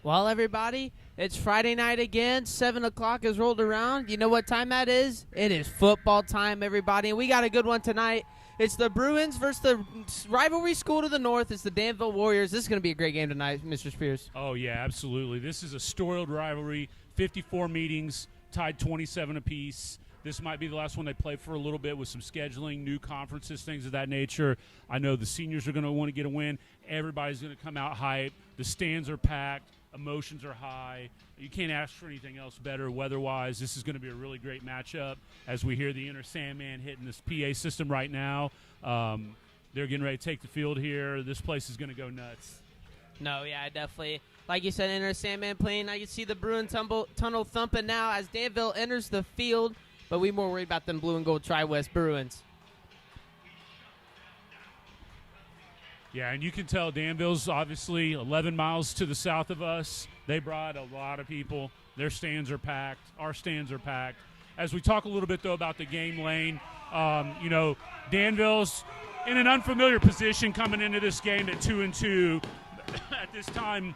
Well, everybody, it's Friday night again. 7 o'clock has rolled around. You know what time that is? It is football time, everybody. And we got a good one tonight. It's the Bruins versus the rivalry school to the north. It's the Danville Warriors. This is going to be a great game tonight, Mr. Spears. Oh, yeah, absolutely. This is a storied rivalry. 54 meetings, tied 27 apiece. This might be the last one they play for a little bit with some scheduling, new conferences, things of that nature. I know the seniors are going to want to get a win. Everybody's going to come out hyped. The stands are packed. Emotions are high. You can't ask for anything else better weather-wise. This is going to be a really great matchup as we hear the inner Sandman hitting this PA system right now. They're getting ready to take the field here. This place is going to go nuts. No, yeah, definitely. Like you said, inner Sandman playing. Now you see the Bruin tunnel thumping now as Danville enters the field, but we more worried about them blue and gold Tri-West Bruins. Yeah, and you can tell Danville's obviously 11 miles to the south of us. They brought a lot of people. Their stands are packed. Our stands are packed. As we talk a little bit, though, about the game lane, Danville's in an unfamiliar position coming into this game at 2-2. At this time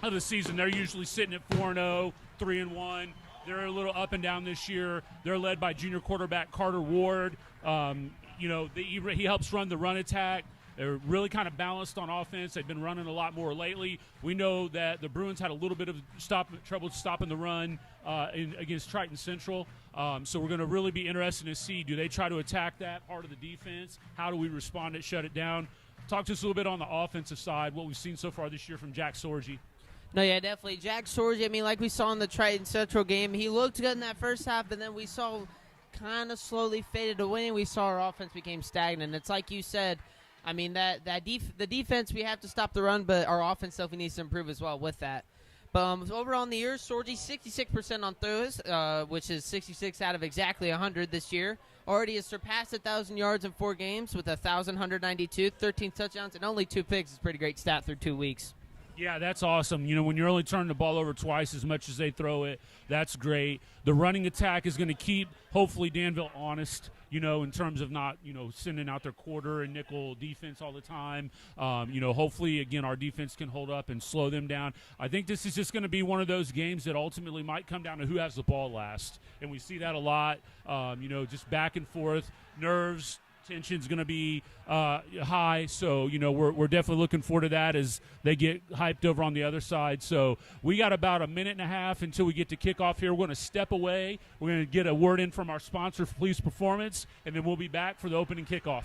of the season, they're usually sitting at 4-0, 3-1. They're a little up and down this year. They're led by junior quarterback Carter Ward. He helps run the run attack. They're really kind of balanced on offense. They've been running a lot more lately. We know that the Bruins had a little bit of trouble stopping the run against Triton Central. So we're going to really be interested to see, do they try to attack that part of the defense? How do we respond and shut it down? Talk to us a little bit on the offensive side, what we've seen so far this year from Jack Sorgi. No, yeah, definitely. Jack Sorgi, I mean, like we saw in the Triton Central game, he looked good in that first half, but then we saw kind of slowly faded away, and we saw our offense became stagnant. It's like you said, I mean, the defense, we have to stop the run, but our offense definitely needs to improve as well with that. But overall in the year, Sorgi 66% on throws, which is 66 out of exactly 100 this year. Already has surpassed 1,000 yards in 4 games with 1,192, 13 touchdowns, and only 2 picks. It's a pretty great stat through 2 weeks. Yeah, that's awesome. You know, when you're only turning the ball over twice as much as they throw it, that's great. The running attack is going to keep, hopefully, Danville honest, in terms of not, sending out their quarter and nickel defense all the time. Hopefully, again, our defense can hold up and slow them down. I think this is just going to be one of those games that ultimately might come down to who has the ball last. And we see that a lot, just back and forth, nerves, tension's going to be high, so we're definitely looking forward to that as they get hyped over on the other side. So we got about a minute and a half until we get to kickoff here. We're going to step away. We're going to get a word in from our sponsor, Police Performance, and then we'll be back for the opening kickoff.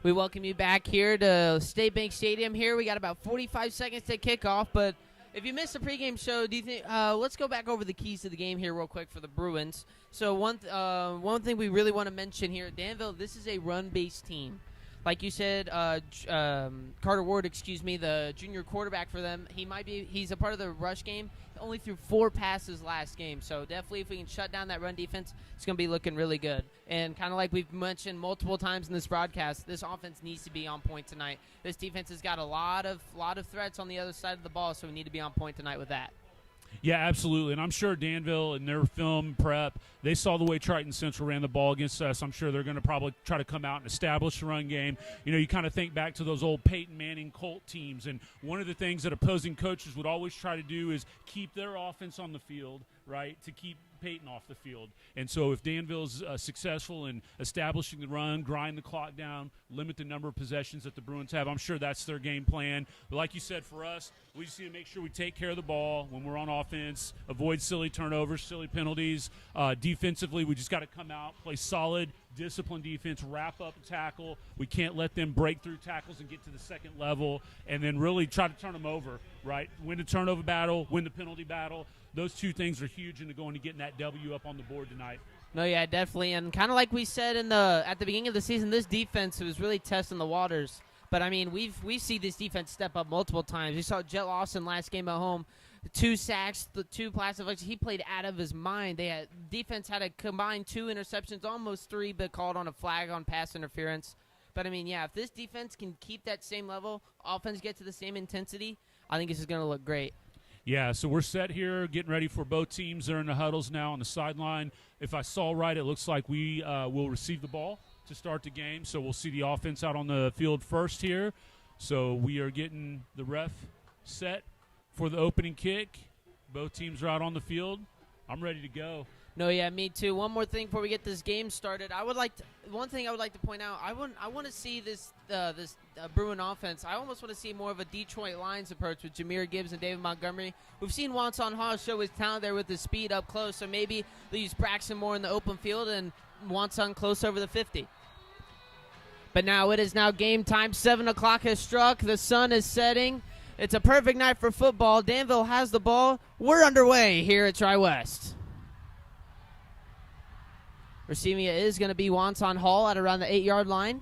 We welcome you back here to State Bank Stadium. Here we got about 45 seconds to kick off, but if you missed the pregame show, do you think? Let's go back over the keys to the game here real quick for the Bruins. So one thing we really want to mention here, Danville, this is a run-based team. Like you said, Carter Ward, the junior quarterback for them, he's a part of the rush game. Only threw 4 passes last game, so definitely if we can shut down that run defense, it's going to be looking really good. And kind of like we've mentioned multiple times in this broadcast, this offense needs to be on point tonight. This defense has got a lot of threats on the other side of the ball, so we need to be on point tonight with that. Yeah, absolutely. And I'm sure Danville in their film prep, they saw the way Triton Central ran the ball against us. I'm sure they're going to probably try to come out and establish a run game. You kind of think back to those old Peyton Manning Colt teams. And one of the things that opposing coaches would always try to do is keep their offense on the field, right, to keep Peyton off the field. And so if Danville's successful in establishing the run, grind the clock down, limit the number of possessions that the Bruins have, I'm sure that's their game plan. But like you said, for us, we just need to make sure we take care of the ball when we're on offense, avoid silly turnovers, silly penalties. Defensively, we just got to come out, play solid, disciplined defense, wrap up and tackle. We can't let them break through tackles and get to the second level, and then really try to turn them over, right? Win the turnover battle, win the penalty battle. Those two things are huge into going to getting that W up on the board tonight. No, yeah, definitely. And kind of like we said at the beginning of the season, this defense was really testing the waters. But, I mean, we've seen this defense step up multiple times. We saw Jet Lawson last game at home. 2 sacks, the 2 pass deflections. He played out of his mind. Defense had a combined 2 interceptions, almost 3, but called on a flag on pass interference. But, I mean, yeah, if this defense can keep that same level, offense get to the same intensity, I think this is going to look great. Yeah, so we're set here, getting ready for both teams. They're in the huddles now on the sideline. If I saw right, it looks like we will receive the ball to start the game. So we'll see the offense out on the field first here. So we are getting the ref set for the opening kick. Both teams are out on the field. I'm ready to go. No, yeah, me too. One more thing before we get this game started. One thing I would like to point out. I want to see this Bruin offense. I almost want to see more of a Detroit Lions approach with Jahmyr Gibbs and David Montgomery. We've seen Wanson Hall show his talent there with his speed up close, so maybe they'll use Braxton more in the open field and Wanson close over the 50. But now it is now game time. 7 o'clock has struck. The sun is setting. It's a perfect night for football. Danville has the ball. We're underway here at Tri-West. Receiving it is going to be Wanson Hall at around the 8-yard line.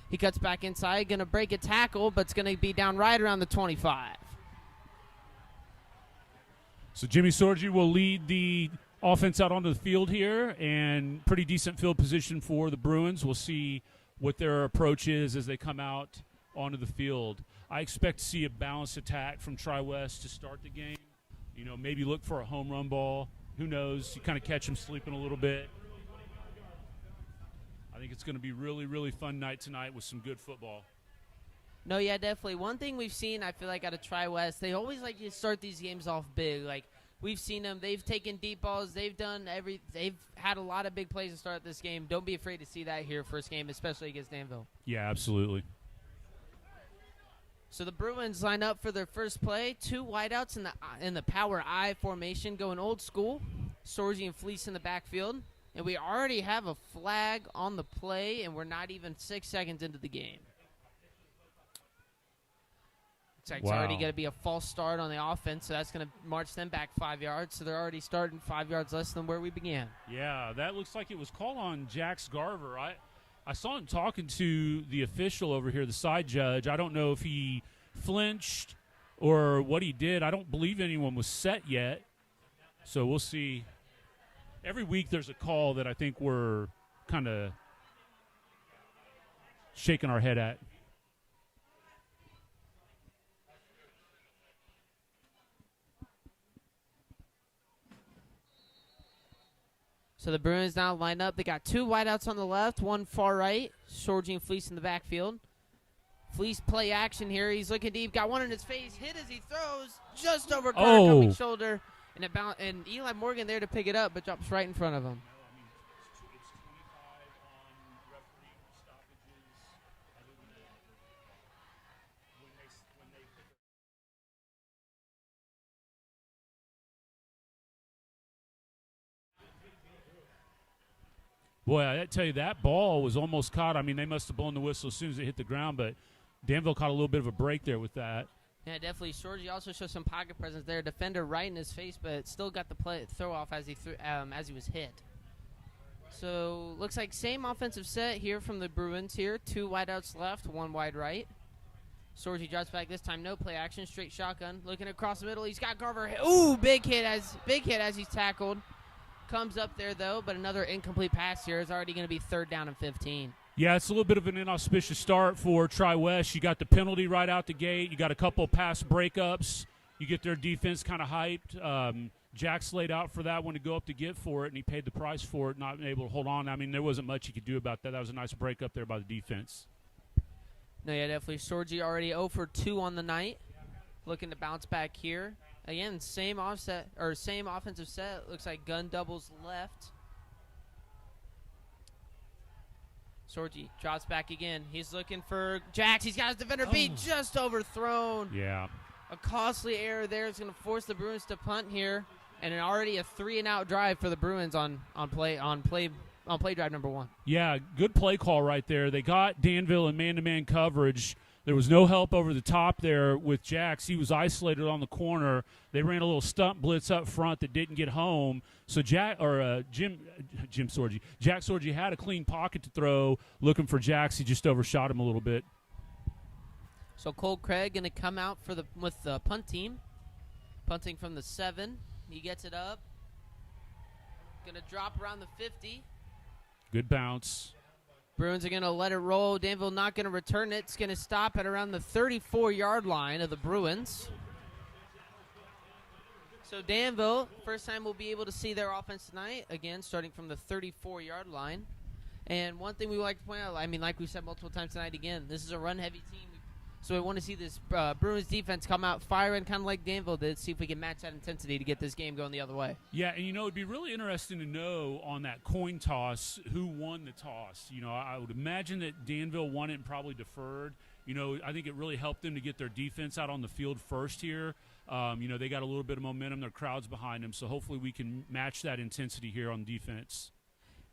He cuts back inside, going to break a tackle, but it's going to be down right around the 25. So Jimmy Sorgi will lead the offense out onto the field here, and pretty decent field position for the Bruins. We'll see what their approach is as they come out onto the field. I expect to see a balanced attack from Tri-West to start the game. You know, maybe look for a home run ball. Who knows? You kind of catch them sleeping a little bit. I think it's going to be really, really fun night tonight with some good football. No, yeah, definitely. One thing we've seen, I feel like, out of Tri-West, they always like to start these games off big. Like, we've seen them. They've taken deep balls. They've had a lot of big plays to start this game. Don't be afraid to see that here first game, especially against Danville. Yeah, absolutely. So the Bruins line up for their first play. 2 wideouts in the power I formation, going old school. Sorgi and Fleece in the backfield. And we already have a flag on the play, and we're not even 6 seconds into the game. It's already going to be a false start on the offense, so that's going to march them back 5 yards. So they're already starting 5 yards less than where we began. Yeah, that looks like it was called on Jax Garver. I saw him talking to the official over here, the side judge. I don't know if he flinched or what he did. I don't believe anyone was set yet, so we'll see. Every week there's a call that I think we're kind of shaking our head at. So the Bruins now line up. They got 2 wideouts on the left, 1 far right. Sorgi and Fleece in the backfield. Fleece play action here. He's looking deep. Got one in his face. Hit as he throws. Just over Carter coming shoulder. And Eli Morgan there to pick it up, but drops right in front of him. Boy, I tell you, that ball was almost caught. I mean, they must have blown the whistle as soon as it hit the ground, but Danville caught a little bit of a break there with that. Yeah, definitely. Sorgi also shows some pocket presence there. Defender right in his face, but still got the throw off as he was hit. So looks like same offensive set here from the Bruins here. 2 wideouts left, 1 wide right. Sorgi drops back this time. No play action, straight shotgun. Looking across the middle, he's got Garver. Ooh, big hit as he's tackled. Comes up there though, but another incomplete pass here is already going to be 3rd down and 15. Yeah, it's a little bit of an inauspicious start for Tri-West. You got the penalty right out the gate. You got a couple pass breakups. You get their defense kind of hyped. Jax laid out for that one to go up to get for it, and he paid the price for it, not able to hold on. I mean, there wasn't much he could do about that. That was a nice breakup there by the defense. No, yeah, definitely. Sorgi already 0 for 2 on the night. Looking to bounce back here. Again, same offensive set. Looks like gun doubles left. Sorgi drops back again. He's looking for Jax. He's got his defender beat, just overthrown. Yeah. A costly error there is going to force the Bruins to punt here, and already a 3-and-out drive for the Bruins on play on play drive number 1. Yeah, good play call right there. They got Danville in man-to-man coverage. There was no help over the top there with Jax. He was isolated on the corner. They ran a little stunt blitz up front that didn't get home. So Jack Sorgi had a clean pocket to throw, looking for Jax. He just overshot him a little bit. So Cole Craig going to come out with the punt team, punting from the 7. He gets it up. Going to drop around the 50. Good bounce. Bruins are going to let it roll. Danville not going to return it. It's going to stop at around the 34-yard line of the Bruins. So Danville, first time we'll be able to see their offense tonight, again, starting from the 34-yard line. And one thing we would like to point out, I mean, like we said multiple times tonight, again, this is a run-heavy team. So we want to see this Bruins defense come out firing kind of like Danville did, see if we can match that intensity to get this game going the other way. Yeah, and, it'd be really interesting to know on that coin toss who won the toss. I would imagine that Danville won it and probably deferred. I think it really helped them to get their defense out on the field first here. They got a little bit of momentum. Their crowd's behind them, so hopefully we can match that intensity here on defense.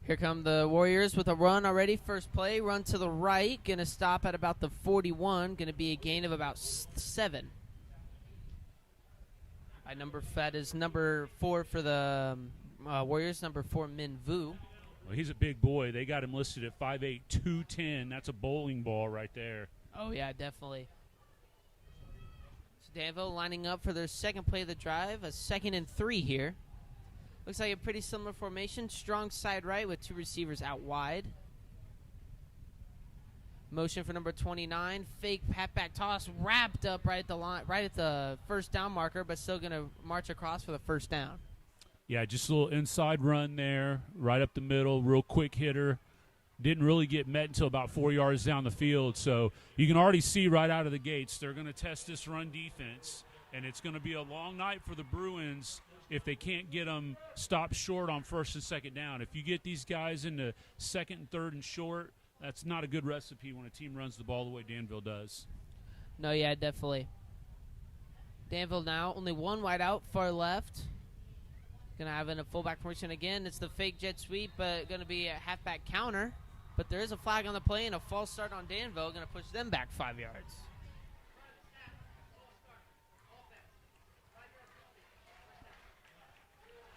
Here come the Warriors with a run already. First play, run to the right. Going to stop at about the 41. Going to be a gain of about 7. That is number 4 for the Warriors, number 4, Min Vu. Well, he's a big boy. They got him listed at 5'8", 210. That's a bowling ball right there. Oh, yeah, definitely. So Danville lining up for their second play of the drive, a 2nd and 3 here. Looks like a pretty similar formation. Strong side right with 2 receivers out wide. Motion for number 29. Fake halfback toss wrapped up right at the line, right at the first down marker, but still going to march across for the first down. Yeah, just a little inside run there, right up the middle, real quick hitter. Didn't really get met until about 4 yards down the field. So you can already see right out of the gates they're going to test this run defense, and it's going to be a long night for the Bruins if they can't get them stopped short on 1st and 2nd down. If you get these guys into 2nd and 3rd and short, that's not a good recipe when a team runs the ball the way Danville does. No, yeah, definitely. Danville now, only one wide out, far left. Going to have in a fullback formation again. It's the fake jet sweep, but going to be a halfback counter. But there is a flag on the play and a false start on Danville, going to push them back 5 yards.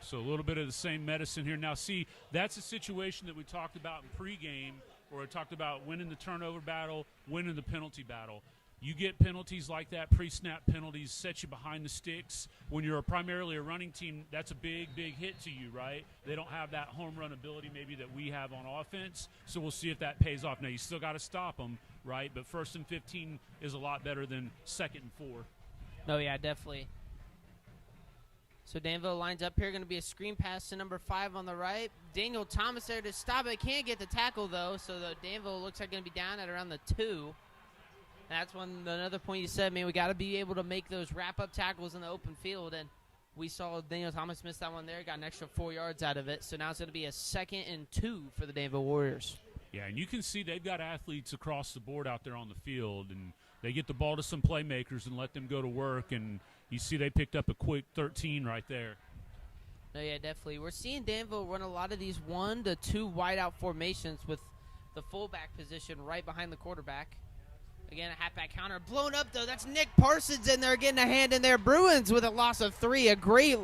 So a little bit of the same medicine here. Now, see, that's a situation that we talked about in pregame, where we talked about winning the turnover battle, winning the penalty battle. You get penalties like that, pre-snap penalties, set you behind the sticks. When you're primarily a running team, that's a big, big hit to you, right? They don't have that home run ability maybe that we have on offense, so we'll see if that pays off. Now, you still got to stop them, right? But 1st and 15 is a lot better than 2nd and 4. No, yeah, definitely. So Danville lines up here. Going to be a screen pass to number 5 on the right. Daniel Thomas there to stop it. Can't get the tackle, though, so the Danville looks like going to be down at around the 2. That's when another point you said, man, we got to be able to make those wrap-up tackles in the open field, and we saw Daniel Thomas miss that one there, got an extra 4 yards out of it, so now it's going to be a 2nd and 2 for the Danville Warriors. Yeah, and you can see they've got athletes across the board out there on the field, and they get the ball to some playmakers and let them go to work, and you see they picked up a quick 13 right there. No, yeah, definitely. We're seeing Danville run a lot of these 1 to 2 wide-out formations with the fullback position right behind the quarterback. Again, a halfback counter. Blown up, though. That's Nick Parsons in there getting a hand in there. Bruins with a loss of 3. A great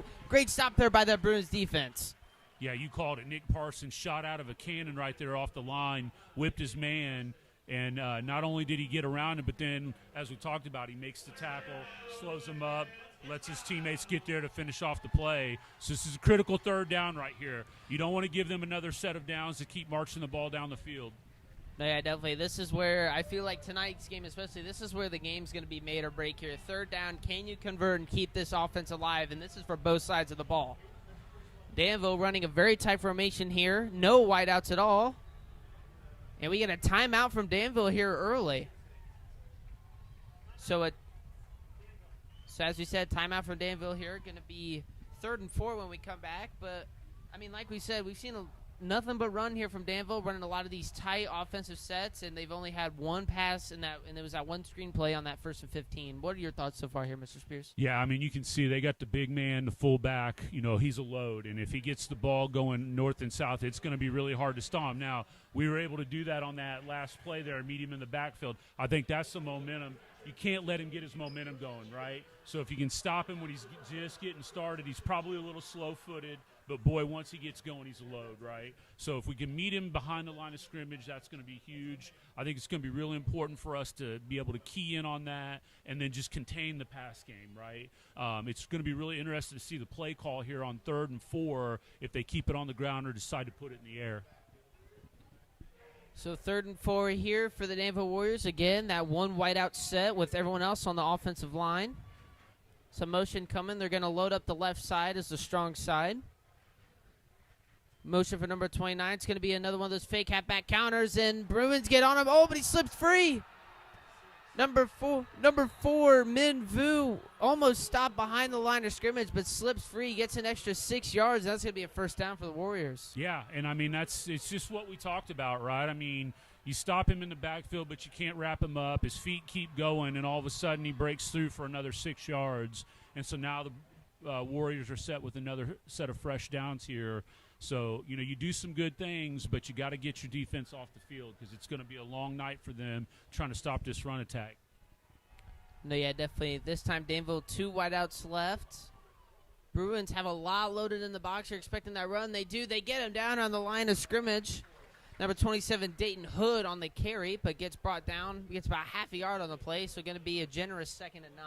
stop there by the Bruins defense. Yeah, you called it. Nick Parsons shot out of a cannon right there off the line, whipped his man, and not only did he get around him, but then, as we talked about, he makes the tackle, slows him up, lets his teammates get there to finish off the play. So this is a critical 3rd down right here. You don't want to give them another set of downs to keep marching the ball down the field. No, yeah, definitely. This is where I feel like tonight's game especially, this is where the game's going to be made or break here. 3rd down, can you convert and keep this offense alive? And this is for both sides of the ball. Danville running a very tight formation here. No wideouts at all. And we get a timeout from Danville here early. So as we said, timeout from Danville here. Going to be 3rd and 4 when we come back. But, I mean, like we said, we've seen nothing but run here from Danville, running a lot of these tight offensive sets, and they've only had one pass in that, and it was that one screen play on that 1st and 15. What are your thoughts so far here, Mr. Spears? Yeah, I mean, you can see they got the big man, the fullback. He's a load, and if he gets the ball going north and south, it's going to be really hard to stop him. Now, we were able to do that on that last play there and meet him in the backfield. I think that's the momentum. You can't let him get his momentum going, right? So if you can stop him when he's just getting started, he's probably a little slow-footed. But, boy, once he gets going, he's a load, right? So if we can meet him behind the line of scrimmage, that's going to be huge. I think it's going to be really important for us to be able to key in on that and then just contain the pass game, right? It's going to be really interesting to see the play call here on 3rd and 4 if they keep it on the ground or decide to put it in the air. So 3rd and 4 here for the Danville Warriors. Again, that one whiteout set with everyone else on the offensive line. Some motion coming. They're going to load up the left side as the strong side. Motion for number 29. It's going to be another one of those fake halfback counters, and Bruins get on him. Oh, but he slips free. Number four, Min Vu, almost stopped behind the line of scrimmage, but slips free, gets an extra 6 yards. That's going to be a first down for the Warriors. Yeah, and I mean, it's just what we talked about, right? I mean, you stop him in the backfield, but you can't wrap him up. His feet keep going, and all of a sudden he breaks through for another 6 yards. And so now the Warriors are set with another set of fresh downs here. So, you do some good things, but you got to get your defense off the field because it's going to be a long night for them trying to stop this run attack. No, yeah, definitely. This time, Danville, 2 wideouts left. Bruins have a lot loaded in the box. You're expecting that run. They do. They get him down on the line of scrimmage. Number 27, Dayton Hood on the carry, but gets brought down. Gets about half a yard on the play, so going to be a generous 2nd and 9.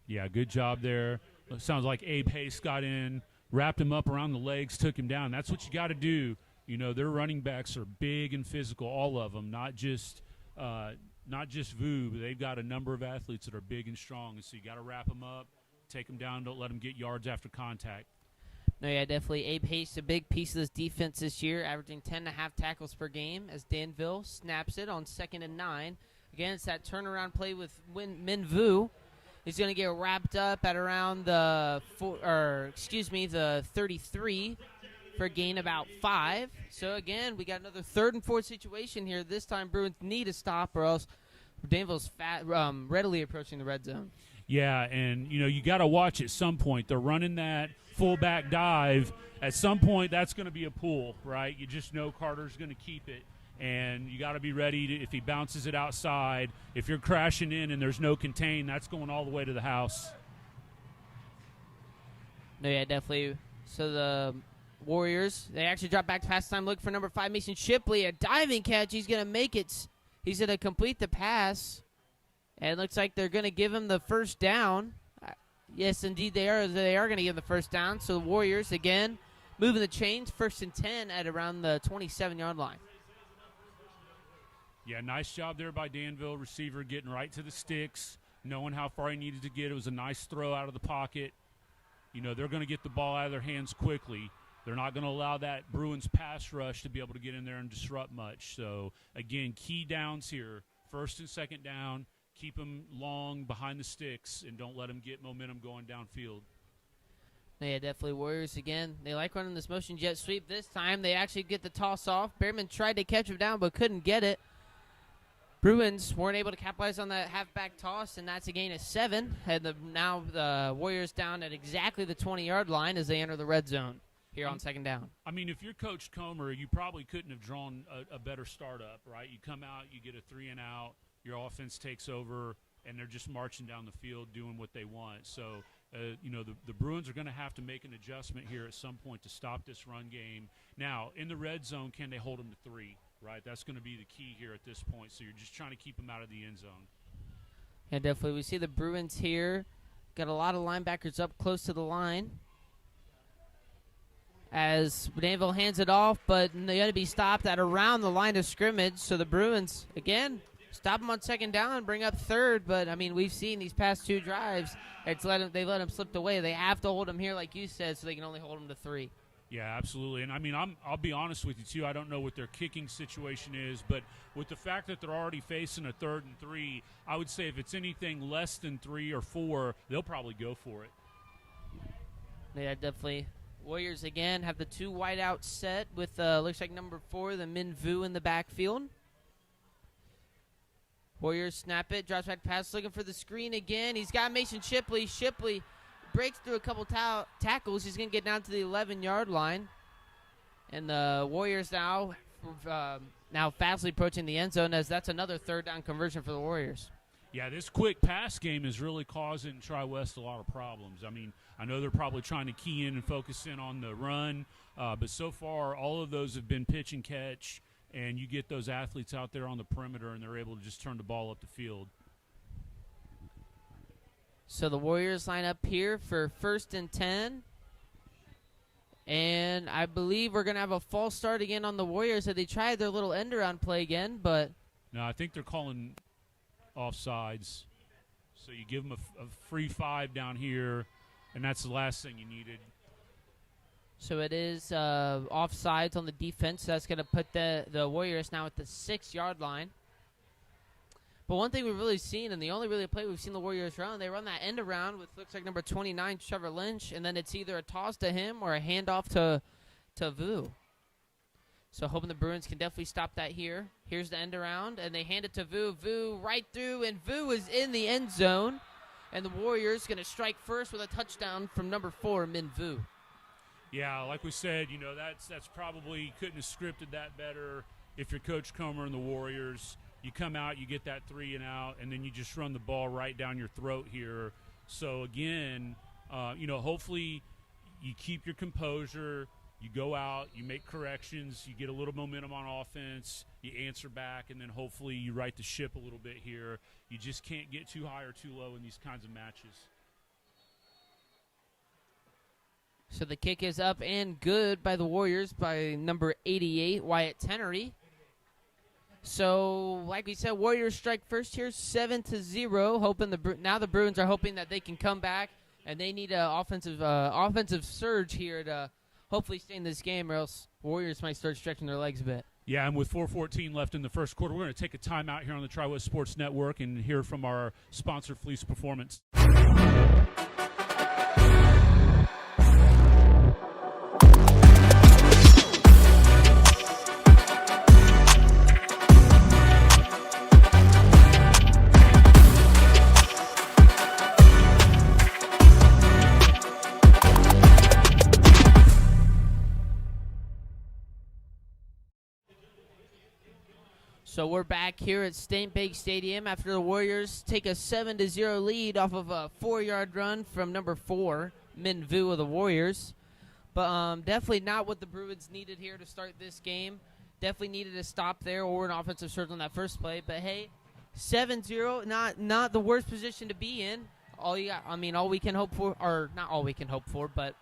Yeah, good job there. It sounds like Abe Hayes got in, wrapped him up around the legs, took him down. That's what you got to do. Their running backs are big and physical, all of them, not just Vu, but they've got a number of athletes that are big and strong. And so you got to wrap them up, take them down, don't let them get yards after contact. No, yeah, definitely. Abe Hayes, a big piece of this defense this year, averaging 10.5 tackles per game as Danville snaps it on 2nd and 9. Again, it's that turnaround play with Min Vu. He's going to get wrapped up at around the 33 for a gain about 5. So, again, we got another 3rd and 4 situation here. This time, Bruins need a stop or else Danville's readily approaching the red zone. Yeah, and, you got to watch at some point. They're running that fullback dive. At some point, that's going to be a pull, right? You just know Carter's going to keep it. And you got to be ready to, if he bounces it outside, if you're crashing in and there's no contain, that's going all the way to the house. No, yeah, definitely. So the Warriors, they actually drop back to pass time. Look for number 5, Mason Shipley, a diving catch. He's going to make it. He's going to complete the pass. And it looks like they're going to give him the first down. Yes, indeed, they are. They are going to give him the first down. So the Warriors, again, moving the chains, 1st and 10 at around the 27-yard line. Yeah, nice job there by Danville. Receiver getting right to the sticks, knowing how far he needed to get. It was a nice throw out of the pocket. They're going to get the ball out of their hands quickly. They're not going to allow that Bruins pass rush to be able to get in there and disrupt much. So, again, key downs here. 1st and 2nd down. Keep them long behind the sticks and don't let them get momentum going downfield. Yeah, definitely. Warriors, again, they like running this motion jet sweep. This time they actually get the toss off. Behrman tried to catch him down but couldn't get it. Bruins weren't able to capitalize on that halfback toss, and that's a gain of 7. And now the Warriors down at exactly the 20-yard line as they enter the red zone here on 2nd down. I mean, if you're Coach Comer, you probably couldn't have drawn a better startup, right? You come out, you get a 3-and-out, your offense takes over, and they're just marching down the field doing what they want. So, the Bruins are going to have to make an adjustment here at some point to stop this run game. Now, in the red zone, can they hold them to 3? Right, that's going to be the key here at this point. So you're just trying to keep them out of the end zone. Yeah, definitely. We see the Bruins here. Got a lot of linebackers up close to the line. As Danville hands it off, but they got to be stopped at around the line of scrimmage. So the Bruins, again, stop them on 2nd down, bring up 3rd. But, I mean, we've seen these past 2 drives, they've let them slip away. They have to hold them here, like you said, so they can only hold them to 3. Yeah, absolutely. And, I mean, I'll be honest with you, too. I don't know what their kicking situation is, but with the fact that they're already facing a 3rd and 3, I would say if it's anything less than 3 or 4, they'll probably go for it. Yeah, definitely. Warriors again have the 2 wideouts set with looks like number 4, the Min Vu in the backfield. Warriors snap it, drops back pass, looking for the screen again. He's got Mason Shipley. Shipley breaks through a couple tackles. He's going to get down to the 11-yard line. And the Warriors now fastly approaching the end zone, as that's another third down conversion for the Warriors. Yeah, this quick pass game is really causing Tri-West a lot of problems. I mean, I know they're probably trying to key in and focus in on the run, but so far all of those have been pitch and catch, and you get those athletes out there on the perimeter, and they're able to just turn the ball up the field. So the Warriors line up here for 1st and 10. And I believe we're going to have a false start again on the Warriors. So they tried their little end-around play again, but... No, I think they're calling offsides. So you give them a free 5 down here, and that's the last thing you needed. So it is offsides on the defense. So that's going to put the Warriors now at the 6-yard line. But one thing we've really seen, and the only really play we've seen the Warriors run, they run that end around with looks like number 29, Trevor Lynch, and then it's either a toss to him or a handoff to Vu. So hoping the Bruins can definitely stop that here. Here's the end around, and they hand it to Vu. Vu right through, and Vu is in the end zone. And the Warriors going to strike first with a touchdown from number 4, Min Vu. Yeah, like we said, that's probably couldn't have scripted that better if you're Coach Comer and the Warriors. You come out, you get that 3 and out, and then you just run the ball right down your throat here. So, again, hopefully you keep your composure. You go out, you make corrections, you get a little momentum on offense, you answer back, and then hopefully you right the ship a little bit here. You just can't get too high or too low in these kinds of matches. So the kick is up and good by the Warriors by number 88, Wyatt Tenery. So, like we said, Warriors strike first here, 7-0. Hoping now the Bruins are hoping that they can come back, and they need an offensive surge here to hopefully stay in this game, or else Warriors might start stretching their legs a bit. Yeah, and with 4:14 left in the first quarter, we're going to take a timeout here on the Tri-West Sports Network and hear from our sponsor, Fleece Performance. So we're back here at State Bank Stadium after the Warriors take a 7-0 lead off of a 4-yard run from number 4, Min Vu of the Warriors. But definitely not what the Bruins needed here to start this game. Definitely needed a stop there or an offensive surge on that first play. But hey, 7-0, not the worst position to be in. All we can hope for, or not all we can hope for, but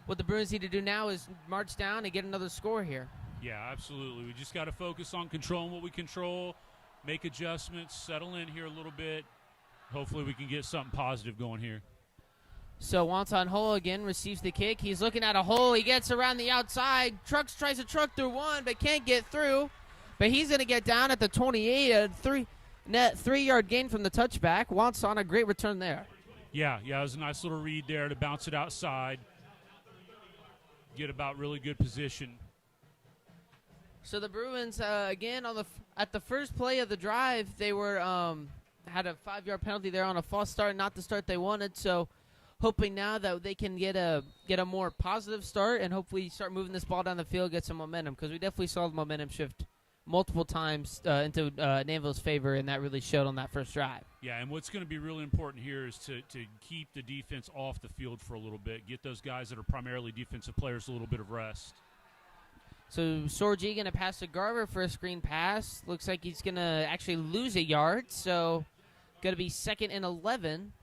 what the Bruins need to do now is march down and get another score here. Yeah, absolutely. We just got to focus on controlling what we control, make adjustments, settle in here a little bit. Hopefully we can get something positive going here. So Wonton Ho again receives the kick. He's looking at a hole. He gets around the outside. Tries to truck through one, but can't get through. But he's going to get down at the 28, a 3-yard gain from the touchback. Wonton, a great return there. Yeah, it was a nice little read there to bounce it outside. Get about really good position. So the Bruins, again, at the first play of the drive, they were had a 5-yard penalty there on a false start, not the start they wanted. So hoping now that they can get a more positive start and hopefully start moving this ball down the field, get some momentum, because we definitely saw the momentum shift multiple times into Danville's favor, and that really showed on that first drive. Yeah, and what's going to be really important here is to keep the defense off the field for a little bit, get those guys that are primarily defensive players a little bit of rest. So Sorgi going to pass to Garver for a screen pass. Looks like he's going to actually lose a yard. So going to be 2nd and 11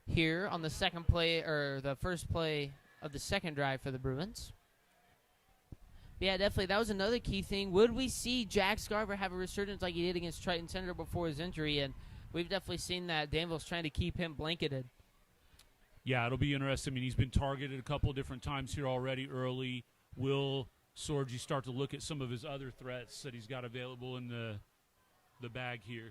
here on the second play, or the first play of the second drive for the Bruins. But yeah, definitely. That was another key thing. Would we see Jack Garver have a resurgence like he did against Triton Center before his injury? And we've definitely seen that Danville's trying to keep him blanketed. Yeah, it'll be interesting. I mean, he's been targeted a couple different times here already early. Will Sorgi start to look at some of his other threats that he's got available in the bag here?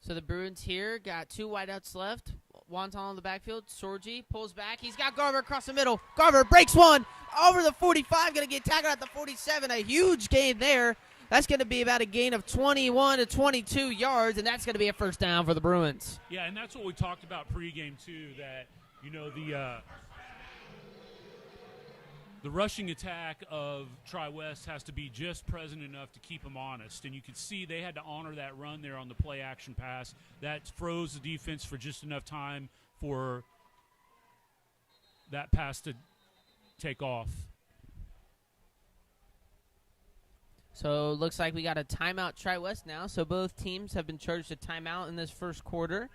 So the Bruins here got 2 wideouts left. Wonton on the backfield. Sorgi pulls back. He's got Garver across the middle. Garver breaks one over the 45. Going to get tackled at the 47. A huge gain there. That's going to be about a gain of 21 to 22 yards, and that's going to be a first down for the Bruins. Yeah, and that's what we talked about pregame too. That the rushing attack of Tri-West has to be just present enough to keep them honest. And you could see they had to honor that run there on the play-action pass. That froze the defense for just enough time for that pass to take off. So it looks like we got a timeout Tri-West now. So both teams have been charged a timeout in this first quarter.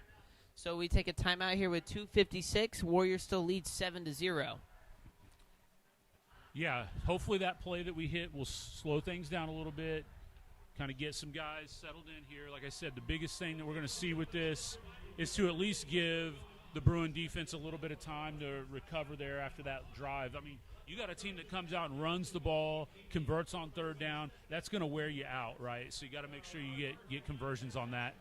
So we take a timeout here with 2:56. Warriors still lead 7-0. Yeah, hopefully that play that we hit will slow things down a little bit, kind of get some guys settled in here. Like I said, the biggest thing that we're going to see with this is to at least give the Bruin defense a little bit of time to recover there after that drive. I mean, you got a team that comes out and runs the ball, converts on third down. That's going to wear you out, right? So you got to make sure you get conversions on that.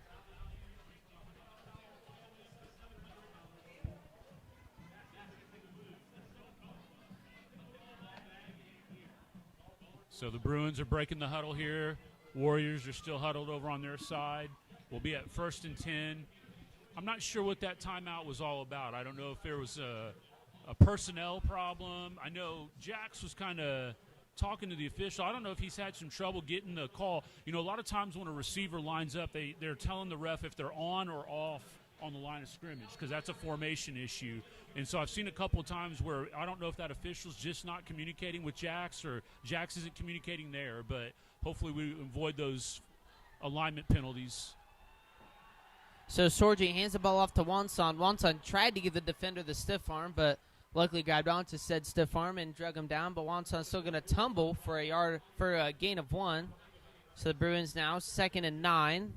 So the Bruins are breaking the huddle here. Warriors are still huddled over on their side. We'll be at 1st and 10. I'm not sure what that timeout was all about. I don't know if there was a personnel problem. I know Jax was kind of talking to the official. I don't know if he's had some trouble getting the call. You know, a lot of times when a receiver lines up, they're telling the ref if they're on or off on the line of scrimmage because that's a formation issue. And so I've seen a couple of times where I don't know if that official's just not communicating with Jax or Jax isn't communicating there, but hopefully we avoid those alignment penalties. So Sorgi hands the ball off to Wonson. Wonson tried to give the defender the stiff arm, but luckily grabbed onto said stiff arm and drug him down. But Wonson's still going to tumble for a gain of 1. So the Bruins now 2nd and 9.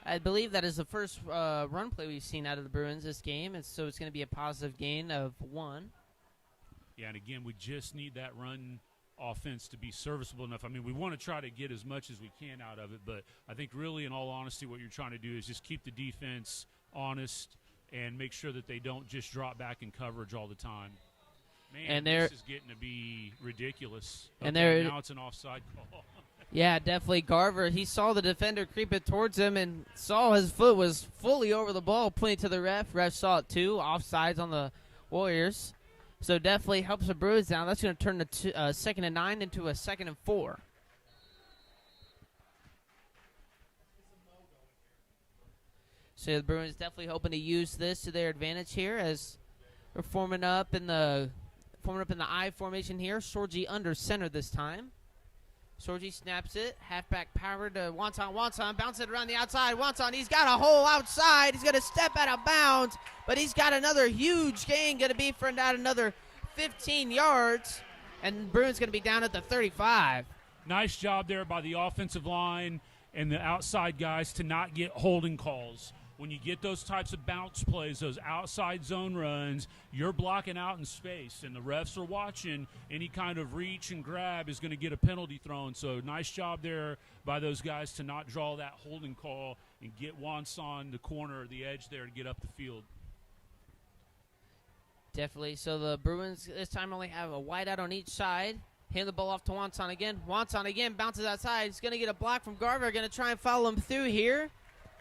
I believe that is the first run play we've seen out of the Bruins this game, and so it's going to be a positive gain of 1. Yeah, and again, we just need that run offense to be serviceable enough. I mean, we want to try to get as much as we can out of it, but I think really, in all honesty, what you're trying to do is just keep the defense honest and make sure that they don't just drop back in coverage all the time. Man, and this is getting to be ridiculous. And now it's an offside call. Yeah, definitely. Garver, he saw the defender creep it towards him and saw his foot was fully over the ball, pointing to the ref. Ref saw it too, offsides on the Warriors. So definitely helps the Bruins down. That's going to turn the 2nd and 9 into a 2nd and 4. So the Bruins definitely hoping to use this to their advantage here as we're forming up in the I formation here. Sorgi under center this time. Sorgi snaps it. Halfback power to Wonton. Wonton bounce it around the outside. Wonton, he's got a hole outside. He's going to step out of bounds, but he's got another huge gain. Going to be for about another 15 yards, and Bruins going to be down at the 35. Nice job there by the offensive line and the outside guys to not get holding calls. When you get those types of bounce plays, those outside zone runs, you're blocking out in space, and the refs are watching. Any kind of reach and grab is going to get a penalty thrown. So nice job there by those guys to not draw that holding call and get Wonson the corner or the edge there to get up the field. Definitely. So the Bruins this time only have a wideout on each side. Hand the ball off to Wonson again. Wonson again bounces outside. He's going to get a block from Garver. Going to try and follow him through here.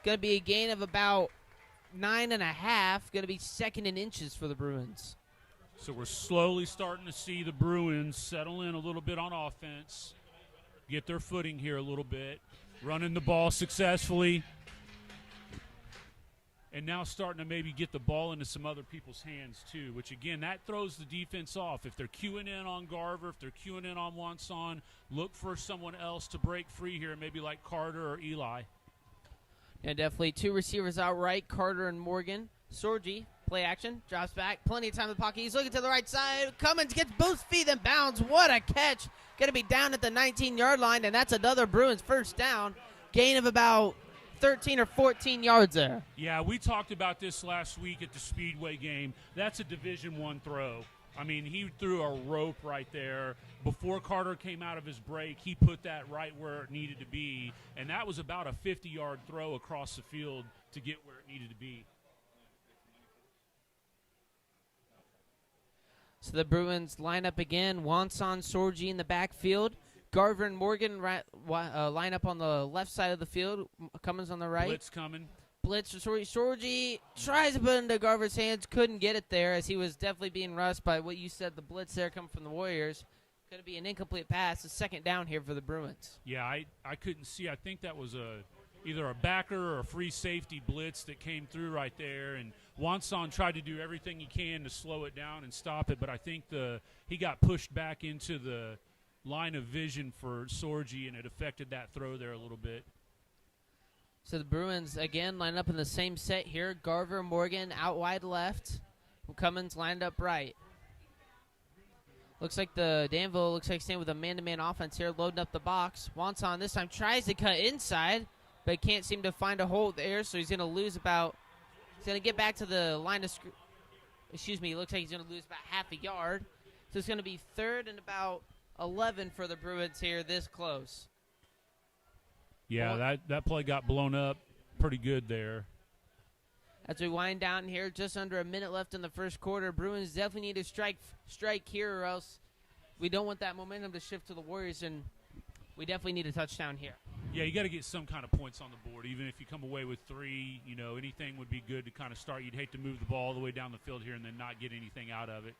Going to be a gain of about 9.5. Going to be 2nd in inches for the Bruins. So we're slowly starting to see the Bruins settle in a little bit on offense, get their footing here a little bit, running the ball successfully, and now starting to maybe get the ball into some other people's hands too, which, again, that throws the defense off. If they're queuing in on Garver, if they're queuing in on Wonson, look for someone else to break free here, maybe like Carter or Eli. Yeah, definitely. 2 receivers outright, Carter and Morgan. Sorgi, play action, drops back, plenty of time in the pocket. He's looking to the right side. Cummins gets both feet and bounds. What a catch. Going to be down at the 19-yard line, and that's another Bruins first down. Gain of about 13 or 14 yards there. Yeah, we talked about this last week at the Speedway game. That's a Division I throw. I mean, he threw a rope right there. Before Carter came out of his break, he put that right where it needed to be, and that was about a 50-yard throw across the field to get where it needed to be. So the Bruins line up again. Wanson, Sorgi in the backfield. Garver and Morgan line up on the left side of the field. Cummins on the right. Blitz coming. Blitz for Sorgi. Sorgi tries to put it into Garver's hands. Couldn't get it there as he was definitely being rushed by what you said, the blitz there coming from the Warriors. Going to be an incomplete pass. A second down here for the Bruins. Yeah, I couldn't see. I think that was either a backer or a free safety blitz that came through right there. And Wanson tried to do everything he can to slow it down and stop it, but I think he got pushed back into the line of vision for Sorgi, and it affected that throw there a little bit. So the Bruins, again, line up in the same set here. Garver, Morgan out wide left. Cummins lined up right. Looks like the Danville staying with a man-to-man offense here, loading up the box. Wanson this time tries to cut inside, but can't seem to find a hole there, so he's going to lose about – he's going to get back to the line of – it looks like he's going to lose about half a yard. So it's going to be 3rd and about 11 for the Bruins here this close. Yeah, that play got blown up pretty good there. As we wind down here, just under a minute left in the first quarter, Bruins definitely need to strike here, or else we don't want that momentum to shift to the Warriors, and we definitely need a touchdown here. Yeah, you got to get some kind of points on the board. Even if you come away with 3, anything would be good to kind of start. You'd hate to move the ball all the way down the field here and then not get anything out of it.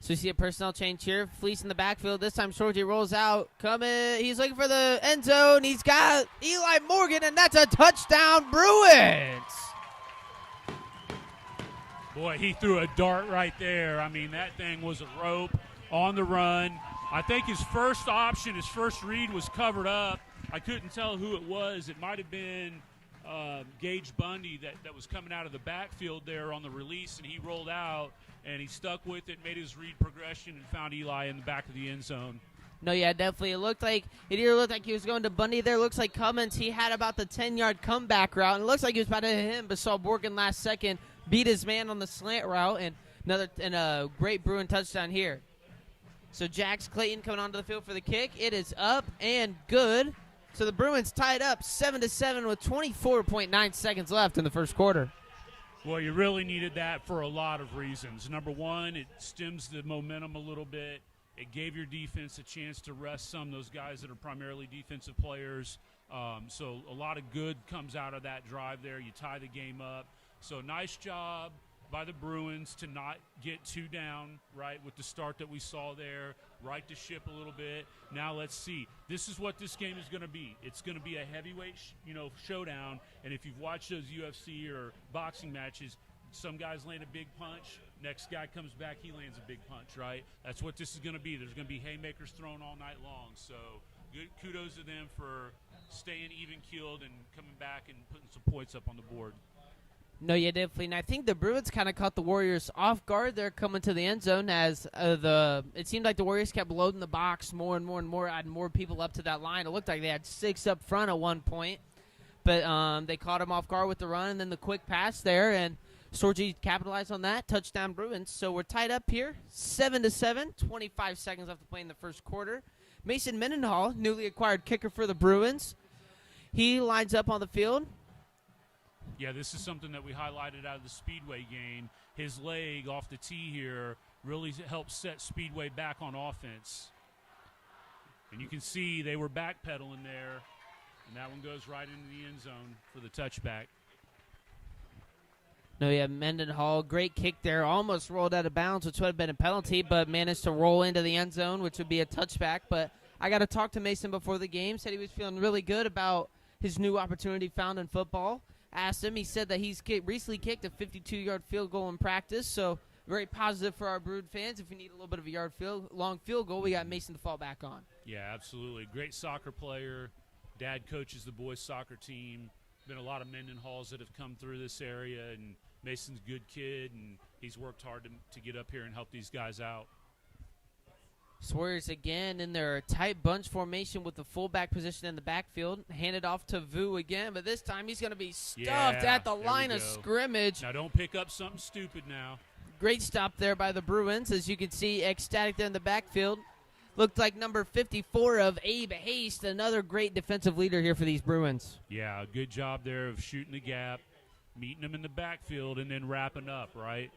So you see a personnel change here. Fleece in the backfield. This time Sorgi rolls out. He's looking for the end zone. He's got Eli Morgan, and that's a touchdown, Bruins. Boy, he threw a dart right there. I mean, that thing was a rope on the run. I think his first option, his first read was covered up. I couldn't tell who it was. It might have been Gage Bundy that was coming out of the backfield there on the release, and he rolled out, and he stuck with it, made his read progression, and found Eli in the back of the end zone. No, yeah, definitely. It either looked like he was going to Bundy there. Looks like Cummins, he had about the 10-yard comeback route, and it looks like he was about to hit him, but saw Morgan last second beat his man on the slant route, and a great Bruin touchdown here. So Jax Clayton coming onto the field for the kick. It is up and good. So the Bruins tied up 7-7 with 24.9 seconds left in the first quarter. Well, you really needed that for a lot of reasons. Number one, it stems the momentum a little bit. It gave your defense a chance to rest some of those guys that are primarily defensive players. So a lot of good comes out of that drive there. You tie the game up. So nice job by the Bruins to not get too down, right, with the start that we saw there, right the ship a little bit. Now let's see. This is what this game is going to be. It's going to be a heavyweight, showdown. And if you've watched those UFC or boxing matches, some guys land a big punch. Next guy comes back, he lands a big punch, right? That's what this is going to be. There's going to be haymakers thrown all night long. So good kudos to them for staying even-keeled and coming back and putting some points up on the board. No, yeah, definitely. And I think the Bruins kind of caught the Warriors off guard there coming to the end zone as it seemed like the Warriors kept loading the box more and more and more, adding more people up to that line. It looked like they had 6 up front at one point. But they caught him off guard with the run and then the quick pass there, and Sorgi capitalized on that. Touchdown Bruins. So we're tied up here, 7-7, 25 seconds left to play in the first quarter. Mason Mendenhall, newly acquired kicker for the Bruins. He lines up on the field. Yeah, this is something that we highlighted out of the Speedway game. His leg off the tee here really helped set Speedway back on offense. And you can see they were backpedaling there, and that one goes right into the end zone for the touchback. No, yeah, Mendenhall, great kick there. Almost rolled out of bounds, which would have been a penalty, but managed to roll into the end zone, which would be a touchback. But I got to talk to Mason before the game. Said he was feeling really good about his new opportunity found in football. Asked him, he said that he's recently kicked a 52-yard field goal in practice, so very positive for our Brood fans. If we need a little bit of a long field goal, we got Mason to fall back on. Yeah, absolutely. Great soccer player. Dad coaches the boys' soccer team. Been a lot of Mendenhalls that have come through this area, and Mason's a good kid, and he's worked hard to get up here and help these guys out. Warriors again in their tight bunch formation with the fullback position in the backfield. Handed off to Vu again, but this time he's going to be stuffed at the line of scrimmage. Now don't pick up something stupid now. Great stop there by the Bruins. As you can see, ecstatic there in the backfield. Looked like number 54 of Abe Haste, another great defensive leader here for these Bruins. Yeah, good job there of shooting the gap, meeting them in the backfield, and then wrapping up, right?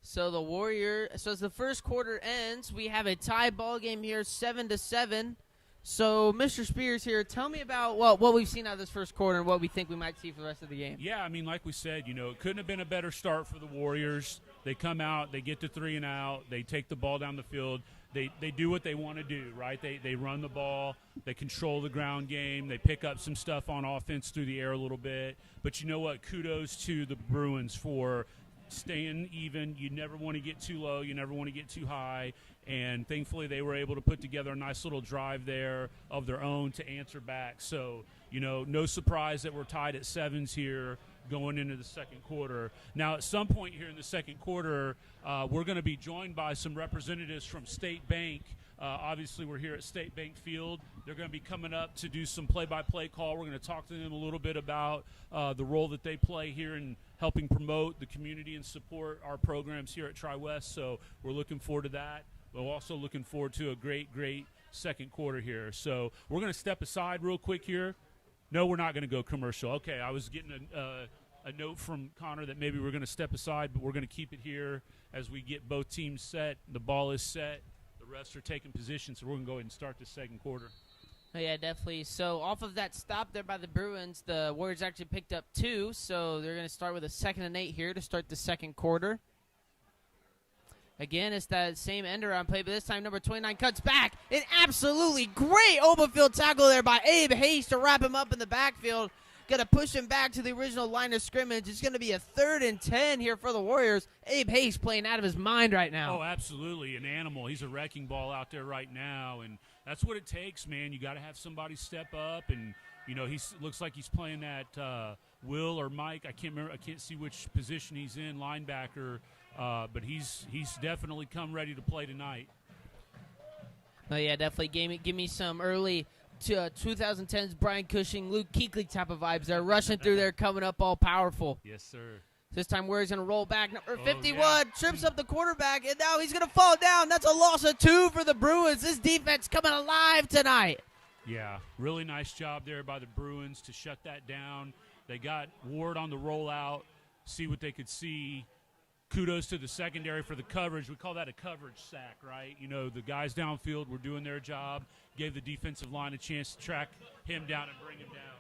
So as the first quarter ends, we have a tie ball game here, 7-7. So, Mr. Spears here, tell me about what we've seen out of this first quarter and what we think we might see for the rest of the game. Yeah, I mean, like we said, it couldn't have been a better start for the Warriors. They come out, they get to 3 and out, they take the ball down the field. They do what they want to do, right? They run the ball, they control the ground game, they pick up some stuff on offense through the air a little bit. But you know what? Kudos to the Bruins for staying even. You never want to get too low, you never want to get too high. And thankfully they were able to put together a nice little drive there of their own to answer back. So, no surprise that we're tied at 7s here going into the second quarter. Now, at some point here in the second quarter, we're going to be joined by some representatives from State Bank. Obviously, we're here at State Bank Field. They're going to be coming up to do some play-by-play call. We're going to talk to them a little bit about the role that they play here in helping promote the community and support our programs here at Tri-West. So we're looking forward to that. We're also looking forward to a great second quarter here. So we're going to step aside real quick here. No, we're not going to go commercial. Okay, I was getting a note from Connor that maybe we're going to step aside, but we're going to keep it here as we get both teams set. The ball is set. The refs are taking position, so we're going to go ahead and start the second quarter. Oh, yeah, definitely. So off of that stop there by the Bruins, the Warriors actually picked up 2, so they're going to start with a 2nd and 8 here to start the second quarter. Again, it's that same end-around play, but this time number 29 cuts back. An absolutely great open field tackle there by Abe Haste to wrap him up in the backfield. Going to push him back to the original line of scrimmage. It's going to be a 3rd and 10 here for the Warriors. Abe Haste playing out of his mind right now. Oh, absolutely. An animal. He's a wrecking ball out there right now, and that's what it takes, man. You got to have somebody step up, and, he looks like he's playing that Will or Mike. I can't remember. I can't see which position he's in, linebacker. But he's definitely come ready to play tonight. Oh, yeah, definitely. Give me some early 2010s Brian Cushing, Luke Kuechly type of vibes. They're rushing through there, coming up all powerful. Yes, sir. This time Warriors going to roll back. Number 51 trips up the quarterback, and now he's going to fall down. That's a loss of 2 for the Bruins. This defense coming alive tonight. Yeah, really nice job there by the Bruins to shut that down. They got Ward on the rollout, see what they could see. Kudos to the secondary for the coverage. We call that a coverage sack, right? The guys downfield were doing their job, gave the defensive line a chance to track him down and bring him down.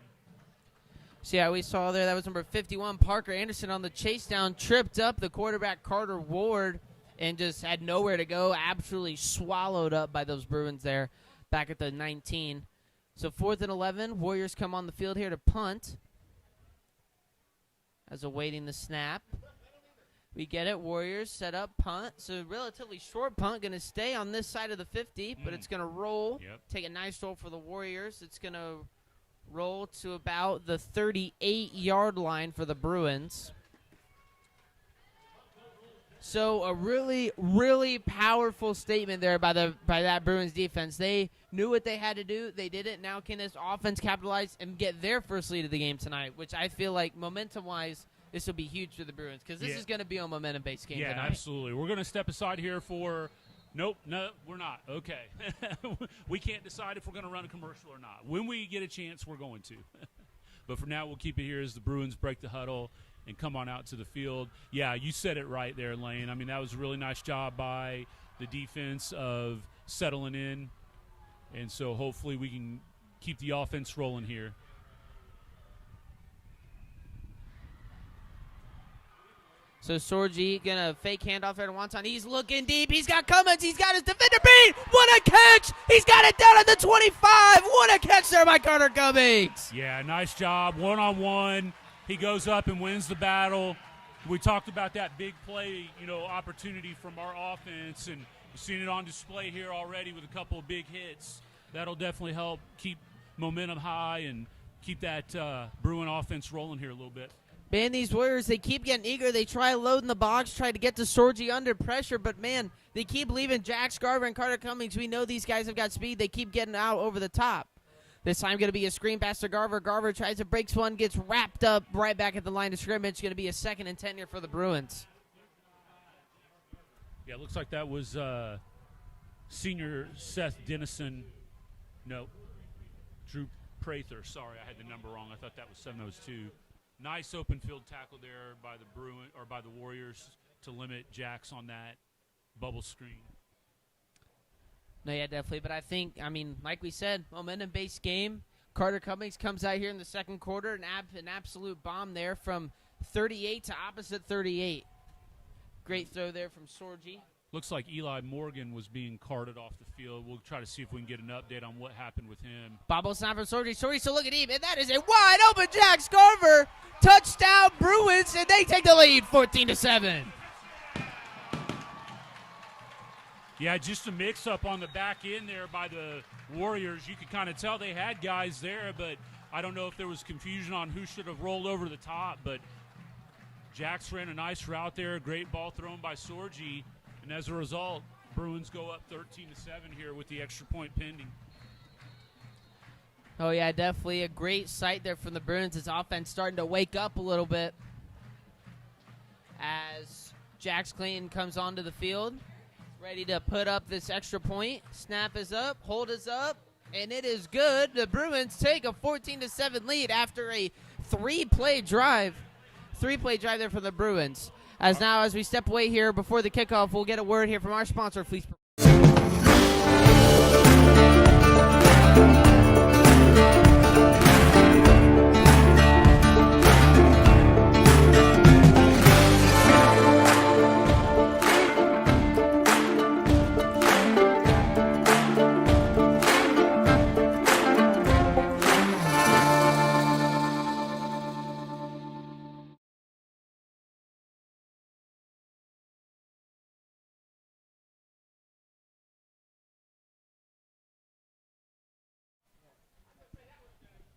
So, yeah, we saw there that was number 51, Parker Anderson on the chase down, tripped up the quarterback Carter Ward and just had nowhere to go, absolutely swallowed up by those Bruins there back at the 19. So 4th and 11, Warriors come on the field here to punt as awaiting the snap. We get it. Warriors set up punt. So relatively short punt. Going to stay on this side of the 50, but it's going to roll. Yep. Take a nice roll for the Warriors. It's going to roll to about the 38-yard line for the Bruins. So a really, really powerful statement there by that Bruins defense. They knew what they had to do. They did it. Now can this offense capitalize and get their first lead of the game tonight, which I feel like momentum-wise this will be huge for the Bruins because this is going to be a momentum-based game tonight. Yeah, absolutely. We're going to step aside here for – no, we're not. Okay. We can't decide if we're going to run a commercial or not. When we get a chance, we're going to. But for now, we'll keep it here as the Bruins break the huddle and come on out to the field. Yeah, you said it right there, Lane. I mean, that was a really nice job by the defense of settling in. And so hopefully we can keep the offense rolling here. So Sorgi gonna fake handoff there to Wonton. He's looking deep. He's got Cummins. He's got his defender beat. What a catch! He's got it down at the 25. What a catch there by Carter Cummings. Yeah, nice job. One-on-one. He goes up and wins the battle. We talked about that big play, opportunity from our offense, and we've seen it on display here already with a couple of big hits. That'll definitely help keep momentum high and keep that Bruin offense rolling here a little bit. Man, these Warriors, they keep getting eager. They try loading the box, try to get to Sorgi under pressure, but, man, they keep leaving Jack Scarver and Carter Cummings. We know these guys have got speed. They keep getting out over the top. This time going to be a screen pass to Garver. Garver tries to break one, gets wrapped up right back at the line of scrimmage. Going to be a 2nd and 10 here for the Bruins. Yeah, it looks like that was senior Seth Dennison. No, Drew Prather. Sorry, I had the number wrong. I thought that was 702. Nice open field tackle there by the Warriors to limit Jax on that bubble screen. No, yeah, definitely. But I think, like we said, momentum-based game. Carter Cummings comes out here in the second quarter, an absolute bomb there from 38 to opposite 38. Great throw there from Sorgi. Looks like Eli Morgan was being carted off the field. We'll try to see if we can get an update on what happened with him. Bobble snap from Sorgi. Sorgi still looking deep, and that is a wide open Jack Scarver. Touchdown Bruins, and they take the lead 14-7. Yeah, just a mix-up on the back end there by the Warriors. You could kind of tell they had guys there, but I don't know if there was confusion on who should have rolled over the top. But Jax ran a nice route there. Great ball thrown by Sorgi. And as a result, Bruins go up 13-7 here with the extra point pending. Oh, yeah, definitely a great sight there from the Bruins. His offense starting to wake up a little bit as Jax Clayton comes onto the field, ready to put up this extra point. Snap is up, hold is up, and it is good. The Bruins take a 14-7 lead after a three-play drive. Three-play drive there for the Bruins. As we step away here before the kickoff, we'll get a word here from our sponsor, Fleece.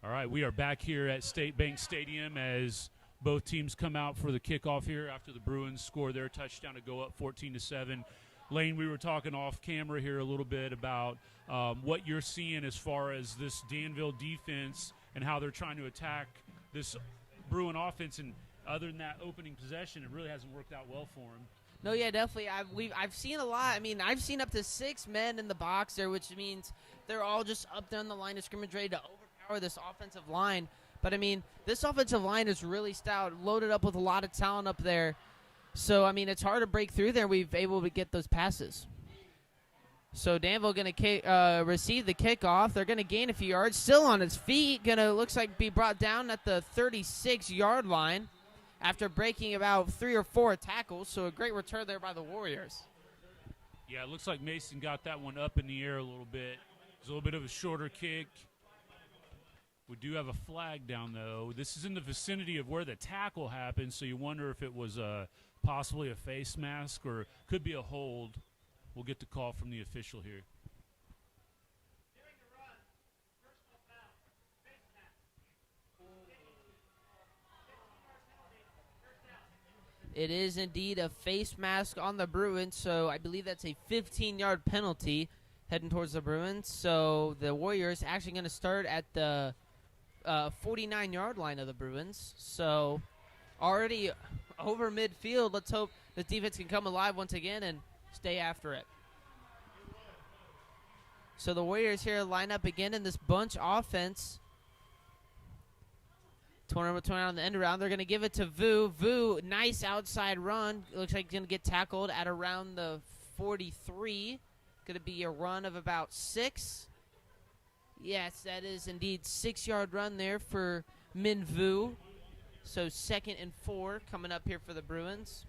All right, we are back here at State Bank Stadium as both teams come out for the kickoff here after the Bruins score their touchdown to go up 14-7. Lane, we were talking off camera here a little bit about what you're seeing as far as this Danville defense and how they're trying to attack this Bruin offense. And other than that opening possession, it really hasn't worked out well for them. No, yeah, definitely. I've seen a lot. I've seen up to 6 men in the box there, which means they're all just up there on the line of scrimmage ready to overpower this offensive line. But, this offensive line is really stout, loaded up with a lot of talent up there. So, it's hard to break through there. We've been able to get those passes. So, Danville going to receive the kickoff. They're going to gain a few yards. Still on his feet. Going to, looks like, be brought down at the 36-yard line after breaking about 3 or 4 tackles. So, a great return there by the Warriors. Yeah, it looks like Mason got that one up in the air a little bit. It was a little bit of a shorter kick. We do have a flag down, though. This is in the vicinity of where the tackle happened, so you wonder if it was possibly a face mask or could be a hold. We'll get the call from the official here. It is indeed a face mask on the Bruins, so I believe that's a 15-yard penalty heading towards the Bruins. So the Warriors actually going to start at the 49-yard line of the Bruins. So already over midfield. Let's hope the defense can come alive once again and stay after it. So the Warriors here line up again in this bunch offense. 20 on the end around. They're going to give it to Vu. Vu, nice outside run. Looks like he's going to get tackled at around the 43. Going to be a run of about 6. Yes, that is indeed 6-yard run there for Min Vu. So 2nd and 4 coming up here for the Bruins.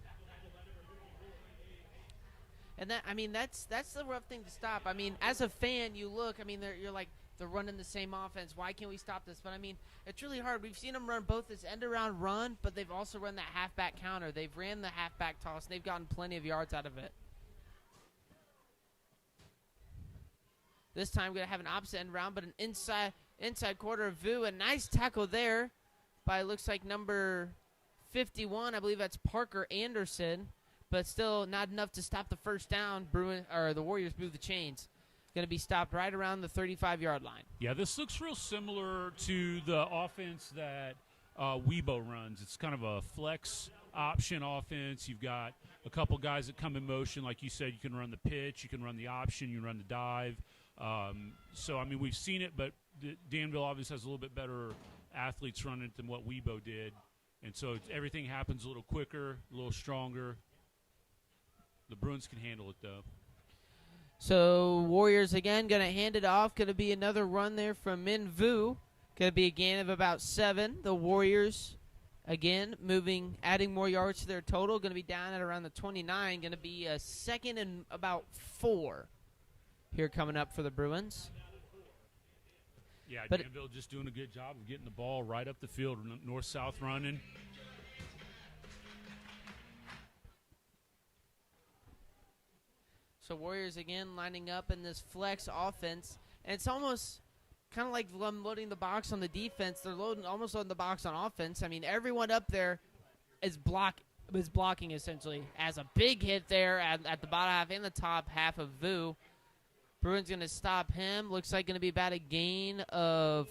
And that's the rough thing to stop. As a fan, you look, you're like, they're running the same offense. Why can't we stop this? But, it's really hard. We've seen them run both this end-around run, but they've also run that halfback counter. They've ran the halfback toss, and they've gotten plenty of yards out of it. This time, going to have an opposite end round, but an inside quarter of Vu. A nice tackle there by, looks like, number 51. I believe that's Parker Anderson, but still not enough to stop the first down. The Warriors move the chains. Going to be stopped right around the 35-yard line. Yeah, this looks real similar to the offense that Weibo runs. It's kind of a flex option offense. You've got a couple guys that come in motion. Like you said, you can run the pitch, you can run the option, you can run the dive. So, I mean, we've seen it, but Danville obviously has a little bit better athletes running it than what Webo did. And so everything happens a little quicker, a little stronger. The Bruins can handle it, though. So Warriors again going to hand it off. Going to be another run there from Min Vu. Going to be a gain of about 7. The Warriors again adding more yards to their total. Going to be down at around the 29. Going to be a second and about 4 here coming up for the Bruins. Yeah, Danville just doing a good job of getting the ball right up the field, north-south running. So Warriors again lining up in this flex offense, and it's almost kind of like loading the box on the defense. They're almost loading the box on offense. I mean, everyone up there is blocking essentially. As a big hit there at the bottom half and the top half of Vu. Bruins going to stop him. Looks like going to be about a gain of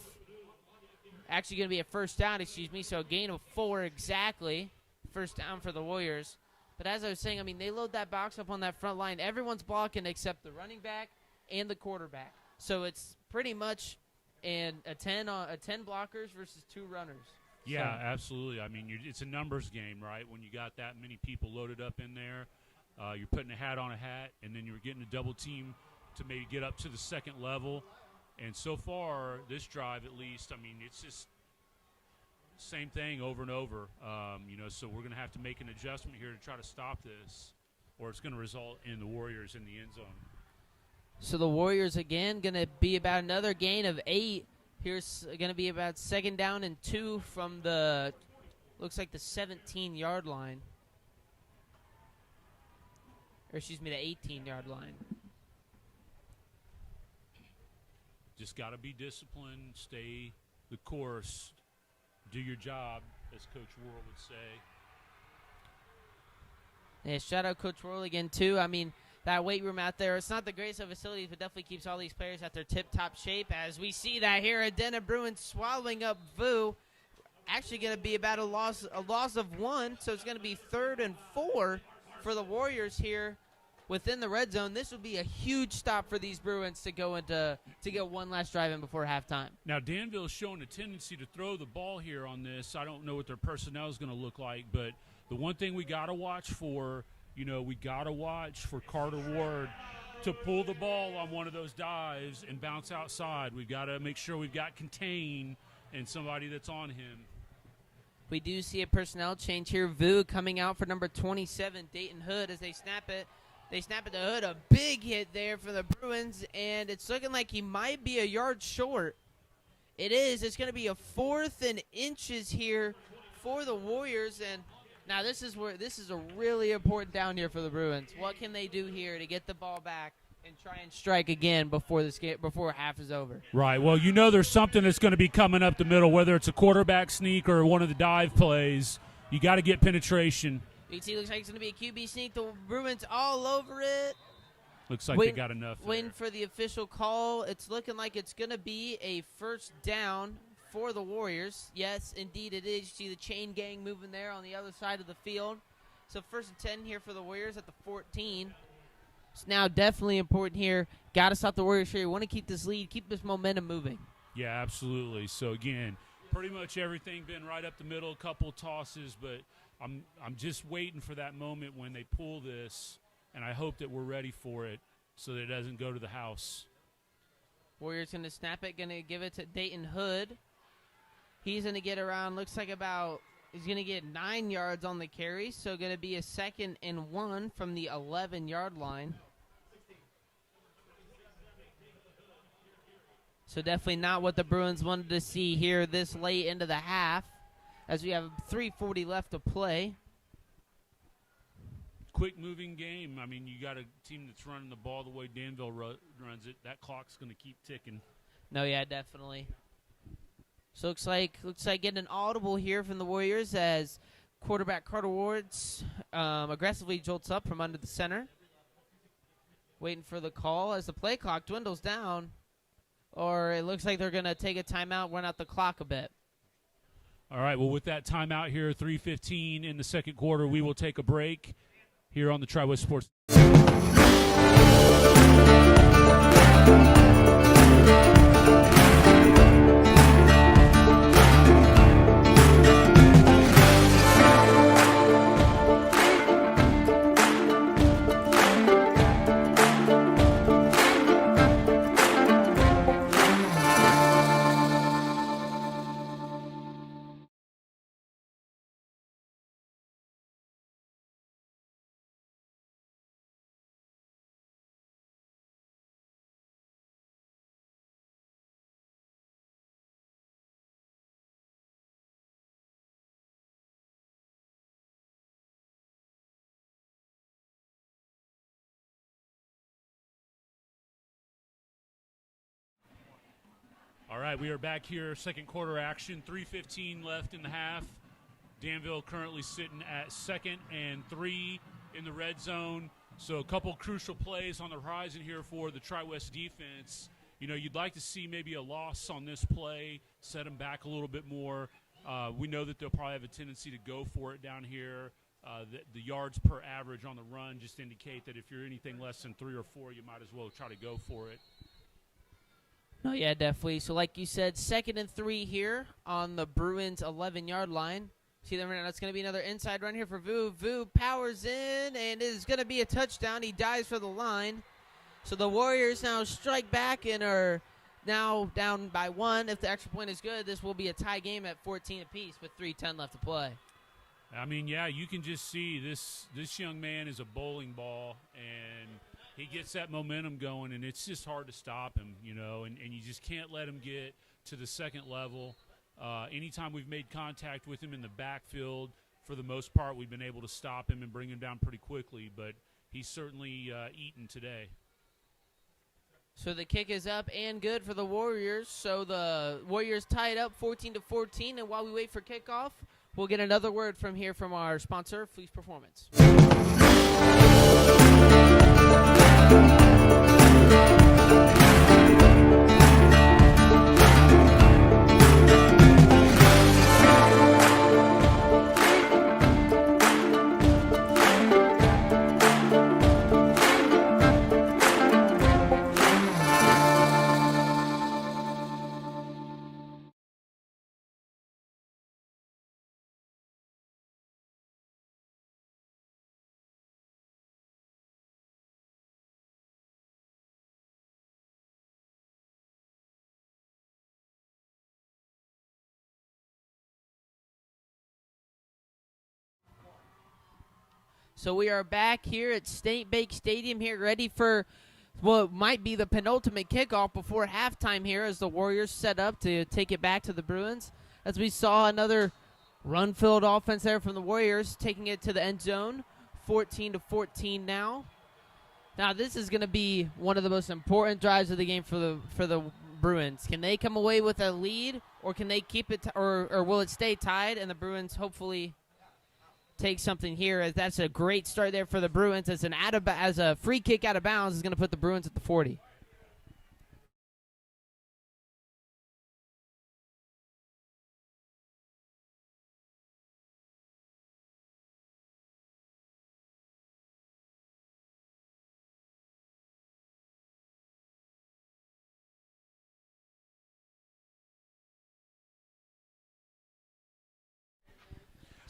– actually going to be a first down, so a gain of 4 exactly. First down for the Warriors. But as I was saying, I mean, they load that box up on that front line. Everyone's blocking except the running back and the quarterback. So it's pretty much a 10 blockers versus 2 runners. Yeah, absolutely. I mean, it's a numbers game, right? When you got that many people loaded up in there, you're putting a hat on a hat, and then you're getting a double team to maybe get up to the second level. And so far, this drive at least, I mean, it's just same thing over and over. So we're going to have to make an adjustment here to try to stop this, or it's going to result in the Warriors in the end zone. So the Warriors, again, going to be about another gain of 8. Here's going to be about 2nd down and 2 from looks like the 17-yard line. Or, excuse me, the 18-yard line. Just got to be disciplined, stay the course, do your job, as Coach Worrell would say. Yeah, shout out Coach Worrell again, too. I mean, that weight room out there, it's not the greatest of facilities, but definitely keeps all these players at their tip-top shape. As we see that here, Adena Bruins swallowing up Vu. Actually going to be about a loss of 1, so it's going to be 3rd and 4 for the Warriors here within the red zone. This would be a huge stop for these Bruins to get one last drive in before halftime. Now, Danville is showing a tendency to throw the ball here on this. I don't know what their personnel is going to look like, but the one thing we got to watch for, Carter Ward to pull the ball on one of those dives and bounce outside. We've got to make sure we've got contain and somebody that's on him. We do see a personnel change here. Vu coming out for number 27, Dayton Hood, as they snap it. They snap it to Hood. A big hit there for the Bruins, and it's looking like he might be a yard short. It is. It's going to be a 4th and inches here for the Warriors, and now this is a really important down here for the Bruins. What can they do here to get the ball back and try and strike again before half is over? Right. Well, there's something that's going to be coming up the middle, whether it's a quarterback sneak or one of the dive plays. You got to get penetration. BT looks like it's going to be a QB sneak. The Bruins all over it. Looks like they got enough there. Waiting for the official call. It's looking like it's going to be a first down for the Warriors. Yes, indeed it is. You see the chain gang moving there on the other side of the field. So 1st and 10 here for the Warriors at the 14. It's now definitely important here. Got to stop the Warriors here. You want to keep this lead, keep this momentum moving. Yeah, absolutely. So, again, pretty much everything been right up the middle, a couple tosses, but I'm just waiting for that moment when they pull this, and I hope that we're ready for it so that it doesn't go to the house. Warriors going to snap it, going to give it to Dayton Hood. He's going to get around, looks like he's going to get 9 yards on the carry, so going to be a 2nd and 1 from the 11-yard line. So definitely not what the Bruins wanted to see here this late into the half, as we have 3:40 left to play. Quick moving game. I mean, you got a team that's running the ball the way Danville runs it. That clock's going to keep ticking. No, yeah, definitely. So looks like getting an audible here from the Warriors as quarterback Carter Ward's aggressively jolts up from under the center. Waiting for the call as the play clock dwindles down. Or it looks like they're going to take a timeout, run out the clock a bit. All right, well, with that timeout here, 3:15 in the second quarter, we will take a break here on the Tri-West Sports. All right, we are back here, second quarter action, 3:15 left in the half. Danville currently sitting at 2nd and 3 in the red zone. So a couple crucial plays on the horizon here for the Tri-West defense. You know, you'd like to see maybe a loss on this play, set them back a little bit more. We know that they'll probably have a tendency to go for it down here. The yards per average on the run just indicate that if you're anything less than 3 or 4, you might as well try to go for it. No, yeah, definitely. So like you said, 2nd and 3 here on the Bruins 11-yard line. See them right now. It's going to be another inside run here for Vu. Vu powers in, and it is going to be a touchdown. He dives for the line. So the Warriors now strike back and are now down by 1. If the extra point is good, this will be a tie game at 14 apiece with 3:10 left to play. I mean, yeah, you can just see this young man is a bowling ball, and he gets that momentum going, and it's just hard to stop him, you know, and you just can't let him get to the second level. Anytime we've made contact with him in the backfield, for the most part, we've been able to stop him and bring him down pretty quickly, but he's certainly eaten today. So the kick is up and good for the Warriors. So the Warriors tie it up 14-14, and while we wait for kickoff, we'll get another word from our sponsor, Fleece Performance. So we are back here at State Bank Stadium here, ready for what might be the penultimate kickoff before halftime here as the Warriors set up to take it back to the Bruins. As we saw another run-filled offense there from the Warriors, taking it to the end zone, 14-14 now. Now this is going to be one of the most important drives of the game for the Bruins. Can they come away with a lead, or can they keep it, or will it stay tied and the Bruins hopefully take something here, as that's a great start there for the Bruins as a free kick out of bounds is going to put the Bruins at the 40.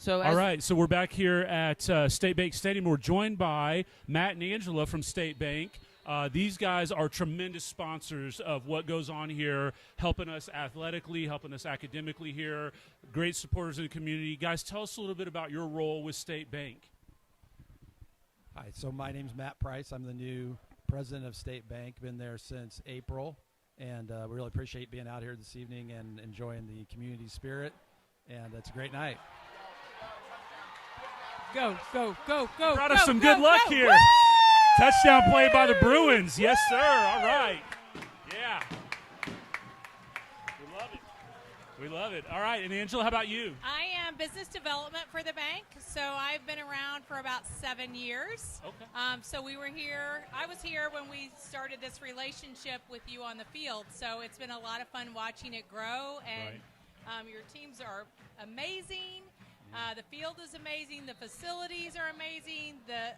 All right, so we're back here at State Bank Stadium. We're joined by Matt and Angela from State Bank. These guys are tremendous sponsors of what goes on here, helping us athletically, helping us academically here, great supporters in the community. Guys, tell us a little bit about your role with State Bank. Hi, so my name's Matt Price. I'm the new president of State Bank. Been there since April, and we really appreciate being out here this evening and enjoying the community spirit, and it's a great night. Go, go, go, go. Brought us some good luck here. Woo! Touchdown play by the Bruins. Yes, sir. All right. Yeah. We love it. We love it. All right. And Angela, how about you? I am business development for the bank. So I've been around for about 7 years. Okay. So I was here when we started this relationship with you on the field. So it's been a lot of fun watching it grow and Your teams are amazing. The field is amazing. The facilities are amazing. The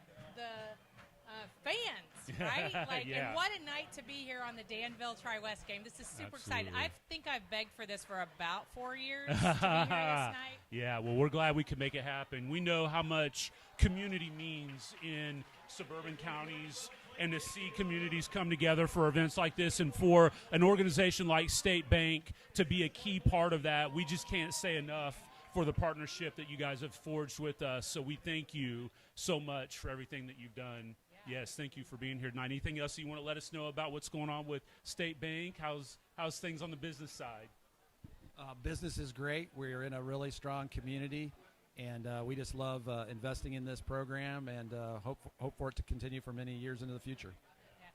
fans, right? Like, Yeah. And what a night to be here on the Danville Tri-West game. This is super exciting. I think I've begged for this for about 4 years to be here this night. Yeah, well, we're glad we could make it happen. We know how much community means in suburban counties, and to see communities come together for events like this, and for an organization like State Bank to be a key part of that, we just can't say enough for the partnership that you guys have forged with us. So we thank you so much for everything that you've done. Yeah. Yes, thank you for being here tonight. Anything else you want to let us know about what's going on with State Bank? How's things on the business side? Business is great. We're in a really strong community, and we just love investing in this program, and hope for it to continue for many years into the future.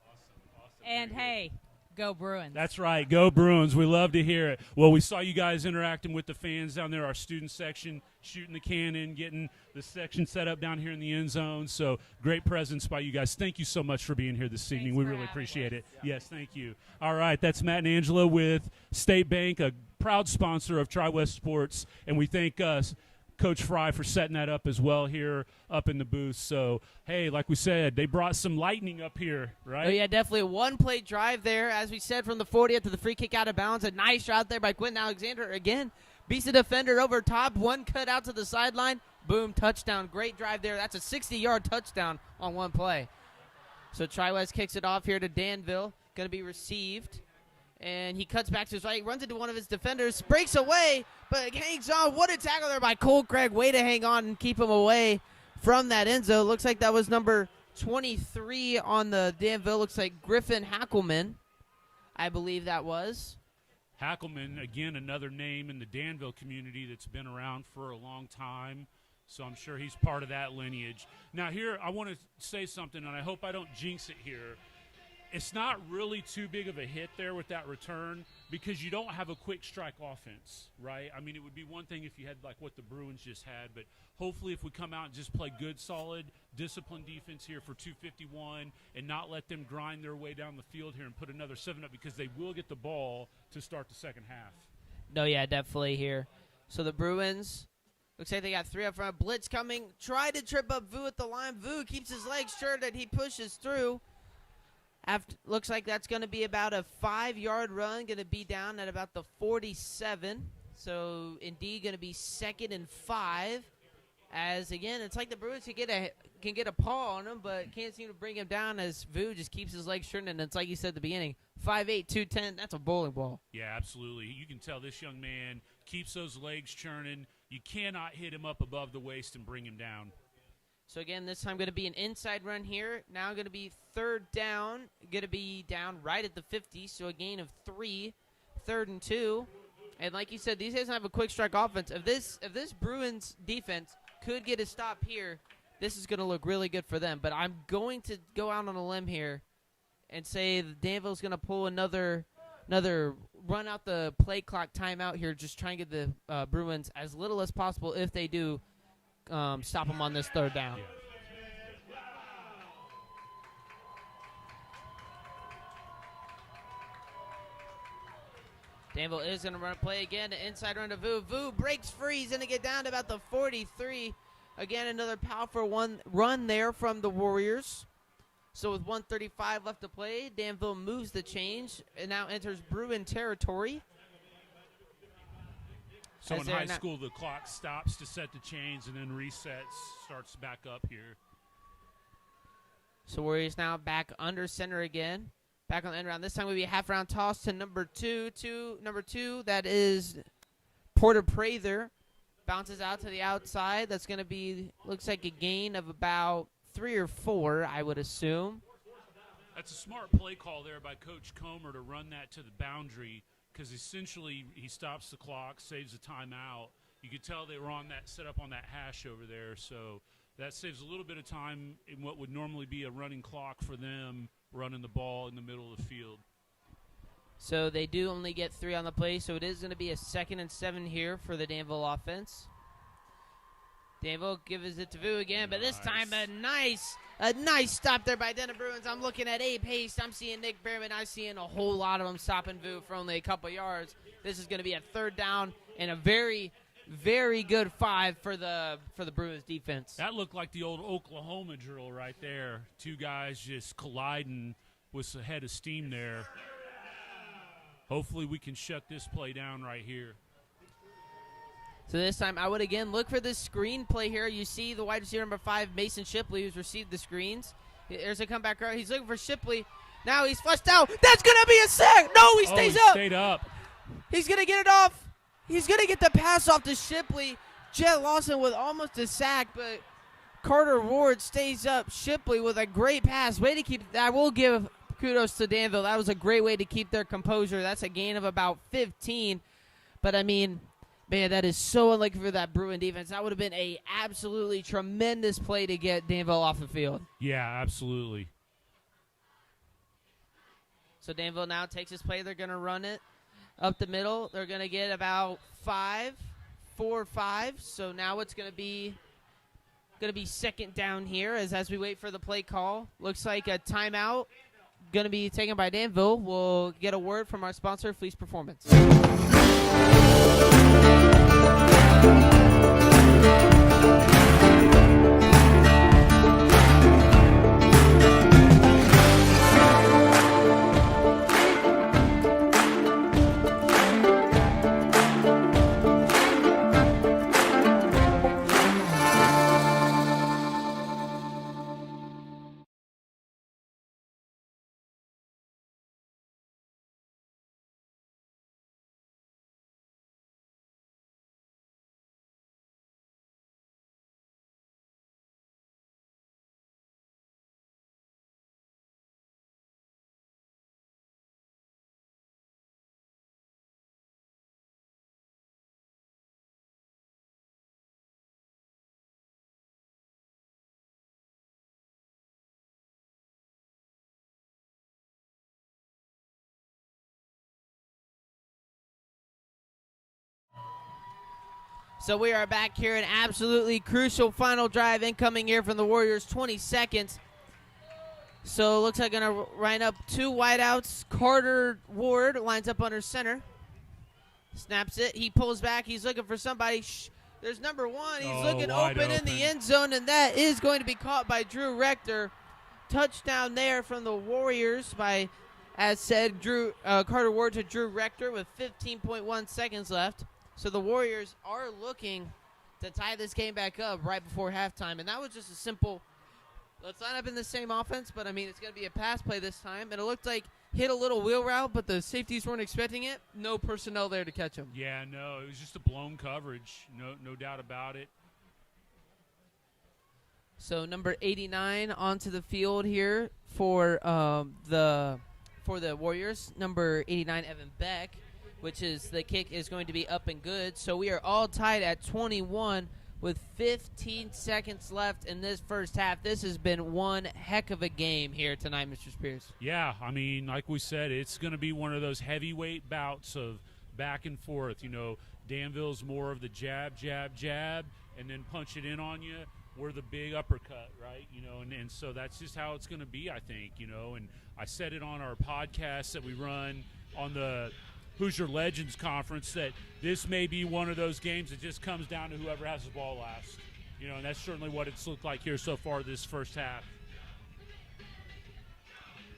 Awesome. And hey, go Bruins. That's right. Go Bruins. We love to hear it. Well, we saw you guys interacting with the fans down there, our student section, shooting the cannon, getting the section set up down here in the end zone. So great presence by you guys. Thank you so much for being here this evening. We really appreciate it. Yeah. Yes, thank you. All right, that's Matt and Angela with State Bank, a proud sponsor of Tri-West Sports, and we thank Coach Fry for setting that up as well here up in the booth. So, hey, like we said, they brought some lightning up here, right? Oh, yeah, definitely. One-play drive there, as we said, from the 40 up to the free kick out of bounds. A nice shot there by Quentin Alexander. Again, beats the defender over top. One cut out to the sideline. Boom, touchdown. Great drive there. That's a 60-yard touchdown on one play. So Tri-West kicks it off here to Danville. Going to be received. And he cuts back to his right, runs into one of his defenders, breaks away, but hangs on. What a tackle there by Cole Craig. Way to hang on and keep him away from that end zone. Looks like that was number 23 on the Danville. Looks like Griffin Hackelman, I believe that was. Hackelman, again, another name in the Danville community that's been around for a long time, so I'm sure he's part of that lineage. Now here, I want to say something, and I hope I don't jinx it here. It's not really too big of a hit there with that return because you don't have a quick strike offense, right? I mean, it would be one thing if you had like what the Bruins just had, but hopefully if we come out and just play good, solid, disciplined defense here for 251 and not let them grind their way down the field here and put another 7 up, because they will get the ball to start the second half. No, yeah, definitely here. So the Bruins, looks like they got 3 up front. Blitz coming. Try to trip up Vu at the line. Vu keeps his legs sure that he pushes through. Looks like that's going to be about a 5-yard run, going to be down at about the 47. So, indeed, going to be 2nd and 5. As, again, it's like the Bruins can get a paw on him, but can't seem to bring him down as Vu just keeps his legs short. And it's like you said at the beginning, 5'8", 210, that's a bowling ball. Yeah, absolutely. You can tell this young man keeps those legs churning. You cannot hit him up above the waist and bring him down. So, again, this time going to be an inside run here. Now going to be 3rd down. Going to be down right at the 50, so a gain of 3, 3rd and 2. And like you said, these guys have a quick strike offense. If this Bruins defense could get a stop here, this is going to look really good for them. But I'm going to go out on a limb here and say Danville's going to pull another run out the play clock timeout here, just try and get the Bruins as little as possible if they do stop them on this 3rd down. Yeah. Danville is going to run play again. Inside run to Vu. Vu breaks free. He's going to get down to about the 43. Again, another powerful run there from the Warriors. So with 1:35 left to play, Danville moves the change and now enters Bruin territory. So in high school, the clock stops to set the chains and then resets, starts back up here. So Warriors now back under center again. Back on the end round. This time will be a half-round toss to number 2. Number 2, that is Porter Prather. Bounces out to the outside. That's going to be, looks like a gain of about 3 or 4, I would assume. That's a smart play call there by Coach Comer to run that to the boundary, because essentially he stops the clock, saves the timeout. You could tell they were on that, set up on that hash over there, so that saves a little bit of time in what would normally be a running clock for them, running the ball in the middle of the field. So they do only get 3 on the play, so it is going to be a 2nd and 7 here for the Danville offense. Danville gives it to Vu again, but this time a nice A nice stop there by Denver Bruins. I'm looking at Abe Haste. I'm seeing Nick Behrman. I'm seeing a whole lot of them stopping Vu for only a couple yards. This is going to be a third down and a very, very good 5 for the Bruins defense. That looked like the old Oklahoma drill right there. Two guys just colliding with a head of steam there. Hopefully we can shut this play down right here. So this time I would again look for this screen play here. You see the wide receiver number 5, Mason Shipley, who's received the screens. There's a comeback route. He's looking for Shipley. Now he's flushed out. That's going to be a sack. No, he stays up. Stayed up. He's going to get it off. He's going to get the pass off to Shipley. Jet Lawson with almost a sack, but Carter Ward stays up. Shipley with a great pass. Way to keep – I will give kudos to Danville. That was a great way to keep their composure. That's a gain of about 15. But, I mean – man, that is so unlucky for that Bruin defense. That would have been a absolutely tremendous play to get Danville off the field. Yeah, absolutely. So Danville now takes his play. They're going to run it up the middle. They're going to get about 4 or 5. So now it's going to be second down here as we wait for the play call. Looks like a timeout going to be taken by Danville. We'll get a word from our sponsor, Fleece Performance. So we are back here, an absolutely crucial final drive incoming here from the Warriors, 20 seconds. So it looks like going to line up 2 wideouts. Carter Ward lines up under center. Snaps it. He pulls back. He's looking for somebody. There's number 1. He's looking open in the end zone, and that is going to be caught by Drew Rector. Touchdown there from the Warriors by, as said, Carter Ward to Drew Rector with 15.1 seconds left. So the Warriors are looking to tie this game back up right before halftime. And that was just a simple, let's line up in the same offense, but, I mean, it's going to be a pass play this time. And it looked like hit a little wheel route, but the safeties weren't expecting it. No personnel there to catch him. Yeah, no, it was just a blown coverage. No doubt about it. So number 89 onto the field here for the Warriors. Number 89, Evan Beck. Which is the kick is going to be up and good. So we are all tied at 21 with 15 seconds left in this first half. This has been one heck of a game here tonight, Mr. Spears. Yeah, I mean, like we said, it's going to be one of those heavyweight bouts of back and forth. You know, Danville's more of the jab, jab, jab, and then punch it in on you. We're the big uppercut, right? You know, and so that's just how it's going to be, I think, you know. And I said it on our podcast that we run on the Hoosier Legends Conference that this may be one of those games that just comes down to whoever has the ball last. You know, and that's certainly what it's looked like here so far this first half.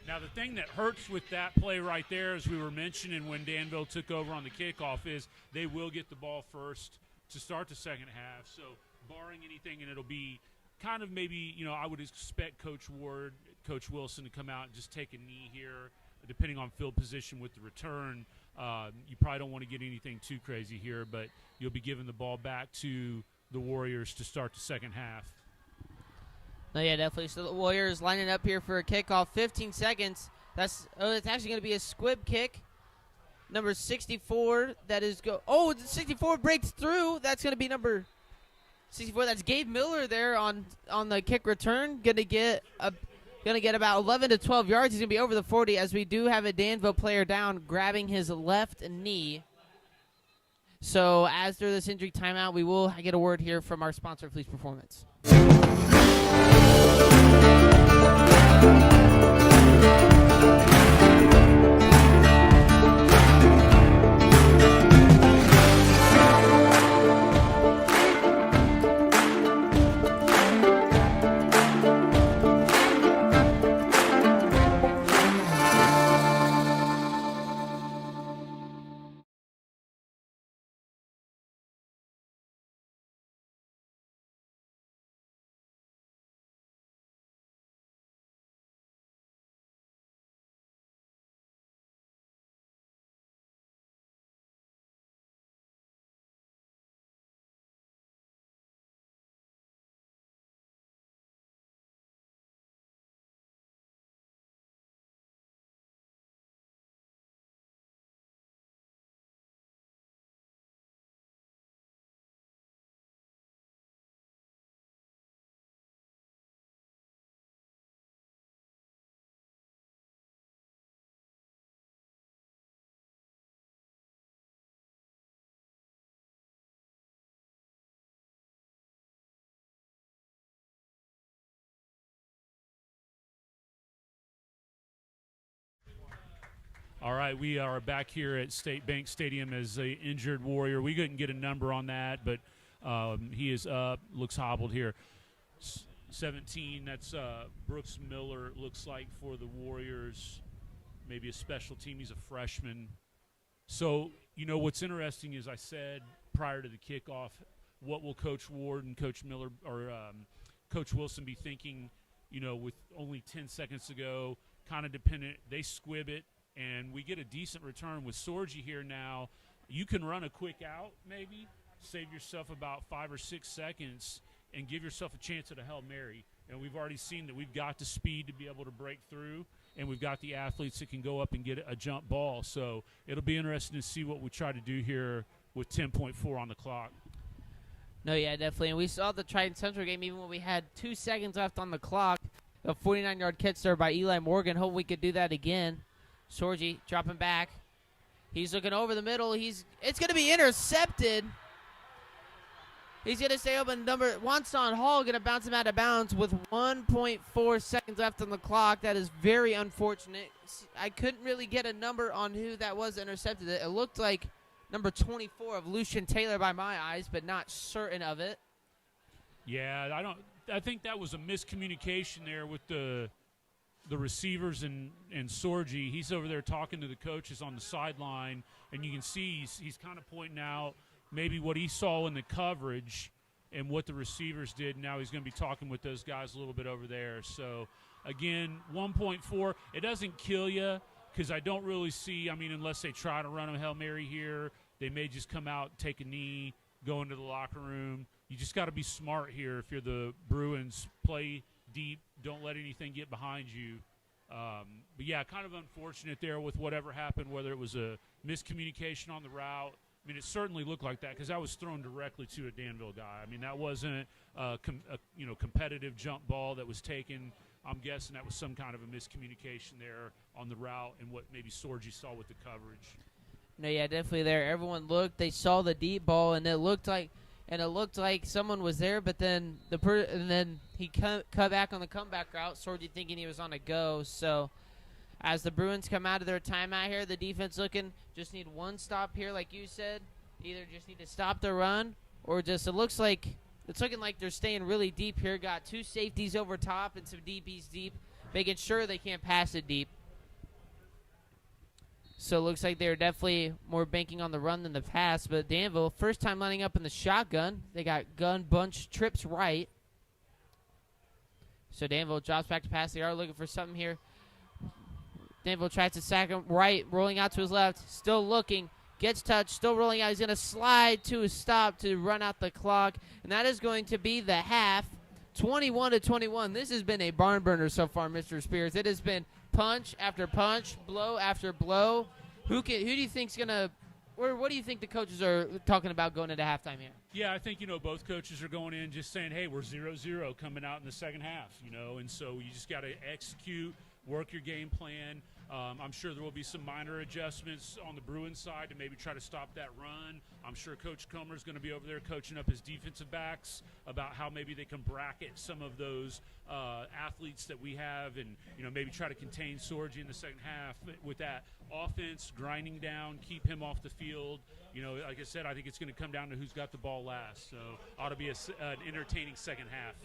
Now, the thing that hurts with that play right there, as we were mentioning when Danville took over on the kickoff, is they will get the ball first to start the second half. So, barring anything, and it'll be kind of maybe, you know, I would expect Coach Ward, Coach Wilson to come out and just take a knee here, depending on field position with the return. You probably don't want to get anything too crazy here, but you'll be giving the ball back to the Warriors to start the second half. No, yeah, definitely. So the Warriors lining up here for a kickoff. 15 seconds. It's actually going to be a squib kick. Number 64. That is the 64 breaks through. That's going to be number 64. That's Gabe Miller there on the kick return. Going to get about 11 to 12 yards. He's going to be over the 40 as we do have a Danville player down grabbing his left knee. So after this injury timeout, we will get a word here from our sponsor, Fleece Performance. All right, we are back here at State Bank Stadium as an injured Warrior. We couldn't get a number on that, but he is up, looks hobbled here. 17, that's Brooks Miller, it looks like, for the Warriors. Maybe a special team. He's a freshman. So, you know, what's interesting is I said prior to the kickoff, what will Coach Ward and Coach Miller or Coach Wilson be thinking, you know, with only 10 seconds to go, kind of dependent. They squib it, and we get a decent return with Sorgi here now. You can run a quick out maybe, save yourself about 5 or 6 seconds, and give yourself a chance at a Hail Mary. And we've already seen that we've got the speed to be able to break through, and we've got the athletes that can go up and get a jump ball. So it'll be interesting to see what we try to do here with 10.4 on the clock. No, yeah, definitely. And we saw the Triton Central game even when we had 2 seconds left on the clock. A 49-yard catch there by Eli Morgan. Hope we could do that again. Sorgi dropping back. He's looking over the middle. It's going to be intercepted. He's going to stay open. Wanson Hall going to bounce him out of bounds with 1.4 seconds left on the clock. That is very unfortunate. I couldn't really get a number on who that was that intercepted it. It looked like number 24 of Lucian Taylor by my eyes, but not certain of it. Yeah, I think that was a miscommunication there with the receivers and Sorgi. He's over there talking to the coaches on the sideline, and you can see he's kind of pointing out maybe what he saw in the coverage and what the receivers did. Now he's going to be talking with those guys a little bit over there. So, again, 1.4. It doesn't kill you because I don't really see, I mean, unless they try to run a Hail Mary here, they may just come out, take a knee, go into the locker room. You just got to be smart here if you're the Bruins. Play deep. Don't let anything get behind you. But, yeah, kind of unfortunate there with whatever happened, whether it was a miscommunication on the route. I mean, it certainly looked like that because that was thrown directly to a Danville guy. I mean, that wasn't a competitive jump ball that was taken. I'm guessing that was some kind of a miscommunication there on the route and what maybe Sorgi saw with the coverage. No, yeah, definitely there. Everyone looked. They saw the deep ball, and it looked like someone was there. But then he cut back on the comeback route. Sorgi thinking he was on a go. So as the Bruins come out of their timeout here, the defense looking just need one stop here, like you said. Either just need to stop the run, or just it's looking like they're staying really deep here. Got 2 safeties over top and some DBs deep, making sure they can't pass it deep. So it looks like they're definitely more banking on the run than the pass. But Danville, first time lining up in the shotgun. They got gun bunch trips right. So Danville drops back to pass. They are looking for something here. Danville tries to sack him right, rolling out to his left. Still looking. Gets touched. Still rolling out. He's going to slide to a stop to run out the clock. And that is going to be the half. 21-21. This has been a barn burner so far, Mr. Spears. It has been punch after punch, blow after blow. Who do you think's going to – what do you think the coaches are talking about going into halftime here? Yeah, I think, both coaches are going in just saying, hey, we're 0-0 coming out in the second half, and so you just got to execute, work your game plan. I'm sure there will be some minor adjustments on the Bruins side to maybe try to stop that run. I'm sure Coach Comer's going to be over there coaching up his defensive backs about how maybe they can bracket some of those athletes that we have and, maybe try to contain Sorgi in the second half with that offense, grinding down, keep him off the field. Like I said, I think it's going to come down to who's got the ball last. So ought to be an entertaining second half.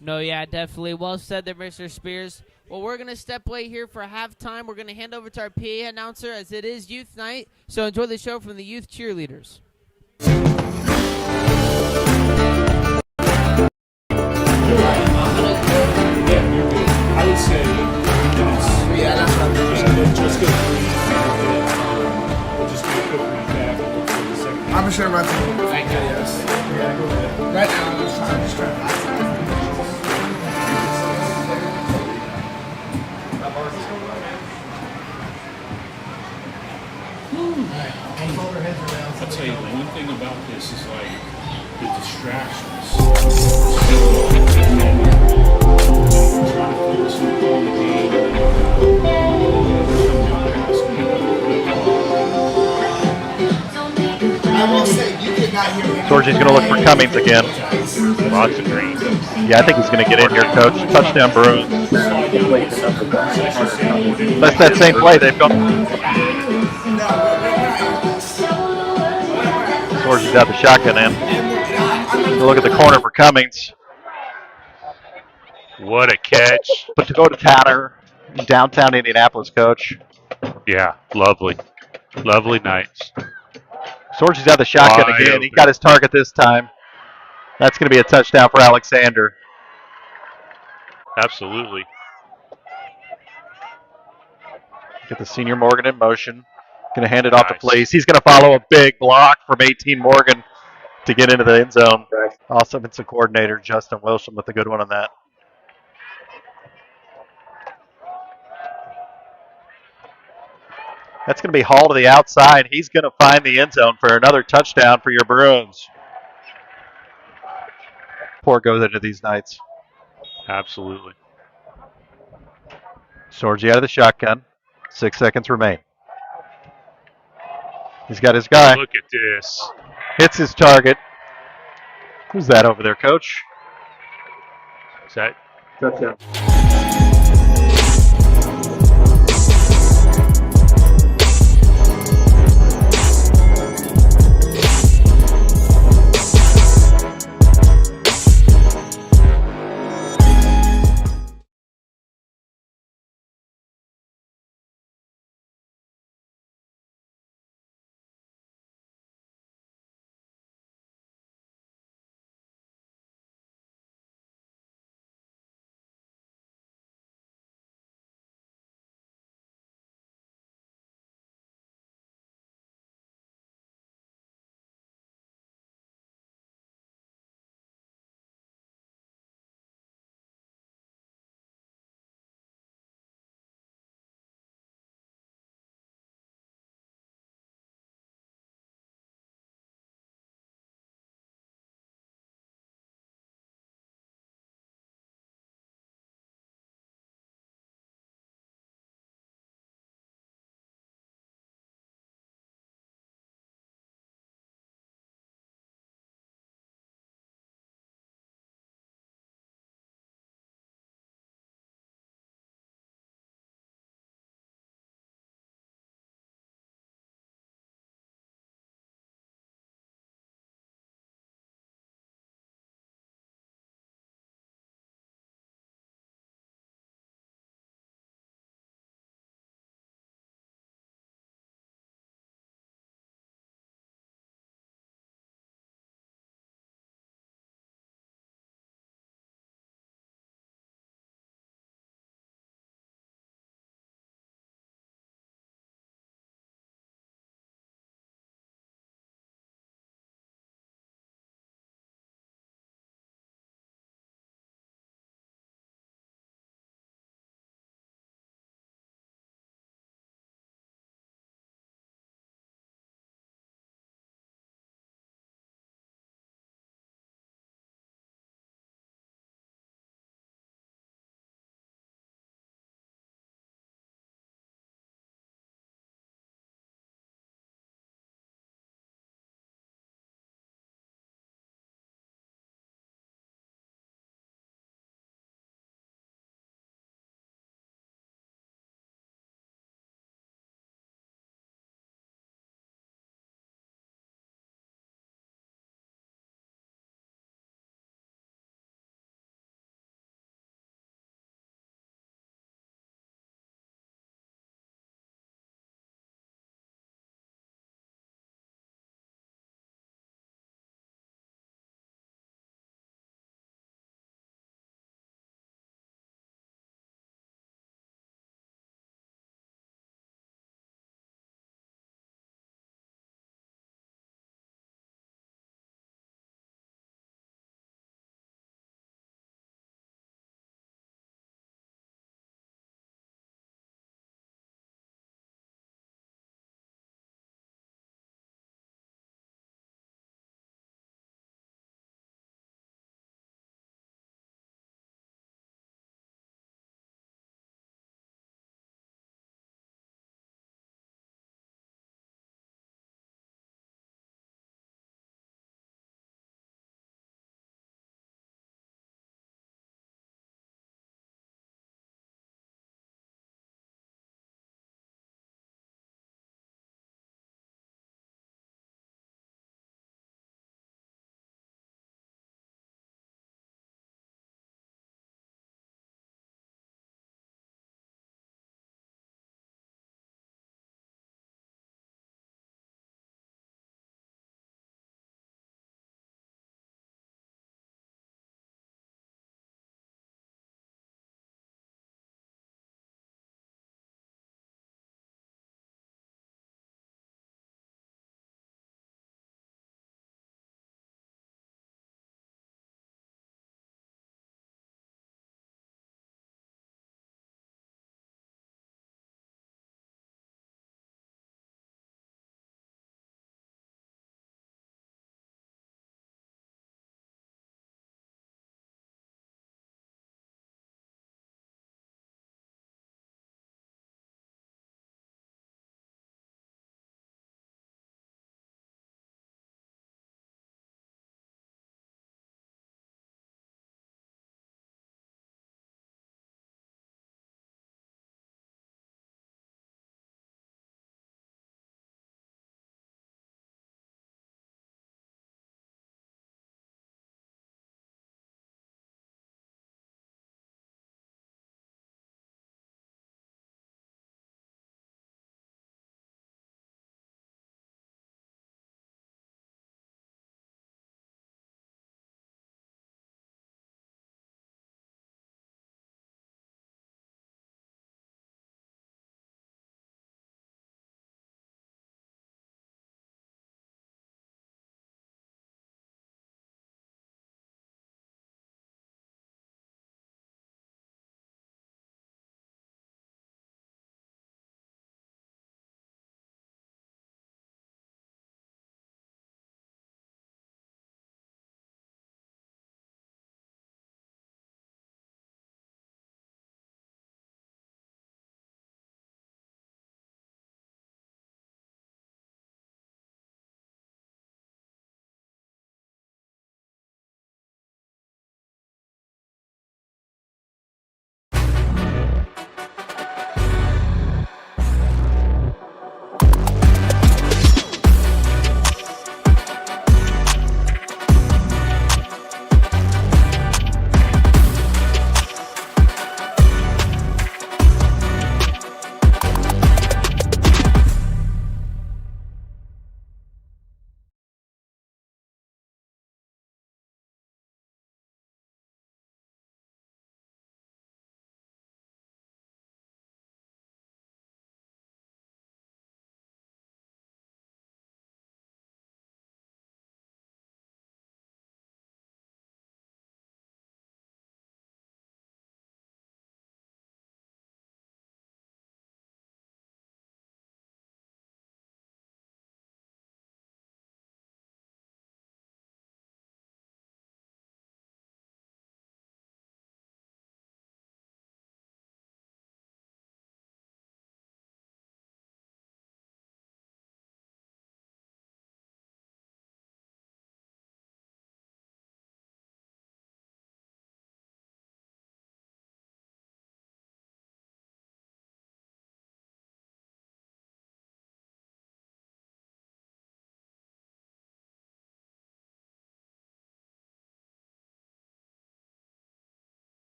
No, yeah, definitely. Well said there, Mr. Spears. Well, we're going to step away here for halftime. We're going to hand over to our PA announcer as it is youth night. So enjoy the show from the youth cheerleaders. I would say yes. That's what I'm doing. Just go we'll just do a quick recap for the second. I'm just going to run through. Thank you. Yes. Yeah, go ahead. Right now, I'm just trying to. I'll tell you, the one thing about this is like the distractions. Trying to focus on the game. I will say, you did not hear me. Sorgi's going to look for Cummings again. Lots of green. Yeah, I think he's going to get in here, Coach. Touchdown, Bruins. That's that same play they've gone. Sorgy's out the shotgun in. Look at the corner for Cummings. What a catch. But to go to Tanner in downtown Indianapolis, Coach. Yeah, lovely. Lovely nights. Sorgy's out the shotgun Wide again. open. He got his target this time. That's going to be a touchdown for Alexander. Absolutely. Get the senior Morgan in motion. Going to hand it off to Nice. Fleece. He's going to follow a big block from 18 Morgan to get into the end zone. Offensive coordinator Justin Wilson with a good one on that. That's going to be Hall to the outside. He's going to find the end zone for another touchdown for your Bruins. Poor goes into these nights. Absolutely. Sorgy out of the shotgun. 6 seconds remain. He's got his guy. Look at this. Hits his target. Who's that over there, Coach? Is that Touchdown.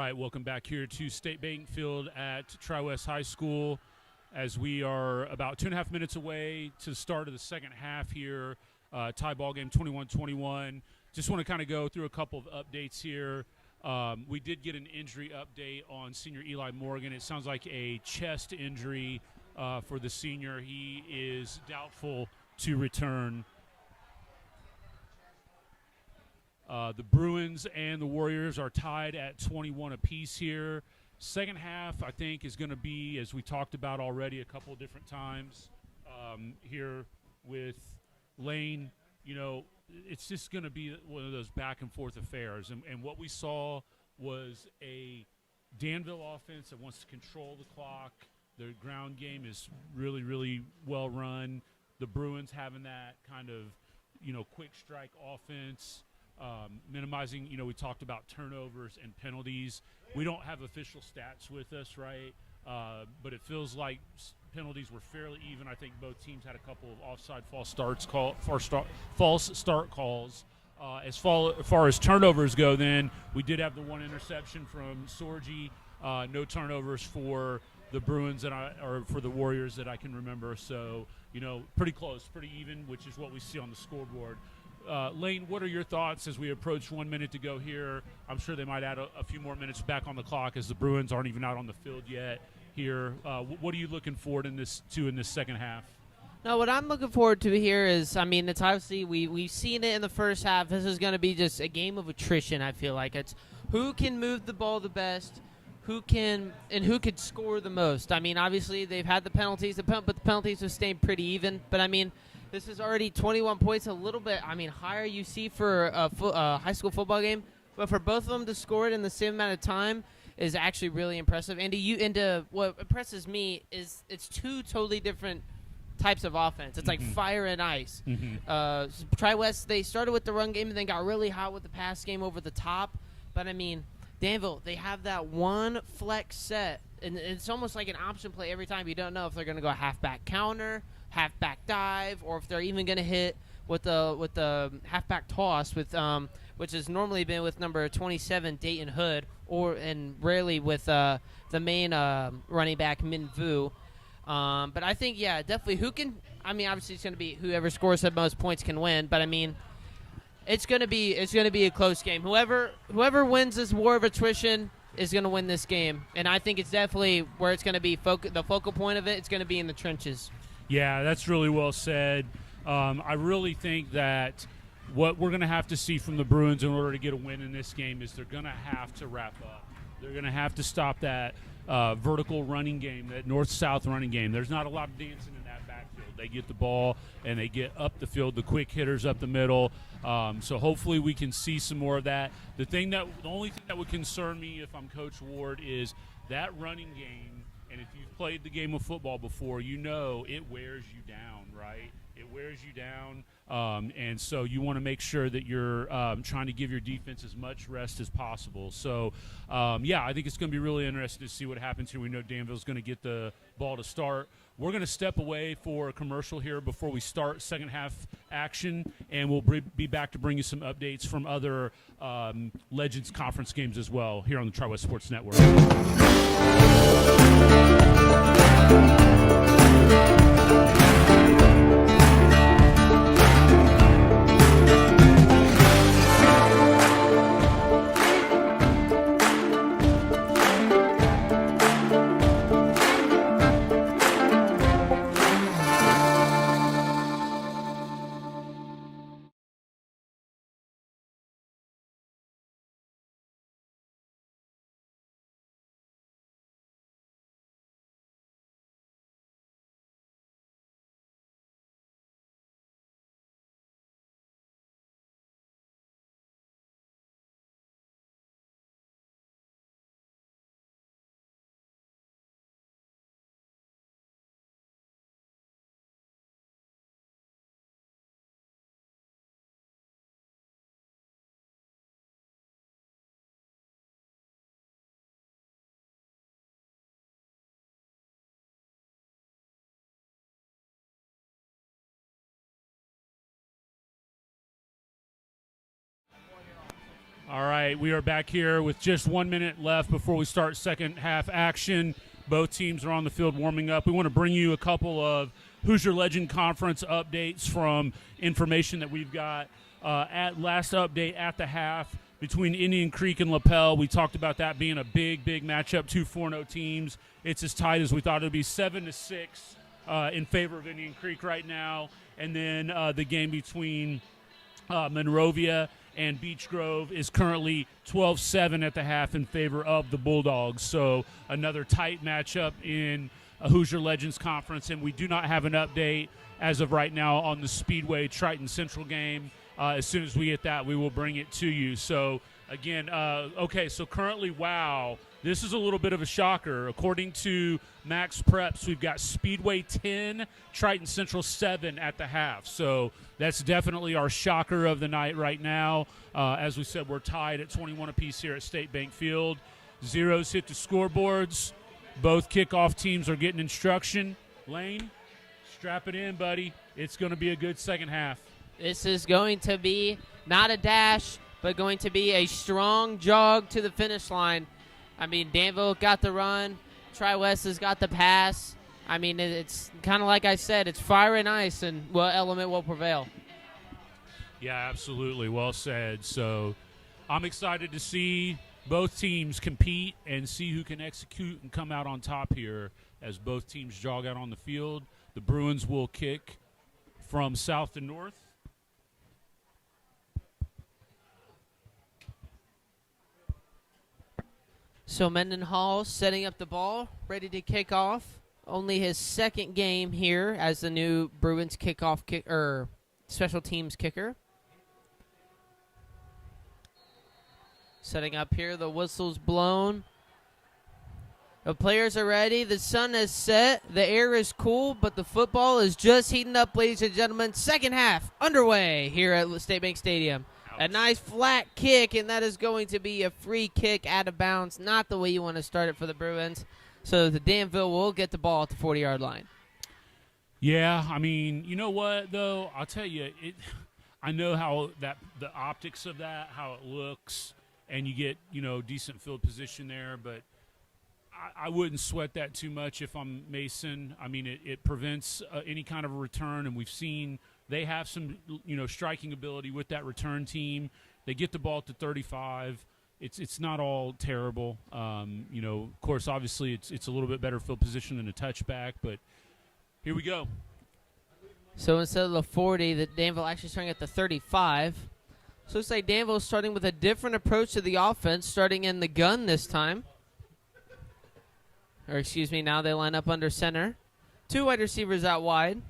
right, welcome back here to State Bank Field at Tri-West High School as we are about 2.5 minutes away to the start of the second half here. Tie ball game 21-21. Just want to kind of go through a couple of updates here. We did get an injury update on senior Eli Morgan. It sounds like a chest injury for the senior. He is doubtful to return. The Bruins and the Warriors are tied at 21 apiece here. Second half, I think, is going to be, as we talked about already a couple of different times here with Lane, it's just going to be one of those back-and-forth affairs. And what we saw was a Danville offense that wants to control the clock. Their ground game is really, really well run. The Bruins having that kind of, quick strike offense. Minimizing, we talked about turnovers and penalties. We don't have official stats with us, right? But it feels like penalties were fairly even. I think both teams had a couple of offside false start calls. As far as turnovers go, then we did have the one interception from Sorgi. No turnovers for the Bruins or for the Warriors that I can remember. So, pretty close, pretty even, which is what we see on the scoreboard. Lane, what are your thoughts as we approach 1 minute to go here? I'm sure they might add a few more minutes back on the clock as the Bruins aren't even out on the field yet here. What are you looking forward in this second half? No, what I'm looking forward to here is, it's obviously we've seen it in the first half. This is going to be just a game of attrition, I feel like. It's who can move the ball the best, who can score the most. Obviously they've had the penalties, but the penalties have stayed pretty even. But, this is already 21 points, a little bit, higher you see for a high school football game. But for both of them to score it in the same amount of time is actually really impressive. And what impresses me is it's two totally different types of offense. It's like fire and ice. Tri-West, they started with the run game and then got really hot with the pass game over the top. But, Danville, they have that one flex set, and it's almost like an option play every time. You don't know if they're going to go halfback counter, halfback dive, or if they're even going to hit with the halfback toss which has normally been with number 27 Dayton Hood, and rarely with the main running back Min Vu. But I think definitely who can. Obviously it's going to be whoever scores the most points can win. But it's going to be a close game. Whoever wins this war of attrition is going to win this game, and I think it's definitely where it's going to be the focal point of it. It's going to be in the trenches. Yeah, that's really well said. I really think that what we're going to have to see from the Bruins in order to get a win in this game is they're going to have to wrap up. They're going to have to stop that vertical running game, that north-south running game. There's not a lot of dancing in that backfield. They get the ball and they get up the field, the quick hitters up the middle. So hopefully we can see some more of that. The only thing that would concern me if I'm Coach Ward is that running game. And if you've played the game of football before, it wears you down, right? It wears you down. And so you want to make sure that you're trying to give your defense as much rest as possible. So, I think it's going to be really interesting to see what happens here. We know Danville's going to get the ball to start. We're going to step away for a commercial here before we start second half action, and we'll be back to bring you some updates from other Legends Conference games as well here on the Tri-West Sports Network. All right, we are back here with just 1 minute left before we start second half action. Both teams are on the field warming up. We want to bring you a couple of Hoosier Legend Conference updates from information that we've got. At last update at the half between Indian Creek and LaPel, we talked about that being a big matchup, 2 4-0 teams. It's as tight as we thought it would be, 7-6 in favor of Indian Creek right now. And then the game between Monrovia and Beech Grove is currently 12-7 at the half in favor of the Bulldogs. So another tight matchup in a Hoosier Legends Conference, and we do not have an update as of right now on the Speedway Triton Central game. As soon as we get that, we will bring it to you. So, again, okay, so currently, wow, this is a little bit of a shocker. According to Max Preps, we've got Speedway 10, Triton Central 7 at the half. So that's definitely our shocker of the night right now. As we said, we're tied at 21 apiece here at State Bank Field. Zeros hit the scoreboards. Both kickoff teams are getting instruction. Lane, strap it in, buddy. It's going to be a good second half. This is going to be not a dash, but going to be a strong jog to the finish line. I mean, Danville got the run. Tri-West has got the pass. I mean, it's kind of like I said, it's fire and ice, and what element will prevail. Yeah, absolutely. Well said. So I'm excited to see both teams compete and see who can execute and come out on top here as both teams jog out on the field. The Bruins will kick from south to north. So Mendenhall setting up the ball, ready to kick off. Only his second game here as the new Bruins special teams kicker. Setting up here, the whistle's blown. The players are ready. The sun has set. The air is cool, but the football is just heating up, ladies and gentlemen. Second half underway here at State Bank Stadium. A nice flat kick, and that is going to be a free kick out of bounds. Not the way you want to start it for the Bruins. So the Danville will get the ball at the 40-yard line. Yeah, I mean, you know what, though? I'll tell you, I know how the optics of that, how it looks, and you get, decent field position there, but I wouldn't sweat that too much if I'm Mason. I mean, it prevents any kind of a return, and we've seen – they have some, striking ability with that return team. They get the ball at the 35. It's not all terrible. Of course, obviously, it's a little bit better field position than a touchback, but here we go. So instead of the 40, the Danville actually starting at the 35. So it's like Danville starting with a different approach to the offense, starting in the gun this time. Now they line up under center. 2 wide receivers out wide.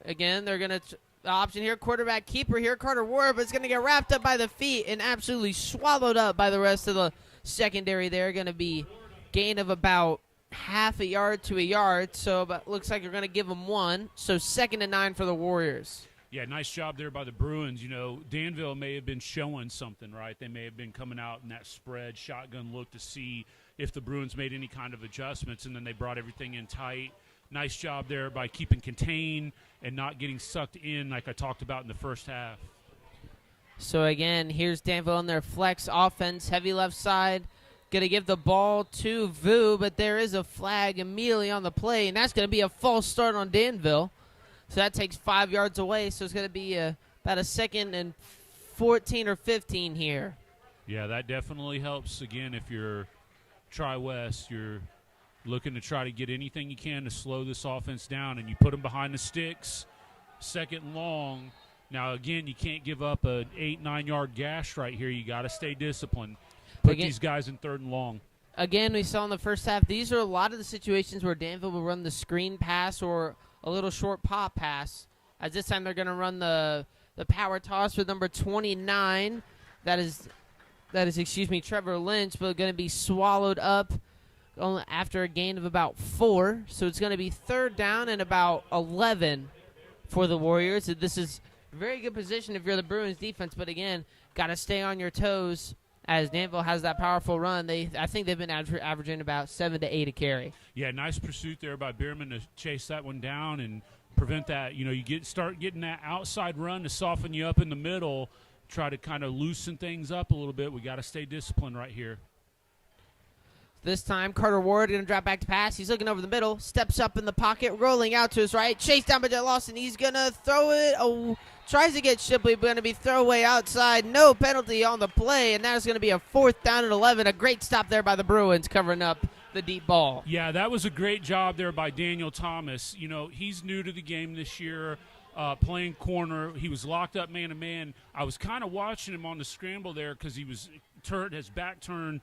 Again, they're going to option here, quarterback keeper here, Carter Ward, but it's going to get wrapped up by the feet and absolutely swallowed up by the rest of the secondary there. Going to be gain of about half a yard to a yard, so looks like they're going to give them 1. So 2nd and 9 for the Warriors. Yeah, nice job there by the Bruins. Danville may have been showing something, right? They may have been coming out in that spread, shotgun look to see if the Bruins made any kind of adjustments, and then they brought everything in tight. Nice job there by keeping contained and not getting sucked in like I talked about in the first half. So, again, here's Danville on their flex offense, heavy left side. Going to give the ball to Vu, but there is a flag immediately on the play, and that's going to be a false start on Danville. So that takes 5 yards away, so it's going to be about a 2nd and 14 or 15 here. Yeah, that definitely helps. Again, if you're Tri-West, you're looking to try to get anything you can to slow this offense down, and you put them behind the sticks, 2nd and long. Now, again, you can't give up an 8-9 yard gash right here. You got to stay disciplined. Put these guys in 3rd and long. Again, we saw in the first half, these are a lot of the situations where Danville will run the screen pass or a little short pop pass. As this time they're going to run the power toss with number 29. That is Trevor Lynch, but going to be swallowed up after a gain of about 4. So it's going to be 3rd down and about 11 for the Warriors. This is very good position if you're the Bruins defense, but again, got to stay on your toes as Danville has that powerful run. I think they've been averaging about 7 to 8 a carry. Yeah, nice pursuit there by Bierman to chase that one down and prevent that. You start getting that outside run to soften you up in the middle. try to kind of loosen things up a little bit. We got to stay disciplined right here. This time, Carter Ward going to drop back to pass. He's looking over the middle, steps up in the pocket, rolling out to his right. Chased down by Jet Lawson. He's going to throw it. Oh, tries to get Shipley, but going to be throwaway outside. No penalty on the play, and that's going to be a 4th down and 11. A great stop there by the Bruins covering up the deep ball. Yeah, that was a great job there by Daniel Thomas. You know, he's new to the game this year, playing corner. He was locked up man-to-man. I was kind of watching him on the scramble there because he was his back turned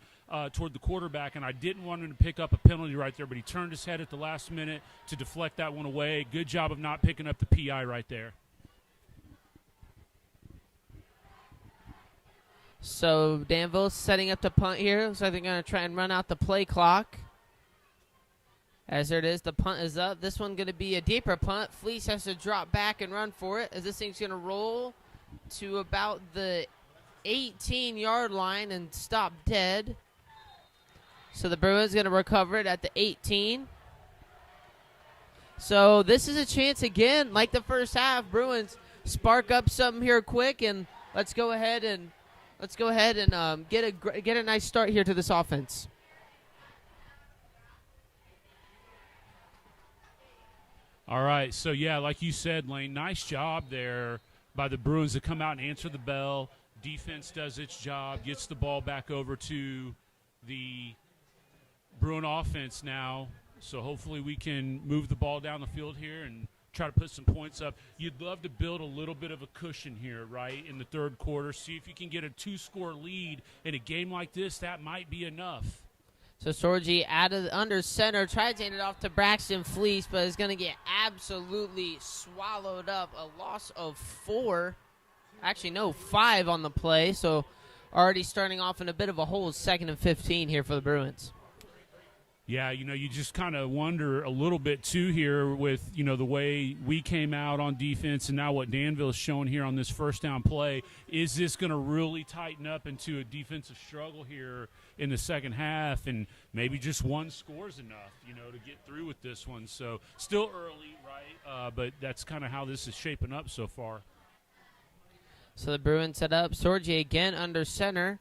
toward the quarterback, and I didn't want him to pick up a penalty right there, but he turned his head at the last minute to deflect that one away. Good job of not picking up the PI right there. So Danville setting up the punt here. Looks like they're going to try and run out the play clock. As there it is, the punt is up. This one going to be a deeper punt. Fleece has to drop back and run for it as this thing's going to roll to about the 18-yard line and stop dead. So the Bruins going to recover it at the 18. So this is a chance again, like the first half. Bruins spark up something here quick, and let's go ahead and get a nice start here to this offense. All right, so yeah, like you said, Lane, nice job there by the Bruins to come out and answer the bell. Defense does its job, gets the ball back over to the Bruin offense now. So hopefully we can move the ball down the field here and try to put some points up. You'd love to build a little bit of a cushion here, right, in the third quarter. See if you can get a 2-score lead in a game like this. That might be enough. So Sorgi under center, tried to hand it off to Braxton Fleece, but is going to get absolutely swallowed up. A loss of 4. Actually, no, 5 on the play. So already starting off in a bit of a hole. 2nd and 15 here for the Bruins. Yeah, you know, you just kind of wonder a little bit, too, here with, you know, the way we came out on defense and now what Danville's shown here on this first down play. Is this going to really tighten up into a defensive struggle here in the second half? And maybe just one score's enough, you know, to get through with this one. So still early, right? But that's kind of how this is shaping up so far. So the Bruins set up. Sorgi again under center.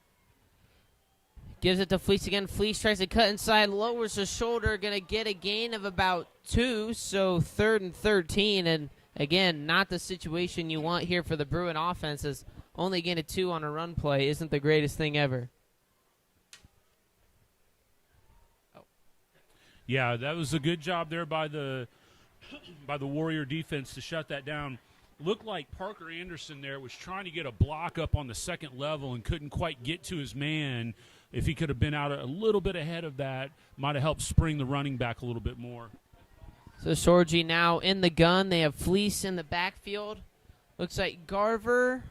Gives it to Fleece again. Fleece tries to cut inside, lowers the shoulder, going to get a gain of about 2, so 3rd and 13. And, again, not the situation you want here for the Bruin offense, as only gain of 2 on a run play isn't the greatest thing ever. Yeah, that was a good job there by the Warrior defense to shut that down. Looked like Parker Anderson there was trying to get a block up on the second level and couldn't quite get to his man. If he could have been out a little bit ahead of that, might have helped spring the running back a little bit more. So Sorgi now in the gun. They have Fleece in the backfield. Looks like Garver,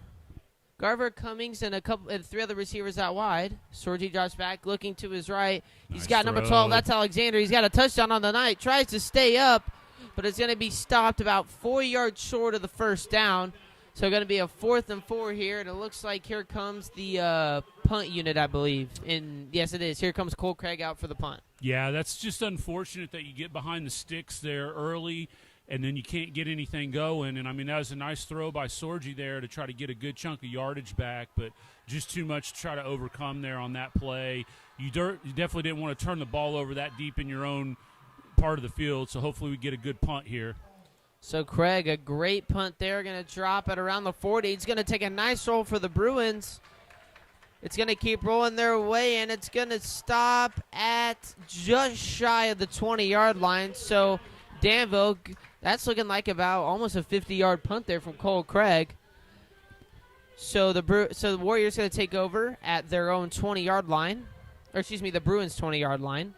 Cummings, and 3 other receivers out wide. Sorgi drops back, looking to his right. He's got number 12. That's Alexander. He's got a touchdown on the night. Tries to stay up, but it's going to be stopped about 4 yards short of the first down. So going to be a 4th and 4 here, and it looks like here comes the punt unit, I believe. And yes, it is. Here comes Cole Craig out for the punt. Yeah, that's just unfortunate that you get behind the sticks there early, and then you can't get anything going. And, I mean, that was a nice throw by Sorgi there to try to get a good chunk of yardage back, but just too much to try to overcome there on that play. You definitely didn't want to turn the ball over that deep in your own part of the field, so hopefully we get a good punt here. So Craig, a great punt there, going to drop at around the 40. It's going to take a nice roll for the Bruins. It's going to keep rolling their way, and it's going to stop at just shy of the 20-yard line. So Danville, that's looking like about almost a 50-yard punt there from Cole Craig. So the Warriors going to take over at their own 20-yard line, or excuse me, the Bruins' 20-yard line.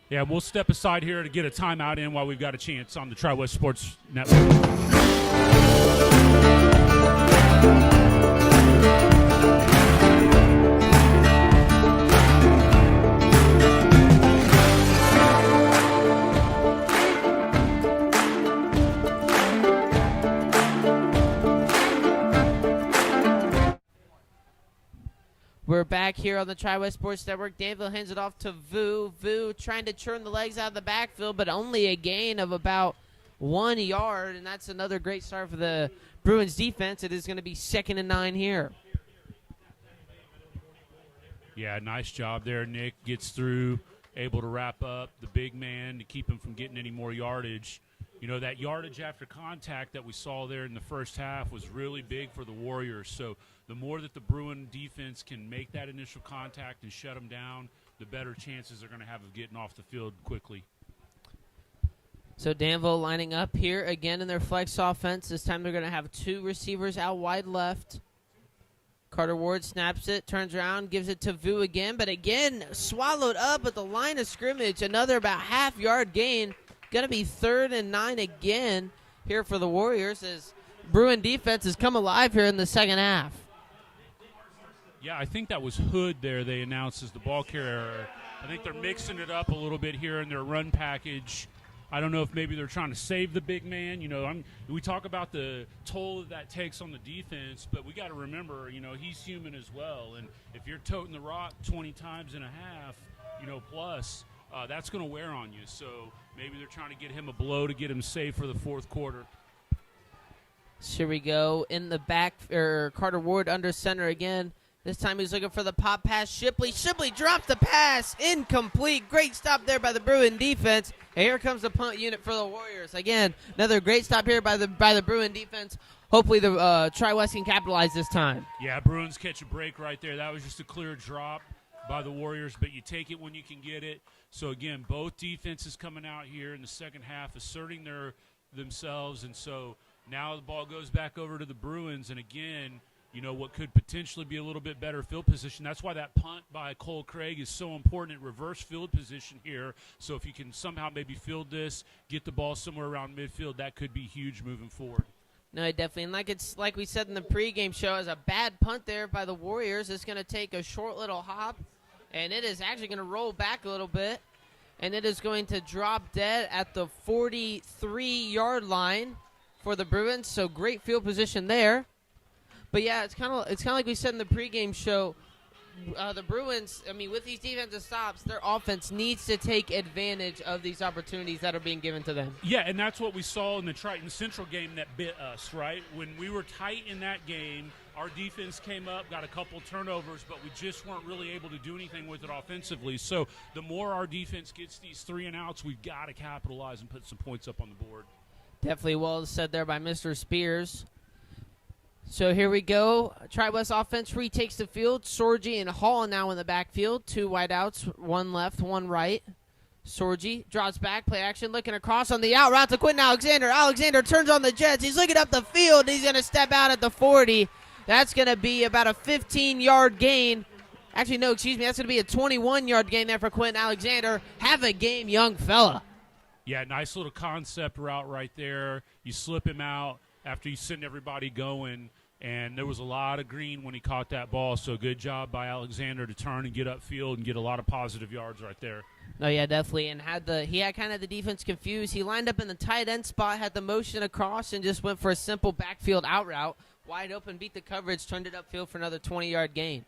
Yeah, we'll step aside here to get a timeout in while we've got a chance on the Tri-West Sports Network. We're back here on the Tri-West Sports Network. Danville hands it off to Vu. Vu trying to churn the legs out of the backfield, but only a gain of about 1 yard, and that's another great start for the Bruins defense. It is going to be 2nd and 9 here. Yeah, nice job there. Nick gets through, able to wrap up the big man to keep him from getting any more yardage. You know, that yardage after contact that we saw there in the first half was really big for the Warriors. So the more that the Bruin defense can make that initial contact and shut them down, the better chances they're going to have of getting off the field quickly. So Danville lining up here again in their flex offense. This time they're going to have 2 receivers out wide left. Carter Ward snaps it, turns around, gives it to Vu again, but again swallowed up at the line of scrimmage. Another about half-yard gain. Going to be 3rd and 9 again here for the Warriors as Bruin defense has come alive here in the second half. Yeah, I think that was Hood there they announced as the ball carrier. I think they're mixing it up a little bit here in their run package. I don't know if maybe they're trying to save the big man. You know, we talk about the toll that takes on the defense, but we got to remember, you know, he's human as well. And if you're toting the rock 20 times and a half, you know, plus, that's going to wear on you. So maybe they're trying to get him a blow to get him safe for the fourth quarter. Here we go in the back, Carter Ward under center again. This time he's looking for the pop pass. Shipley drops the pass. Incomplete. Great stop there by the Bruin defense. And here comes the punt unit for the Warriors. Again, another great stop here by the Bruin defense. Hopefully the Tri-West can capitalize this time. Yeah, Bruins catch a break right there. That was just a clear drop by the Warriors, but you take it when you can get it. So, again, both defenses coming out here in the second half, asserting themselves. And so now the ball goes back over to the Bruins. And, again, you know, what could potentially be a little bit better field position. That's why that punt by Cole Craig is so important at reverse field position here. So if you can somehow maybe field this, get the ball somewhere around midfield, that could be huge moving forward. No, definitely. And like we said in the pregame show, as a bad punt there by the Warriors, it's going to take a short little hop, and it is actually going to roll back a little bit, and it is going to drop dead at the 43-yard line for the Bruins. So great field position there. But yeah, it's kind of like we said in the pregame show. The Bruins, I mean, with these defensive stops, their offense needs to take advantage of these opportunities that are being given to them. Yeah, and that's what we saw in the Triton Central game that bit us, right? When we were tight in that game, our defense came up, got a couple turnovers, but we just weren't really able to do anything with it offensively. So the more our defense gets these 3-and-outs, we've got to capitalize and put some points up on the board. Definitely well said there by Mr. Spears. So here we go. Tri-West offense retakes the field. Sorgi and Hall now in the backfield. 2 wideouts, 1 left, 1 right. Sorgi drops back, play action, looking across on the out route to Quentin Alexander. Alexander turns on the Jets. He's looking up the field. He's going to step out at the 40. That's going to be about a 15-yard gain. Actually, no, excuse me. That's going to be a 21-yard gain there for Quentin Alexander. Have a game, young fella. Yeah, nice little concept route right there. You slip him out after you send everybody going, and there was a lot of green when he caught that ball, so good job by Alexander to turn and get upfield and get a lot of positive yards right there. Oh, yeah, definitely, and he had kind of the defense confused. He lined up in the tight end spot, had the motion across, and just went for a simple backfield out route. Wide open, beat the coverage, turned it upfield for another 20-yard gain.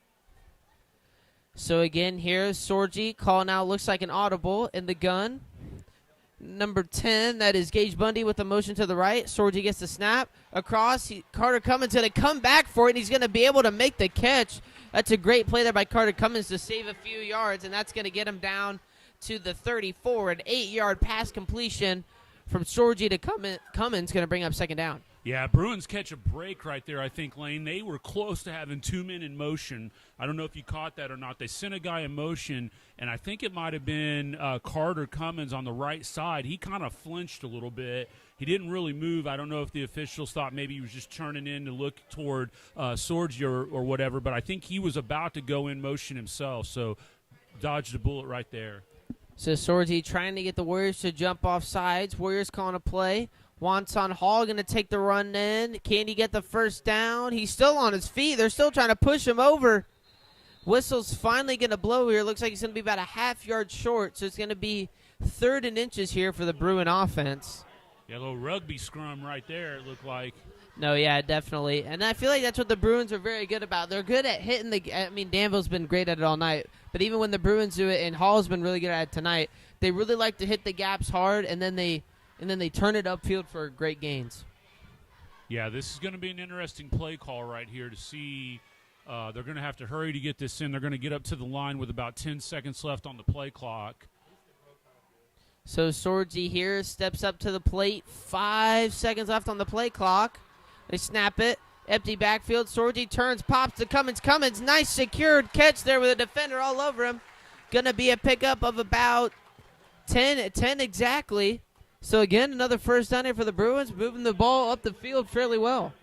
So, again, here's Sorgi. Call now looks like an audible in the gun. Number 10, that is Gage Bundy with the motion to the right. Sorgi gets the snap. Across, Carter Cummins going to come back for it, and he's going to be able to make the catch. That's a great play there by Carter Cummins to save a few yards, and that's going to get him down to the 34. An 8-yard pass completion from Sorgi to Cummins going to bring up second down. Yeah, Bruins catch a break right there, I think, Lane. They were close to having 2 men in motion. I don't know if you caught that or not. They sent a guy in motion, and I think it might have been Carter Cummins on the right side. He kind of flinched a little bit. He didn't really move. I don't know if the officials thought maybe he was just turning in to look toward Sorgi or whatever, but I think he was about to go in motion himself, so dodged a bullet right there. So Sorgi trying to get the Warriors to jump off sides. Warriors calling a play. Wonson Hall going to take the run in. Can he get the first down? He's still on his feet. They're still trying to push him over. Whistle's finally going to blow here. Looks like he's going to be about a half-yard short, so it's going to be 3rd and inches here for the Bruin offense. Yeah, a little rugby scrum right there, it looked like. No, yeah, definitely. And I feel like that's what the Bruins are very good about. They're good at hitting Danville's been great at it all night. But even when the Bruins do it, and Hall's been really good at it tonight, they really like to hit the gaps hard, and then they turn it upfield for great gains. Yeah, this is going to be an interesting play call right here to see, They're going to have to hurry to get this in. They're going to get up to the line with about 10 seconds left on the play clock. So Sorgi here steps up to the plate. 5 seconds left on the play clock. They snap it. Empty backfield. Sorgi turns, pops to Cummins. Cummins, nice secured catch there with a defender all over him. Going to be a pickup of about 10 exactly. So, again, another first down here for the Bruins, moving the ball up the field fairly well.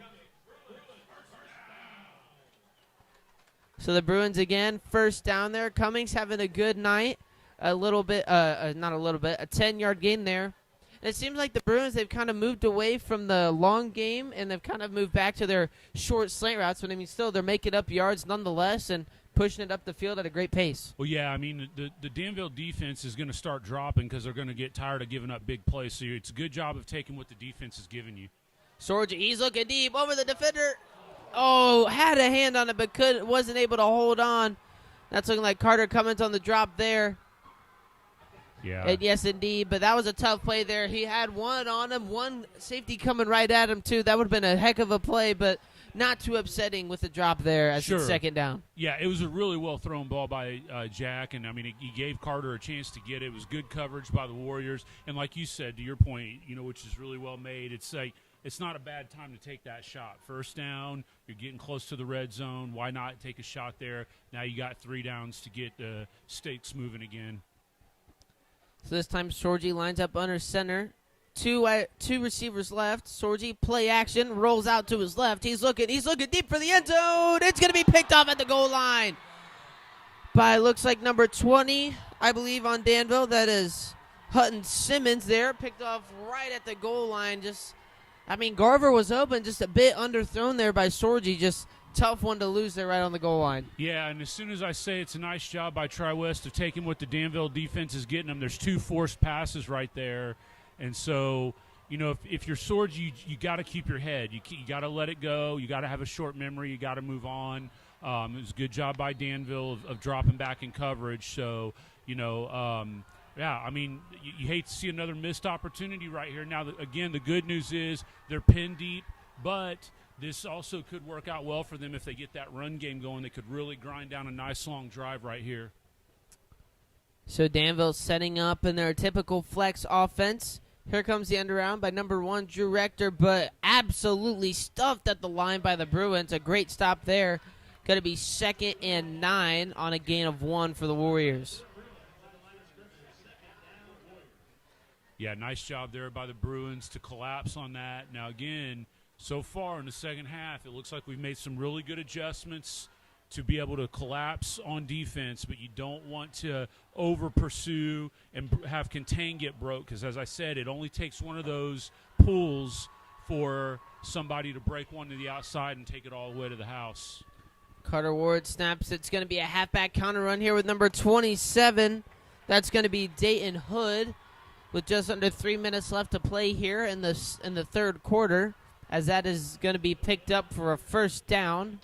So the Bruins, again, first down there. Cummings having a good night. A 10-yard gain there. And it seems like the Bruins, they've kind of moved away from the long game, and they've kind of moved back to their short slant routes. But, I mean, still, they're making up yards nonetheless and pushing it up the field at a great pace. Well, yeah, I mean, the Danville defense is going to start dropping because they're going to get tired of giving up big plays. So it's a good job of taking what the defense is giving you. Sorgi, he's looking deep over the defender. Oh, had a hand on it but wasn't able to hold on. That's looking like Carter Cummins on the drop there. Yeah. And yes, indeed. But that was a tough play there. He had one on him, one safety coming right at him, too. That would have been a heck of a play, but not too upsetting with the drop there as it's second down. Yeah, it was a really well-thrown ball by Jack, and, I mean, he gave Carter a chance to get it. It was good coverage by the Warriors. And like you said, to your point, which is really well made, it's like it's not a bad time to take that shot. First down, you're getting close to the red zone. Why not take a shot there? Now you got 3 downs to get the stakes moving again. So this time Sorgi lines up under center. Two receivers left. Sorgi play action, rolls out to his left. He's looking deep for the end zone. It's going to be picked off at the goal line by, looks like, number 20, I believe, on Danville. That is Hutton Simmons there, picked off right at the goal line. Garver was open, just a bit underthrown there by Sorgi. Just tough one to lose there right on the goal line. Yeah, and as soon as I say it's a nice job by Tri-West of taking what the Danville defense is getting them, there's 2 forced passes right there. And so, if you're Sorgi, you got to keep your head. You got to let it go. You got to have a short memory. You got to move on. It was a good job by Danville of dropping back in coverage. So, yeah, I mean, you hate to see another missed opportunity right here. Now, again, the good news is they're pinned deep, but this also could work out well for them if they get that run game going. They could really grind down a nice long drive right here. So Danville setting up in their typical flex offense. Here comes the end around by number 1, Drew Rector, but absolutely stuffed at the line by the Bruins. A great stop there. Going to be 2nd and 9 on a gain of 1 for the Warriors. Yeah, nice job there by the Bruins to collapse on that. Now, again, so far in the second half, it looks like we've made some really good adjustments to be able to collapse on defense, but you don't want to over-pursue and have contain get broke because, as I said, it only takes one of those pulls for somebody to break one to the outside and take it all the way to the house. Carter Ward snaps. It's going to be a halfback counter run here with number 27. That's going to be Dayton Hood with just under 3 minutes left to play here in the third quarter, as that is going to be picked up for a first down.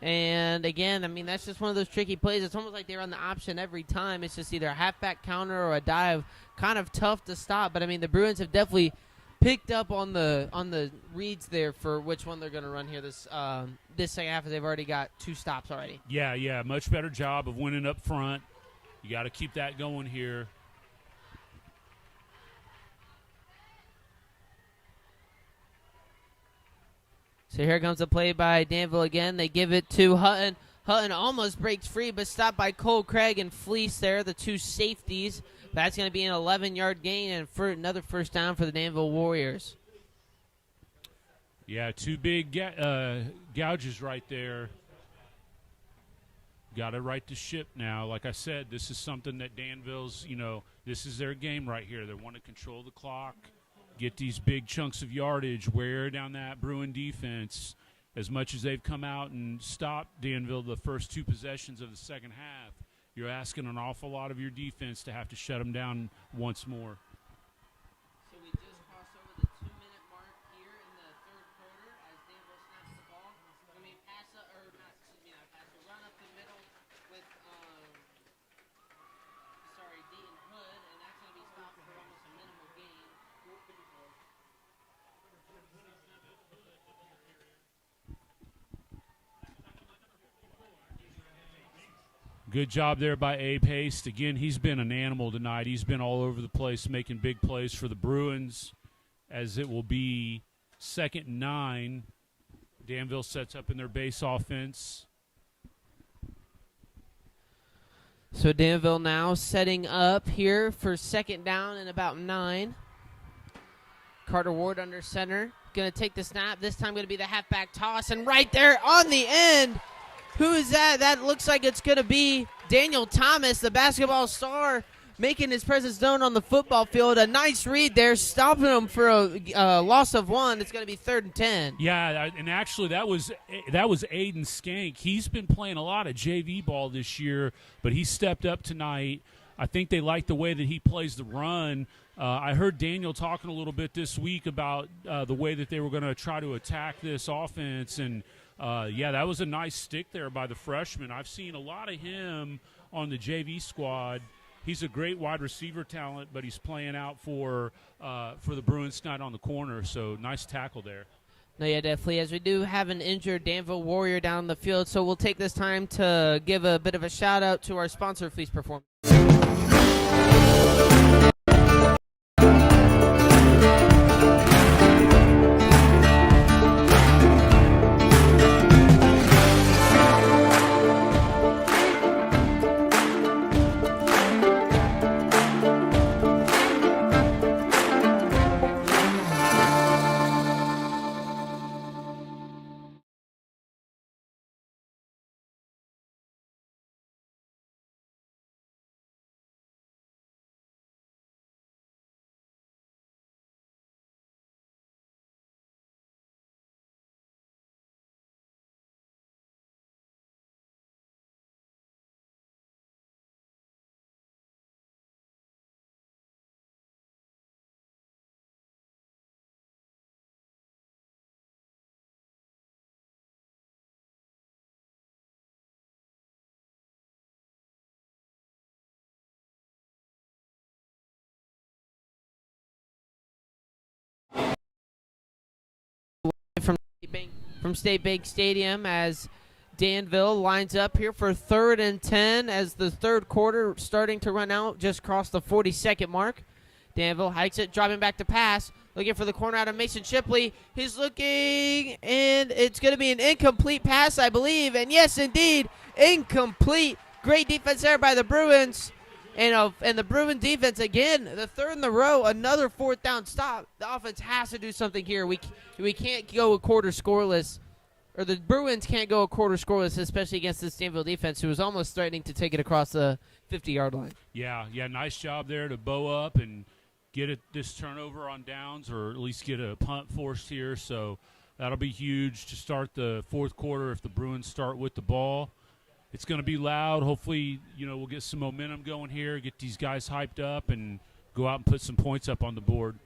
And, again, I mean, that's just one of those tricky plays. It's almost like they run the option every time. It's just either a halfback counter or a dive. Kind of tough to stop. But, I mean, the Bruins have definitely picked up on the reads there for which one they're going to run here this second half, as they've already got 2 stops already. Yeah, much better job of winning up front. You got to keep that going here. So here comes the play by Danville again. They give it to Hutton. Hutton almost breaks free, but stopped by Cole Craig and Fleece there, the 2 safeties. That's going to be an 11-yard gain and for another first down for the Danville Warriors. Yeah, 2 big gouges right there. Got to right the ship now. Like I said, this is something that Danville's, this is their game right here. They want to control the clock, get these big chunks of yardage, wear down that Bruin defense. As much as they've come out and stopped Danville the first 2 possessions of the second half, you're asking an awful lot of your defense to have to shut them down once more. So we just crossed over the 2-minute mark here in the third quarter as Danville snaps the ball. Run up the middle with, Dayton Hood, and that's going to be stopped for almost a minimal gain. Good job there by Abe Haste. Again, he's been an animal tonight. He's been all over the place making big plays for the Bruins, as it will be 2nd and 9. Danville sets up in their base offense. So Danville now setting up here for 2nd down and about 9. Carter Ward under center. Going to take the snap. This time going to be the halfback toss. And right there on the end, who is that? That looks like it's going to be Daniel Thomas, the basketball star, making his presence known on the football field. A nice read there, stopping him for a loss of 1. It's going to be 3rd and 10. Yeah, and actually that was Aiden Skank. He's been playing a lot of JV ball this year, but he stepped up tonight. I think they like the way that he plays the run. I heard Daniel talking a little bit this week about the way that they were going to try to attack this offense, and that was a nice stick there by the freshman. I've seen a lot of him on the JV squad. He's a great wide receiver talent, but he's playing out for the Bruins tonight on the corner, so nice tackle there. No, yeah, definitely, as we do have an injured Danville Warrior down the field, so we'll take this time to give a bit of a shout-out to our sponsor, Fleece Performance. From State Bank Stadium, as Danville lines up here for 3rd and 10 as the third quarter starting to run out, just crossed the 40-second mark. Danville hikes it, dropping back to pass, looking for the corner out of Mason Shipley. He's looking, and it's going to be an incomplete pass, I believe. And yes, indeed, incomplete. Great defense there by the Bruins. And the Bruins defense, again, the 3rd in the row, another 4th down stop. The offense has to do something here. We can't go a quarter scoreless, or the Bruins can't go a quarter scoreless, especially against this Danville defense, who was almost threatening to take it across the 50-yard line. Yeah, nice job there to bow up and get this turnover on downs, or at least get a punt forced here. So that'll be huge to start the 4th quarter if the Bruins start with the ball. It's going to be loud. Hopefully, we'll get some momentum going here, get these guys hyped up, and go out and put some points up on the board.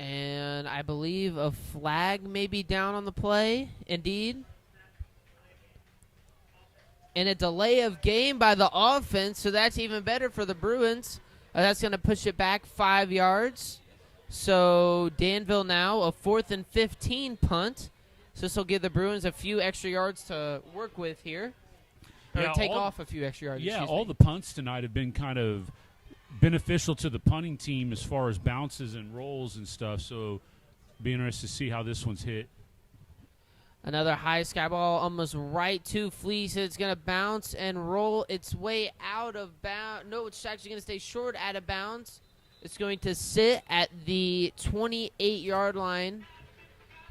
And I believe a flag may be down on the play. Indeed. And a delay of game by the offense, so that's even better for the Bruins. That's going to push it back 5 yards. So Danville now a 4th and 15 punt. So this will give the Bruins a few extra yards to work with here. Or take off a few extra yards. Yeah, all the punts tonight have been kind of beneficial to the punting team as far as bounces and rolls and stuff. So be interested to see how this one's hit. Another high sky ball almost right to Fleece. It's going to bounce and roll its way out of bounds. No, it's actually going to stay short out of bounds. It's going to sit at the 28-yard line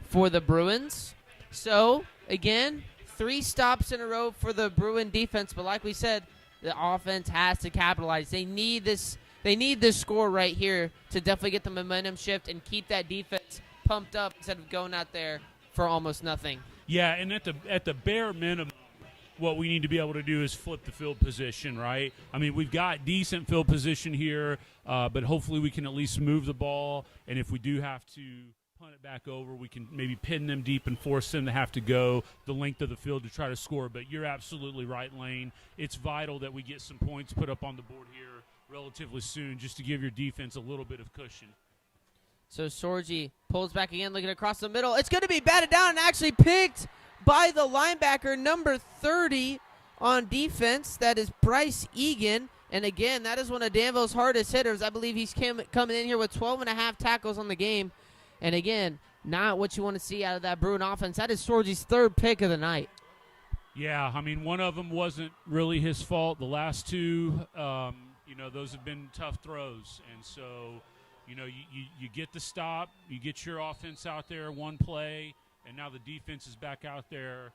for the Bruins. So, again, 3 stops in a row for the Bruin defense. But like we said, the offense has to capitalize. They need this score right here to definitely get the momentum shift and keep that defense pumped up instead of going out there for almost nothing. Yeah, and at the bare minimum, what we need to be able to do is flip the field position, right? I mean, we've got decent field position here, but hopefully we can at least move the ball. And if we do have to punt it back over, we can maybe pin them deep and force them to have to go the length of the field to try to score. But you're absolutely right, Lane. It's vital that we get some points put up on the board here relatively soon, just to give your defense a little bit of cushion. So Sorgi pulls back again, looking across the middle. It's going to be batted down and actually picked by the linebacker, number 30 on defense. That is Bryce Egan. And again, that is one of Danville's hardest hitters. I believe he's coming in here with 12.5 tackles on the game. And again, not what you want to see out of that Bruin offense. That is Sorgie's third pick of the night. Yeah, I mean, one of them wasn't really his fault. The last two, those have been tough throws. And so, you get the stop, you get your offense out there one play, and now the defense is back out there.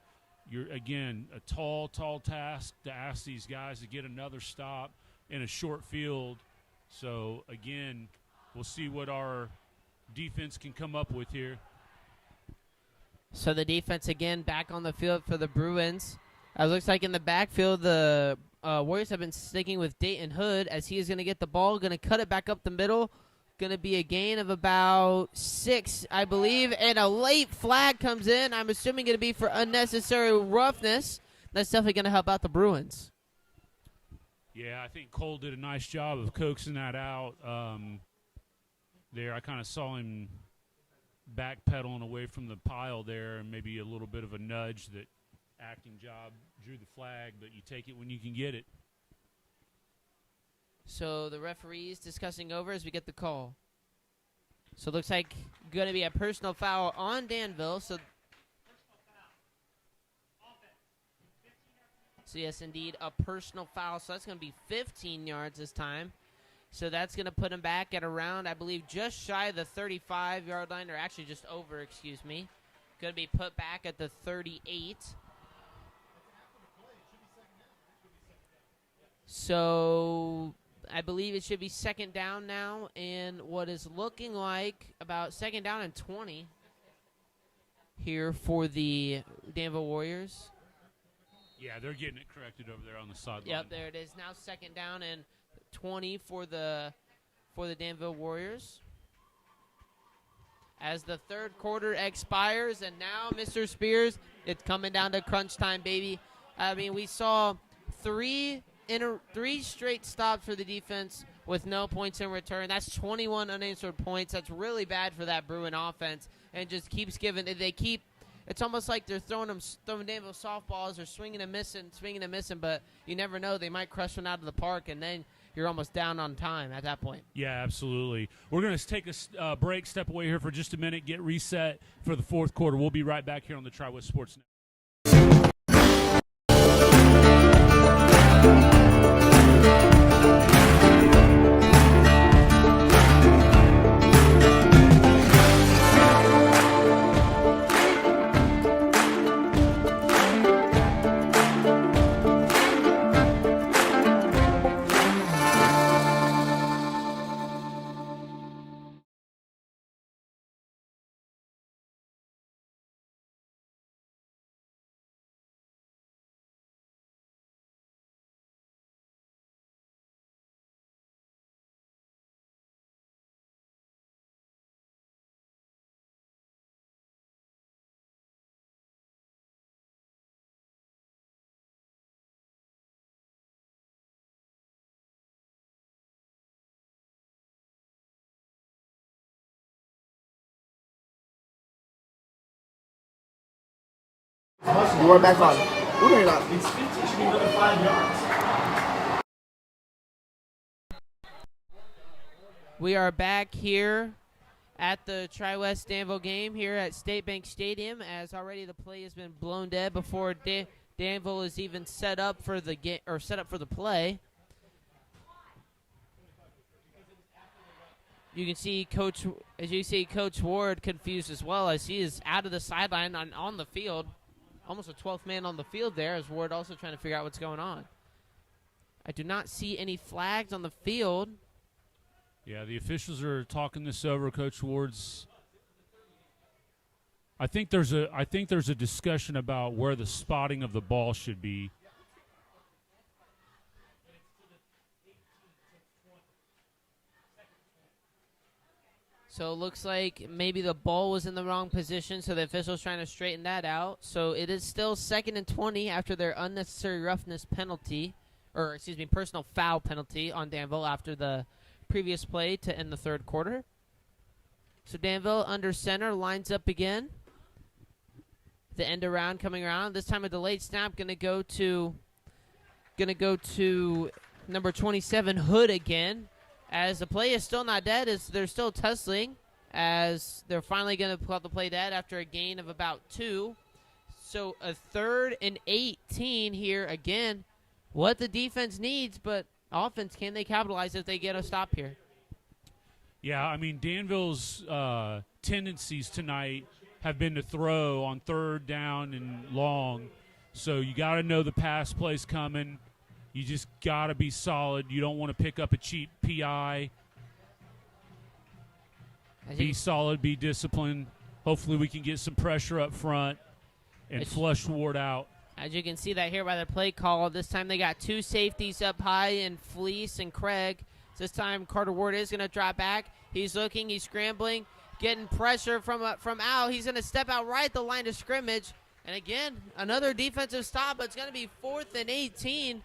You're, again, a tall task to ask these guys to get another stop in a short field. So, again, we'll see what our defense can come up with here. So the defense again back on the field for the Bruins. It looks like in the backfield the Warriors have been sticking with Dayton Hood as he is going to get the ball, going to cut it back up the middle. Going to be a gain of about 6, I believe, and a late flag comes in. I'm assuming going to be for unnecessary roughness. That's definitely going to help out the Bruins. Yeah, I think Cole did a nice job of coaxing that out there. I kind of saw him backpedaling away from the pile there, and maybe a little bit of a nudge that acting job drew the flag, but you take it when you can get it. So the referee's discussing over as we get the call. So it looks like going to be a personal foul on Danville. So yes, indeed, a personal foul. So that's going to be 15 yards this time. So that's going to put him back at around, I believe, just shy of the 35-yard line, or actually just over, excuse me. Going to be put back at the 38. So I believe it should be second down now, and what is looking like about second down and 20 here for the Danville Warriors. Yeah, they're getting it corrected over there on the sideline. Yep, there it is. Now second down and 20 for the Danville Warriors. As the third quarter expires, and now, Mr. Spears, it's coming down to crunch time, baby. I mean, we saw three straight stops for the defense with no points in return. That's 21 unanswered points. That's really bad for that Bruin offense, and just keeps giving. It's almost like they're throwing Danville softballs or swinging and missing, but you never know. They might crush one out of the park, and then you're almost down on time at that point. Yeah, absolutely. We're going to take a break, step away here for just a minute, get reset for the fourth quarter. We'll be right back here on the Tri-West Sports Network. You are back on. Who are you not? It's 50. It should be another 5 yards. We are back here at the Tri-West Danville game here at State Bank Stadium, as already the play has been blown dead before Danville is even set up for the play. You can see Coach Ward confused as well, as he is out of the sideline on the field. Almost a 12th man on the field there, as Ward also trying to figure out what's going on. I do not see any flags on the field. Yeah, the officials are talking this over. Coach Ward's. I think there's a discussion about where the spotting of the ball should be. So it looks like maybe the ball was in the wrong position, so the official's trying to straighten that out. So it is still 2nd and 20 after their unnecessary roughness penalty, personal foul penalty on Danville after the previous play to end the third quarter. So Danville under center lines up again. The end around coming around. This time a delayed snap going to go to number 27 Hood again. As the play is still not dead, as they're still tussling, as they're finally going to call the play dead after a gain of about 2. So a 3rd and 18 here again. What the defense needs, but offense, can they capitalize if they get a stop here? Yeah, I mean, Danville's tendencies tonight have been to throw on 3rd down and long. So you got to know the pass play's coming. You just got to be solid. You don't want to pick up a cheap PI. Be solid, be disciplined. Hopefully we can get some pressure up front and flush Ward out. As you can see that here by the play call, this time they got 2 safeties up high in Fleece and Craig. This time Carter Ward is going to drop back. He's looking, he's scrambling, getting pressure from Al. He's going to step out right at the line of scrimmage. And again, another defensive stop, but it's going to be 4th and 18.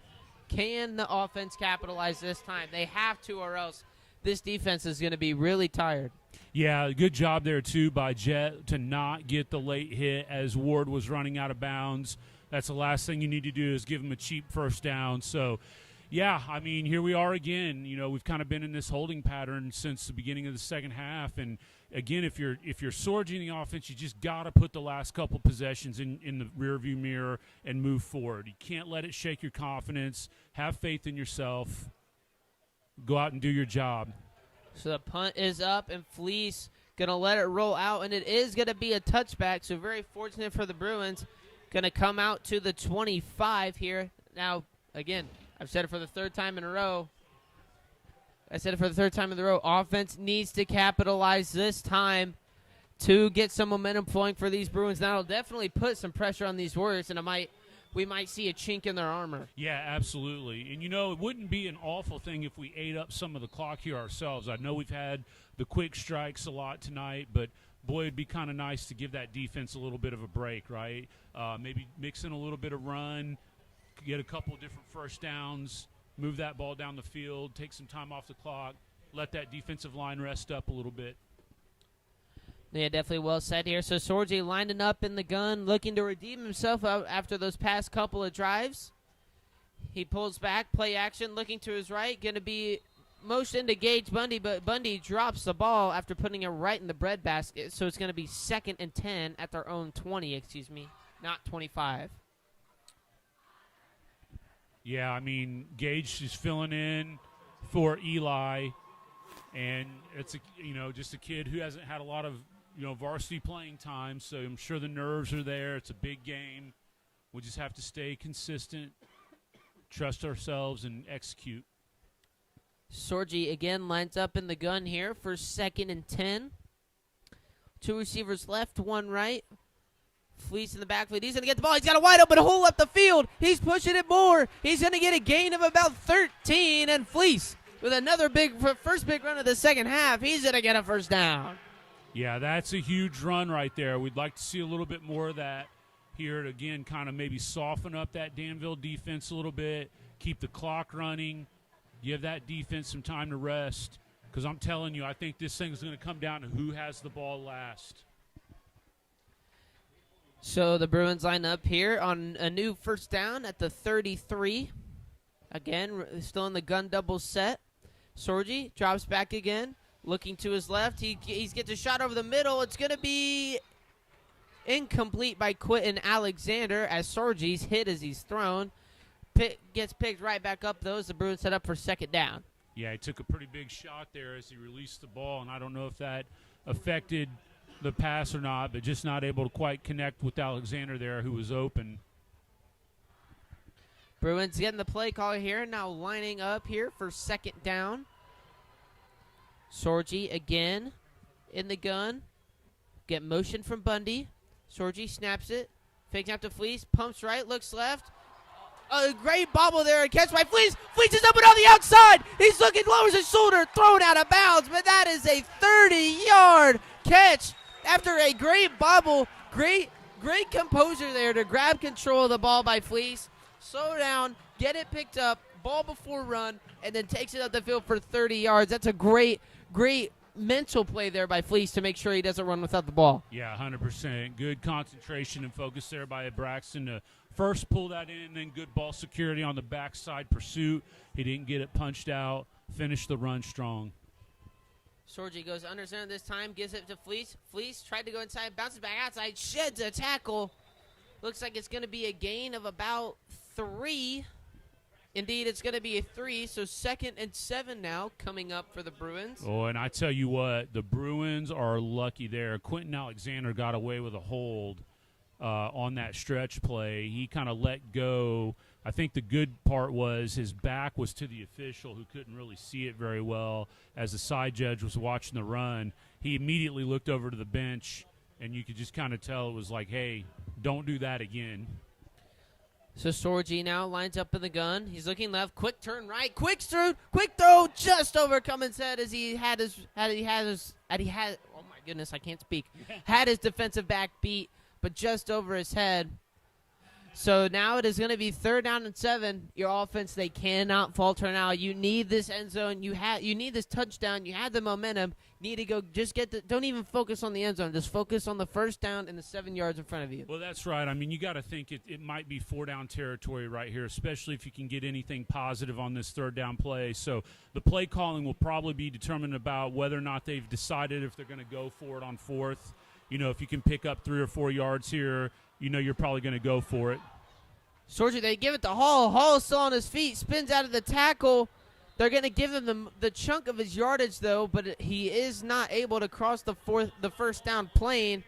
Can the offense capitalize this time? They have to, or else this defense is going to be really tired. Yeah, good job there, too, by Jet to not get the late hit as Ward was running out of bounds. That's the last thing you need to do is give him a cheap first down. So, yeah, I mean, here we are again. You know, we've kind of been in this holding pattern since the beginning of the second half. And, again, if you're surging the offense, you just got to put the last couple possessions in the rearview mirror and move forward. You can't let it shake your confidence. Have faith in yourself. Go out and do your job. So the punt is up, and Fleece going to let it roll out, and it is going to be a touchback. So very fortunate for the Bruins. Going to come out to the 25 here. Now, again, I've said it for the 3rd time in a row. Offense needs to capitalize this time to get some momentum flowing for these Bruins. That'll definitely put some pressure on these Warriors, and we might see a chink in their armor. Yeah, absolutely. And, you know, it wouldn't be an awful thing if we ate up some of the clock here ourselves. I know we've had the quick strikes a lot tonight, but, boy, it'd be kind of nice to give that defense a little bit of a break, right? Maybe mix in a little bit of run, get a couple of different first downs, move that ball down the field, take some time off the clock, let that defensive line rest up a little bit. Yeah, definitely well said here. So Sorgi lining up in the gun, looking to redeem himself after those past couple of drives. He pulls back, play action, looking to his right, going to be motioned to Gage Bundy, but Bundy drops the ball after putting it right in the breadbasket. So it's going to be 2nd and 10 at their own 20, not 25. Yeah, I mean, Gage is filling in for Eli, and it's just a kid who hasn't had a lot of varsity playing time, so I'm sure the nerves are there. It's a big game. We just have to stay consistent, trust ourselves, and execute. Sorgi again lines up in the gun here for 2nd and 10. 2 receivers left, 1 right. Fleece in the backfield. He's going to get the ball. He's got a wide open hole up the field. He's pushing it more. He's going to get a gain of about 13, and Fleece with another first big run of the second half. He's going to get a first down. Yeah, that's a huge run right there. We'd like to see a little bit more of that here to, again, kind of maybe soften up that Danville defense a little bit, keep the clock running, give that defense some time to rest, because I'm telling you, I think this thing is going to come down to who has the ball last. So the Bruins line up here on a new first down at the 33. Again, still in the gun double set. Sorgi drops back again, looking to his left. He gets a shot over the middle. It's going to be incomplete by Quentin Alexander as Sorgi's hit as he's thrown. Gets picked right back up, though, as the Bruins set up for 2nd down. Yeah, he took a pretty big shot there as he released the ball, and I don't know if that affected the pass or not, but just not able to quite connect with Alexander there, who was open. Bruins getting the play call here, now lining up here for 2nd down. Sorgi again in the gun. Get motion from Bundy. Sorgi snaps it. Fakes out to Fleece. Pumps right, looks left. A great bobble there, a catch by Fleece. Fleece is open on the outside. He's looking, lowers his shoulder, thrown out of bounds, but that is a 30-yard catch after a great bobble. Great composure there to grab control of the ball by Fleece. Slow down, get it picked up, ball before run, and then takes it up the field for 30 yards. That's a great mental play there by Fleece to make sure he doesn't run without the ball. Yeah, 100%. Good concentration and focus there by Braxton to first pull that in, then good ball security on the backside pursuit. He didn't get it punched out. Finished the run strong. Sorgi goes under center this time, gives it to Fleece. Fleece tried to go inside, bounces back outside, sheds a tackle. Looks like it's going to be a gain of about 3. Indeed, it's going to be a 3, so 2nd and 7 now coming up for the Bruins. Oh, and I tell you what, the Bruins are lucky there. Quentin Alexander got away with a hold on that stretch play. He kind of let go. I think the good part was his back was to the official who couldn't really see it very well as the side judge was watching the run. He immediately looked over to the bench, and you could just kind of tell it was like, hey, don't do that again. So Sorgi now lines up in the gun. He's looking left, quick turn right, quick throw, just over Cummins' head as he had oh my goodness, I can't speak. Had his defensive back beat, but just over his head. So now it is going to be 3rd down and 7. Your offense, they cannot falter now. You need this end zone. You need this touchdown. You had the momentum. Need to go. Don't even focus on the end zone. Just focus on the first down and the 7 yards in front of you. Well, that's right. I mean, you got to think it might be 4-down territory right here, especially if you can get anything positive on this 3rd down play. So the play calling will probably be determined about whether or not they've decided if they're going to go for it on 4th. You know, if you can pick up 3 or 4 yards here, you know you're probably going to go for it. Sorgi, they give it to Hall. Hall is still on his feet, spins out of the tackle. They're going to give him the chunk of his yardage, though, but he is not able to cross the first down plane.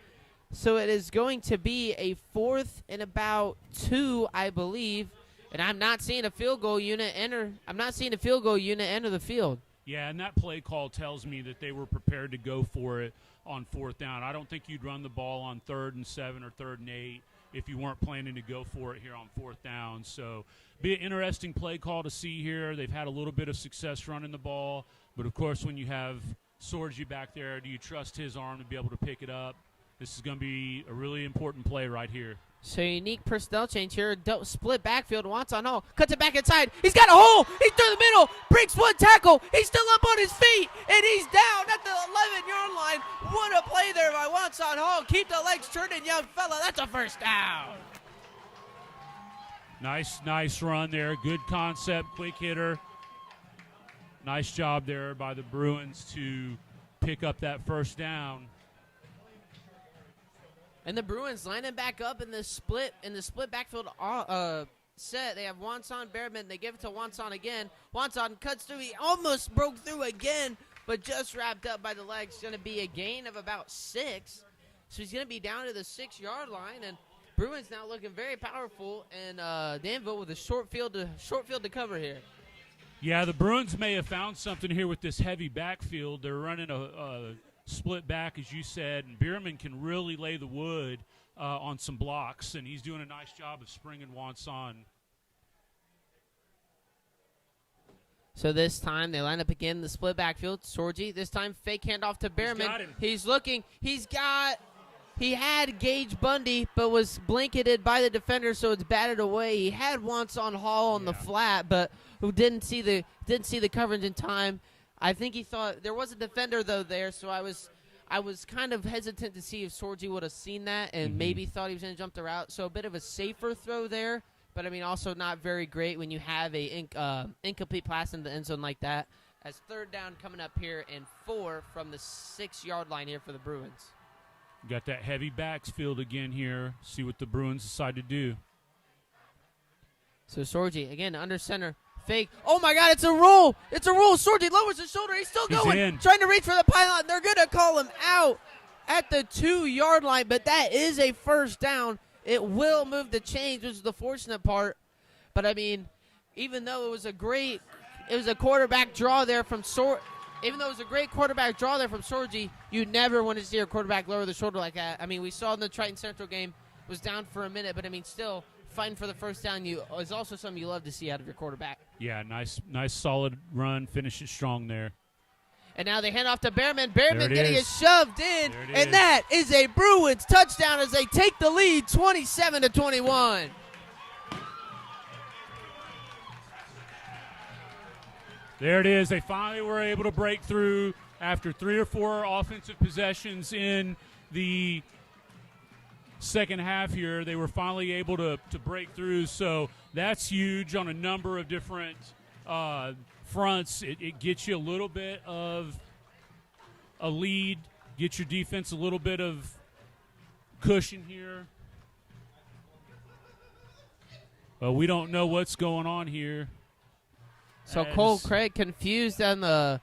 So it is going to be a 4th and about 2, I believe. And I'm not seeing a field goal unit enter. The field. Yeah, and that play call tells me that they were prepared to go for it on 4th down. I don't think you'd run the ball on 3rd and 7 or 3rd and 8 if you weren't planning to go for it here on 4th down. So be an interesting play call to see here. They've had a little bit of success running the ball, but of course when you have Sorgi back there, do you trust his arm to be able to pick it up? This is going to be a really important play right here. So unique personnel change here. Split backfield. Wants on Hall. Cuts it back inside. He's got a hole. He's through the middle. Breaks one tackle. He's still up on his feet. And he's down at the 11-yard line. What a play there by Watson Hall. Keep the legs turning, young fella. That's a first down. Nice run there. Good concept. Quick hitter. Nice job there by the Bruins to pick up that first down. And the Bruins lining back up in the split backfield set. They have Wanson, Behrman. They give it to Wanson again. Wanson cuts through. He almost broke through again, but just wrapped up by the legs. Going to be a gain of about 6. So he's going to be down to the 6-yard line. And Bruins now looking very powerful. And Danville with a short field to cover here. Yeah, the Bruins may have found something here with this heavy backfield. They're running a split back, as you said, and Bierman can really lay the wood on some blocks, and he's doing a nice job of springing Wanson. So this time they line up again in the split backfield. Sorgi, this time fake handoff to Behrman. He's looking. He had Gage Bundy, but was blanketed by the defender, so it's batted away. He had Wanson Hall on the flat, but who didn't see the coverage in time. I think he thought there was a defender though there, so I was kind of hesitant to see if Sorgi would have seen that and maybe thought he was going to jump the route. So a bit of a safer throw there, but I mean also not very great when you have a incomplete pass in the end zone like that. As 3rd down coming up here and 4 from the 6-yard line here for the Bruins. Got that heavy backfield again here. See what the Bruins decide to do. So Sorgi again under center. Fake. Oh, my God, it's a roll. It's a roll. Sorgi lowers his shoulder. He's still going. Trying to reach for the pylon. They're going to call him out at the 2-yard line, but that is a first down. It will move the chains, which is the fortunate part. But, I mean, even though it was a quarterback draw there from Sorgi, you never want to see your quarterback lower the shoulder like that. I mean, we saw in the Triton Central game, was down for a minute, but, I mean, still – fighting for the first down is also something you love to see out of your quarterback. Yeah, nice solid run, finish it strong there. And now they hand off to Behrman. Behrman getting it shoved in, and that is a Bruins touchdown as they take the lead 27-21. There it is. They finally were able to break through. after 3 or 4 offensive possessions in the second half here, they were finally able to break through. So that's huge on a number of different fronts. It gets you a little bit of a lead, gets your defense a little bit of cushion here. But we don't know what's going on here. So Cole Craig confused on the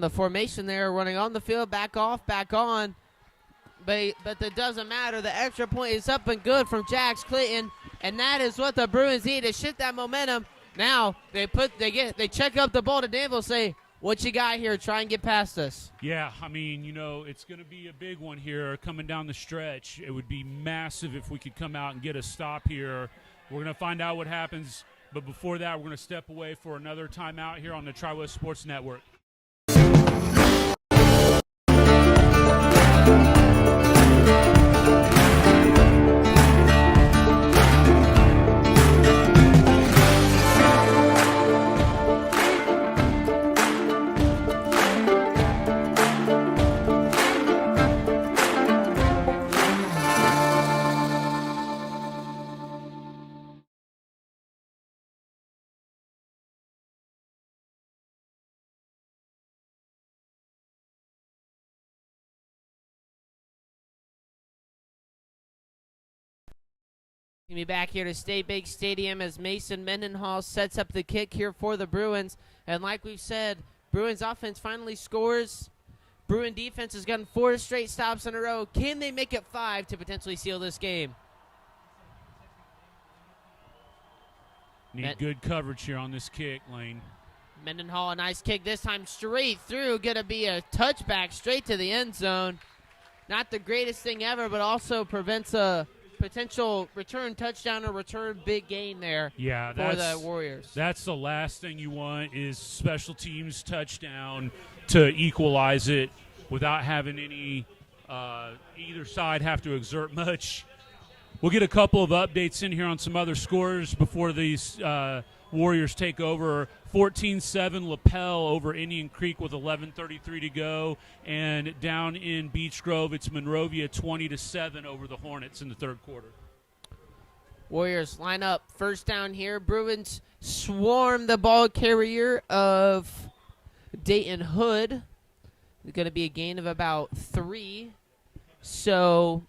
formation there, running on the field, back off, back on. But that doesn't matter. The extra point is up and good from Jax Clinton, and that is what the Bruins need to shift that momentum. Now they check up the ball to Danville, say, "What you got here? Try and get past us." Yeah, I mean, it's going to be a big one here coming down the stretch. It would be massive if we could come out and get a stop here. We're going to find out what happens, but before that, we're going to step away for another timeout here on the Tri-West Sports Network. Going to be back here to State Bank Stadium as Mason Mendenhall sets up the kick here for the Bruins. And like we've said, Bruins offense finally scores. Bruin defense has gotten 4 straight stops in a row. Can they make it 5 to potentially seal this game? Need good coverage here on this kick, Lane. Mendenhall, a nice kick this time straight through. Going to be a touchback straight to the end zone. Not the greatest thing ever, but also prevents a potential return touchdown or return big gain there for the Warriors. That's the last thing you want is special teams touchdown to equalize it without having any either side have to exert much. We'll get a couple of updates in here on some other scores before these Warriors take over. 14-7 Lapel over Indian Creek with 11:33 to go. And down in Beech Grove, it's Monrovia 20-7 over the Hornets in the third quarter. Warriors line up. First down here. Bruins swarm the ball carrier of Dayton Hood. It's going to be a gain of about 3. So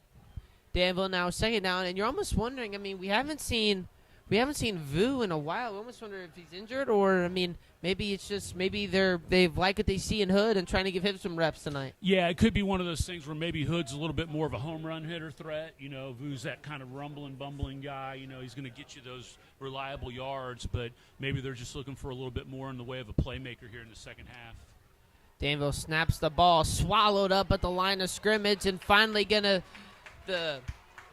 Danville now second down. And you're almost wondering, I mean, we haven't seen Vu in a while. We almost wonder if he's injured, or maybe it's just they like what they see in Hood and trying to give him some reps tonight. Yeah, it could be one of those things where maybe Hood's a little bit more of a home run hitter threat. Vu's that kind of rumbling, bumbling guy. He's going to get you those reliable yards, but maybe they're just looking for a little bit more in the way of a playmaker here in the second half. Danville snaps the ball, swallowed up at the line of scrimmage, and finally the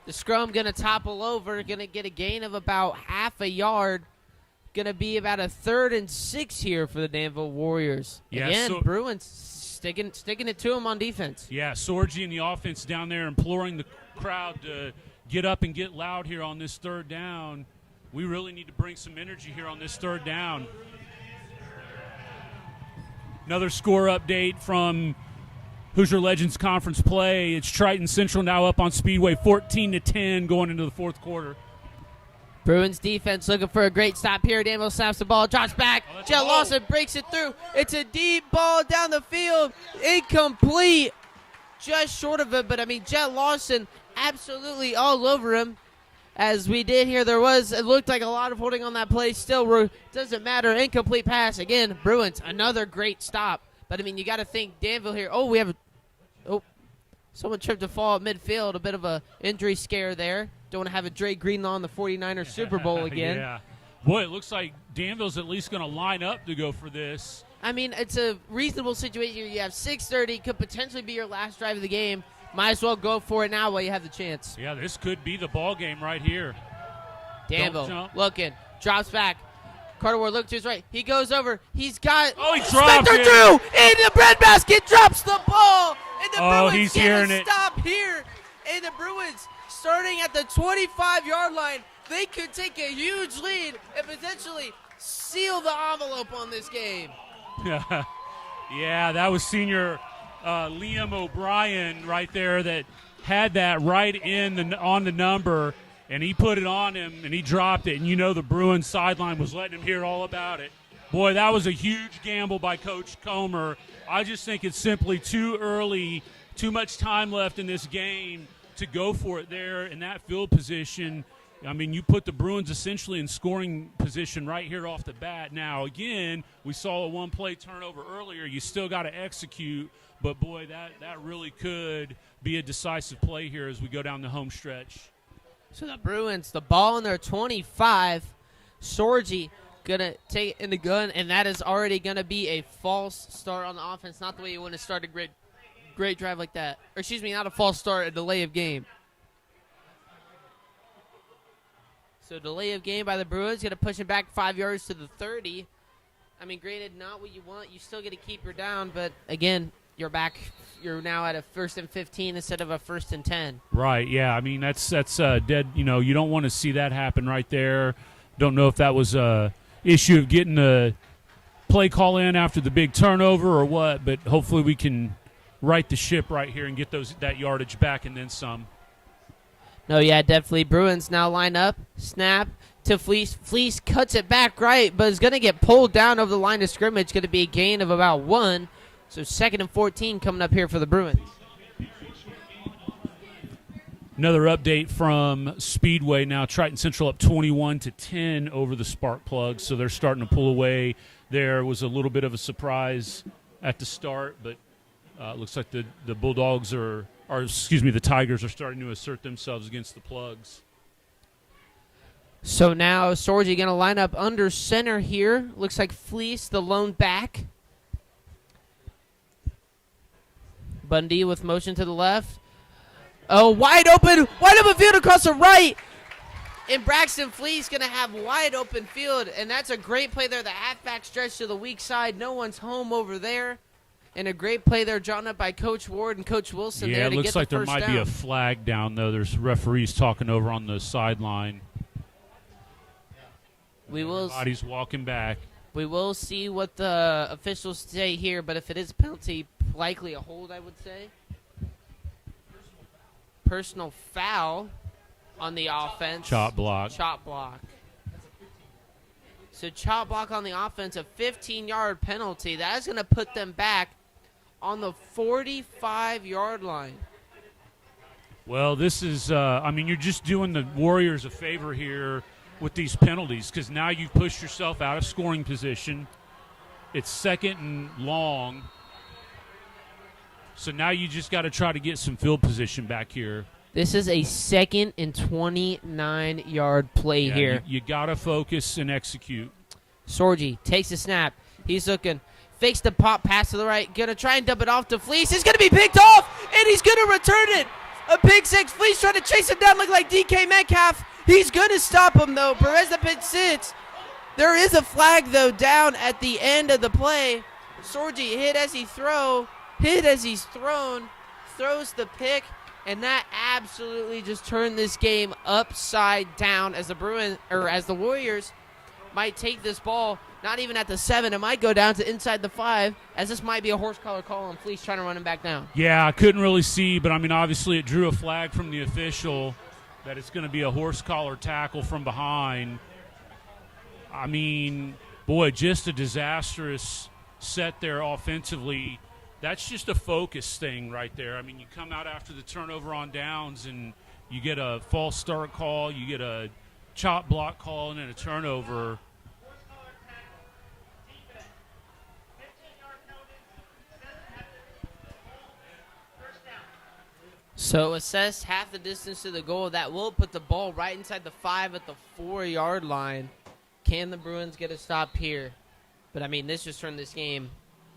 scrum going to topple over, going to get a gain of about half a yard. Going to be about a 3rd and 6 here for the Danville Warriors. Yeah, again, Bruins sticking it to them on defense. Yeah, Sorgi and the offense down there imploring the crowd to get up and get loud here on this third down. We really need to bring some energy here on this third down. Another score update from Hoosier Legends Conference play. It's Triton Central now up on Speedway 14-10 going into the fourth quarter. Bruins defense looking for a great stop here. Danville snaps the ball, drops back. Jet Lawson breaks it through. It's a deep ball down the field. Incomplete. Just short of it, but Jet Lawson absolutely all over him. As we did here, it looked like a lot of holding on that play. Still, doesn't matter. Incomplete pass. Again, Bruins, another great stop. But, you got to think Danville here. Someone tripped to fall at midfield. A bit of a injury scare there. Don't want to have a Dre Greenlaw in the 49ers Super Bowl again. Yeah. Boy, it looks like Danville's at least going to line up to go for this. It's a reasonable situation. You have 6:30. Could potentially be your last drive of the game. Might as well go for it now while you have the chance. Yeah, this could be the ball game right here. Danville looking. Drops back. Carter Ward looks to his right. He goes over. He's got. Oh, he dropped it. Drew in the breadbasket. Drops the ball. And the Bruins he's get hearing a it. stop here. And the Bruins starting at the 25-yard line. They could take a huge lead and potentially seal the envelope on this game. Yeah, that was senior Liam O'Brien right there that had that right on the number, and he put it on him, and he dropped it. And the Bruins sideline was letting him hear all about it. Boy, that was a huge gamble by Coach Comer. I just think it's simply too early, too much time left in this game to go for it there in that field position. I mean, you put the Bruins essentially in scoring position right here off the bat. Now, again, we saw a one-play turnover earlier. You still got to execute, but, boy, that really could be a decisive play here as we go down the home stretch. So the Bruins, the ball in their 25. Sorgi going to take it in the gun, and that is already going to be a false start on the offense. Not the way you want to start a great drive like that. Or, excuse me, not a false start, a delay of game. So delay of game by the Bruins, going to push it back 5 yards to the 30. I mean, granted, not what you want. You still get to keep her down, but, again, you're back. You're now at a 1st and 15 instead of a 1st and 10. Right, yeah. I mean, that's dead. You don't want to see that happen right there. Don't know if that was a issue of getting the play call in after the big turnover or what, but hopefully we can right the ship right here and get that yardage back and then some. No, yeah, definitely. Bruins now line up. Snap to Fleece. Fleece cuts it back right, but is going to get pulled down over the line of scrimmage. Going to be a gain of about 1. So 2nd and 14 coming up here for the Bruins. Another update from Speedway now. Triton Central up 21-10 over the Spark Plugs, so they're starting to pull away. There was a little bit of a surprise at the start, but looks like the Bulldogs the Tigers are starting to assert themselves against the Plugs. So now Sorgi going to line up under center here. Looks like Fleece, the lone back. Bundy with motion to the left. Oh, wide open field across the right. And Braxton Fleece going to have wide open field, and that's a great play there. The halfback stretch to the weak side. No one's home over there. And a great play there drawn up by Coach Ward and Coach Wilson there to get the first down. Yeah, it looks like there might be a flag down, though. There's referees talking over on the sideline. Everybody's walking back. We will see what the officials say here, but if it is a penalty, likely a hold, I would say. Personal foul on the offense. Chop block. So chop block on the offense, a 15-yard penalty. That is going to put them back on the 45-yard line. Well, this is, you're just doing the Warriors a favor here with these penalties because now you've pushed yourself out of scoring position. It's 2nd and long. So now you just got to try to get some field position back here. This is a 2nd and 29-yard play here. You got to focus and execute. Sorgi takes the snap. He's looking. Fakes the pop pass to the right. Going to try and dump it off to Fleece. He's going to be picked off, and he's going to return it. A pick 6. Fleece trying to chase him down, look like DK Metcalf. He's going to stop him, though. Perez the pitch sits. There is a flag, though, down at the end of the play. Sorgi hit as he's thrown, throws the pick, and that absolutely just turned this game upside down as the Warriors might take this ball, not even at the 7. It might go down to inside the 5, as this might be a horse collar call on Fleece trying to run him back down. Yeah, I couldn't really see, but, obviously it drew a flag from the official that it's going to be a horse collar tackle from behind. Boy, just a disastrous set there offensively. That's just a focus thing right there. You come out after the turnover on downs and you get a false start call, you get a chop block call, and then a turnover. So assess half the distance to the goal. That will put the ball right inside the 5 at the 4-yard line. Can the Bruins get a stop here? But, this just turned this game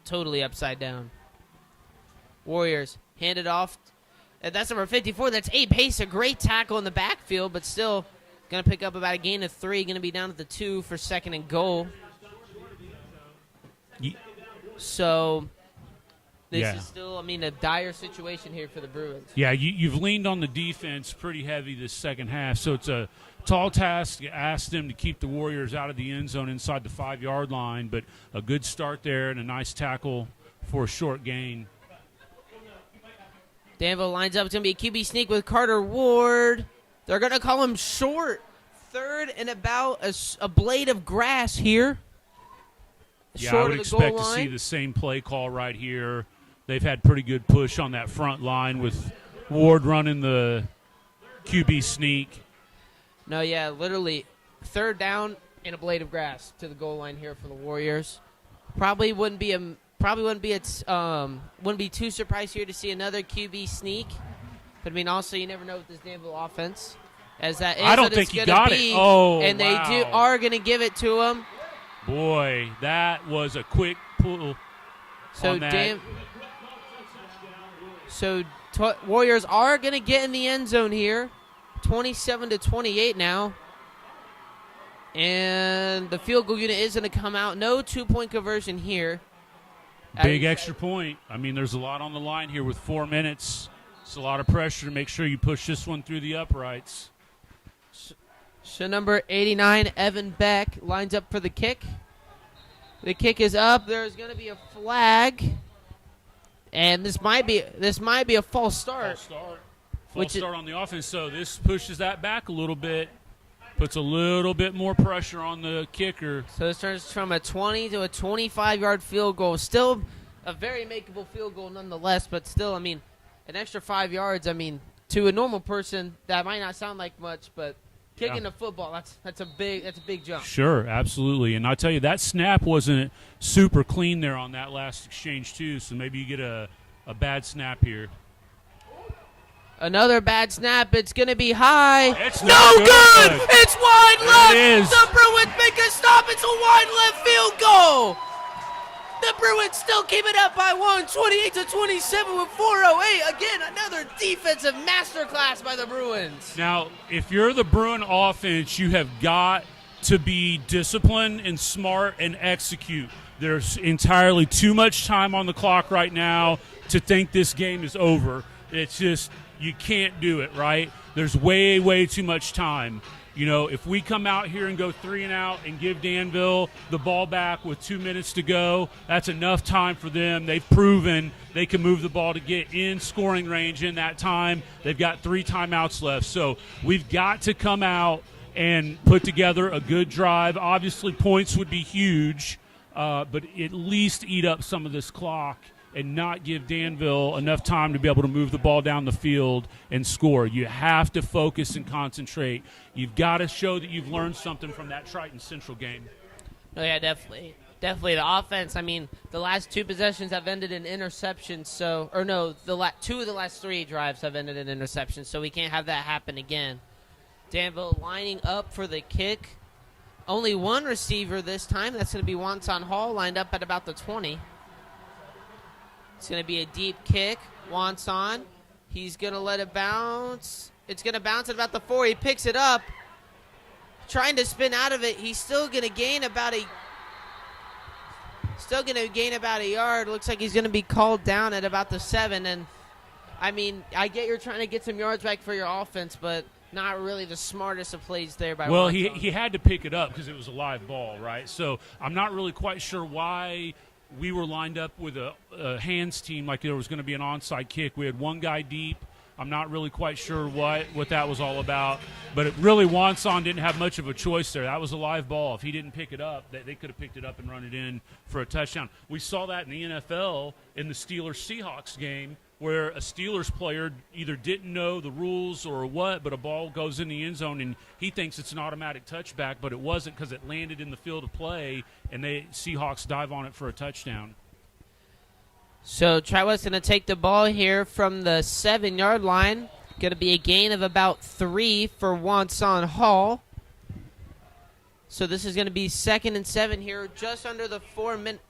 totally upside down. Warriors hand it off. That's number 54. That's Abe Pace. A great tackle in the backfield, but still going to pick up about a gain of 3. Going to be down at the 2 for 2nd and goal. So this is still, a dire situation here for the Bruins. Yeah, you've leaned on the defense pretty heavy this second half, so it's a tall task. You asked them to keep the Warriors out of the end zone inside the 5-yard line, but a good start there and a nice tackle for a short gain. Danville lines up. It's going to be a QB sneak with Carter Ward. They're going to call him short. Third and about a blade of grass here. Yeah, Short I would of the expect goal to see line. the same play call right here. They've had pretty good push on that front line with Ward running the QB sneak. No, yeah, literally third down and a blade of grass to the goal line here for the Warriors. Wouldn't be too surprised here to see another QB sneak. But I mean, also you never know with this Danville offense, as that is I don't what think it's he gonna got be, it. Oh, and they wow. are going to give it to him. Boy, that was a quick pull. So on that. Warriors are going to get in the end zone here, 27-28 now. And the field goal unit is going to come out. No 2-point conversion here. Big extra point. I mean, there's a lot on the line here with 4 minutes. It's a lot of pressure to make sure you push this one through the uprights. So number 89, Evan Beck, lines up for the kick. The kick is up. There's going to be a flag. And this might be a false start. False start on the offense. So this pushes that back a little bit. Puts a little bit more pressure on the kicker. So this turns from a 20 to a 25-yard field goal. Still a very makeable field goal nonetheless, but still, I mean, an extra 5 yards, I mean, to a normal person, that might not sound like much, but kicking a football, that's a big jump. Sure, absolutely. And I tell you, that snap wasn't super clean there on that last exchange too, so maybe you get a bad snap here. Another bad snap. It's going to be high. It's no not good. good. It's wide There left. it is. The Bruins make a stop. It's a wide left field goal. The Bruins still keep it up by one, 28-27 with 4:08. Again, another defensive masterclass by the Bruins. Now, if you're the Bruin offense, you have got to be disciplined and smart and execute. There's entirely too much time on the clock right now to think this game is over. It's just, you can't do it, right? There's way too much time. You know, if we come out here and go 3 and out and give Danville the ball back with 2 minutes to go, that's enough time for them. They've proven they can move the ball to get in scoring range in that time. They've got 3 timeouts left. So we've got to come out and put together a good drive. Obviously, points would be huge, but at least eat up some of this clock and not give Danville enough time to be able to move the ball down the field and score. You have to focus and concentrate. You've got to show that you've learned something from that Triton Central game. Oh, yeah, definitely. Definitely the offense. I mean, the last 2 possessions have ended in interceptions. So, or no, 2 of the last 3 drives have ended in interceptions. So we can't have that happen again. Danville lining up for the kick. Only one receiver this time. That's going to be Wonson Hall, lined up at about the 20. It's going to be a deep kick. Wonson. He's going to let it bounce. It's going to bounce at about the 4. He picks it up. Trying to spin out of it. He's still going to gain about a yard. Looks like he's going to be called down at about the 7. And, I mean, I get you're trying to get some yards back for your offense, but not really the smartest of plays there by Well, Wonson. he had to pick it up because it was a live ball, right? So I'm not really quite sure why we were lined up with a hands team like there was going to be an onside kick. We had one guy deep. I'm not really quite sure what that was all about. But it really, Wonson didn't have much of a choice there. That was a live ball. If he didn't pick it up, they could have picked it up and run it in for a touchdown. We saw that in the NFL in the Steelers-Seahawks game where a Steelers player either didn't know the rules or what, but a ball goes in the end zone and he thinks it's an automatic touchback, but it wasn't because it landed in the field of play, and Seahawks dive on it for a touchdown. So Tri-West going to take the ball here from the 7-yard line. Going to be a gain of about 3 for Wonson Hall. So this is going to be 2nd and 7 here, just under the 4-minute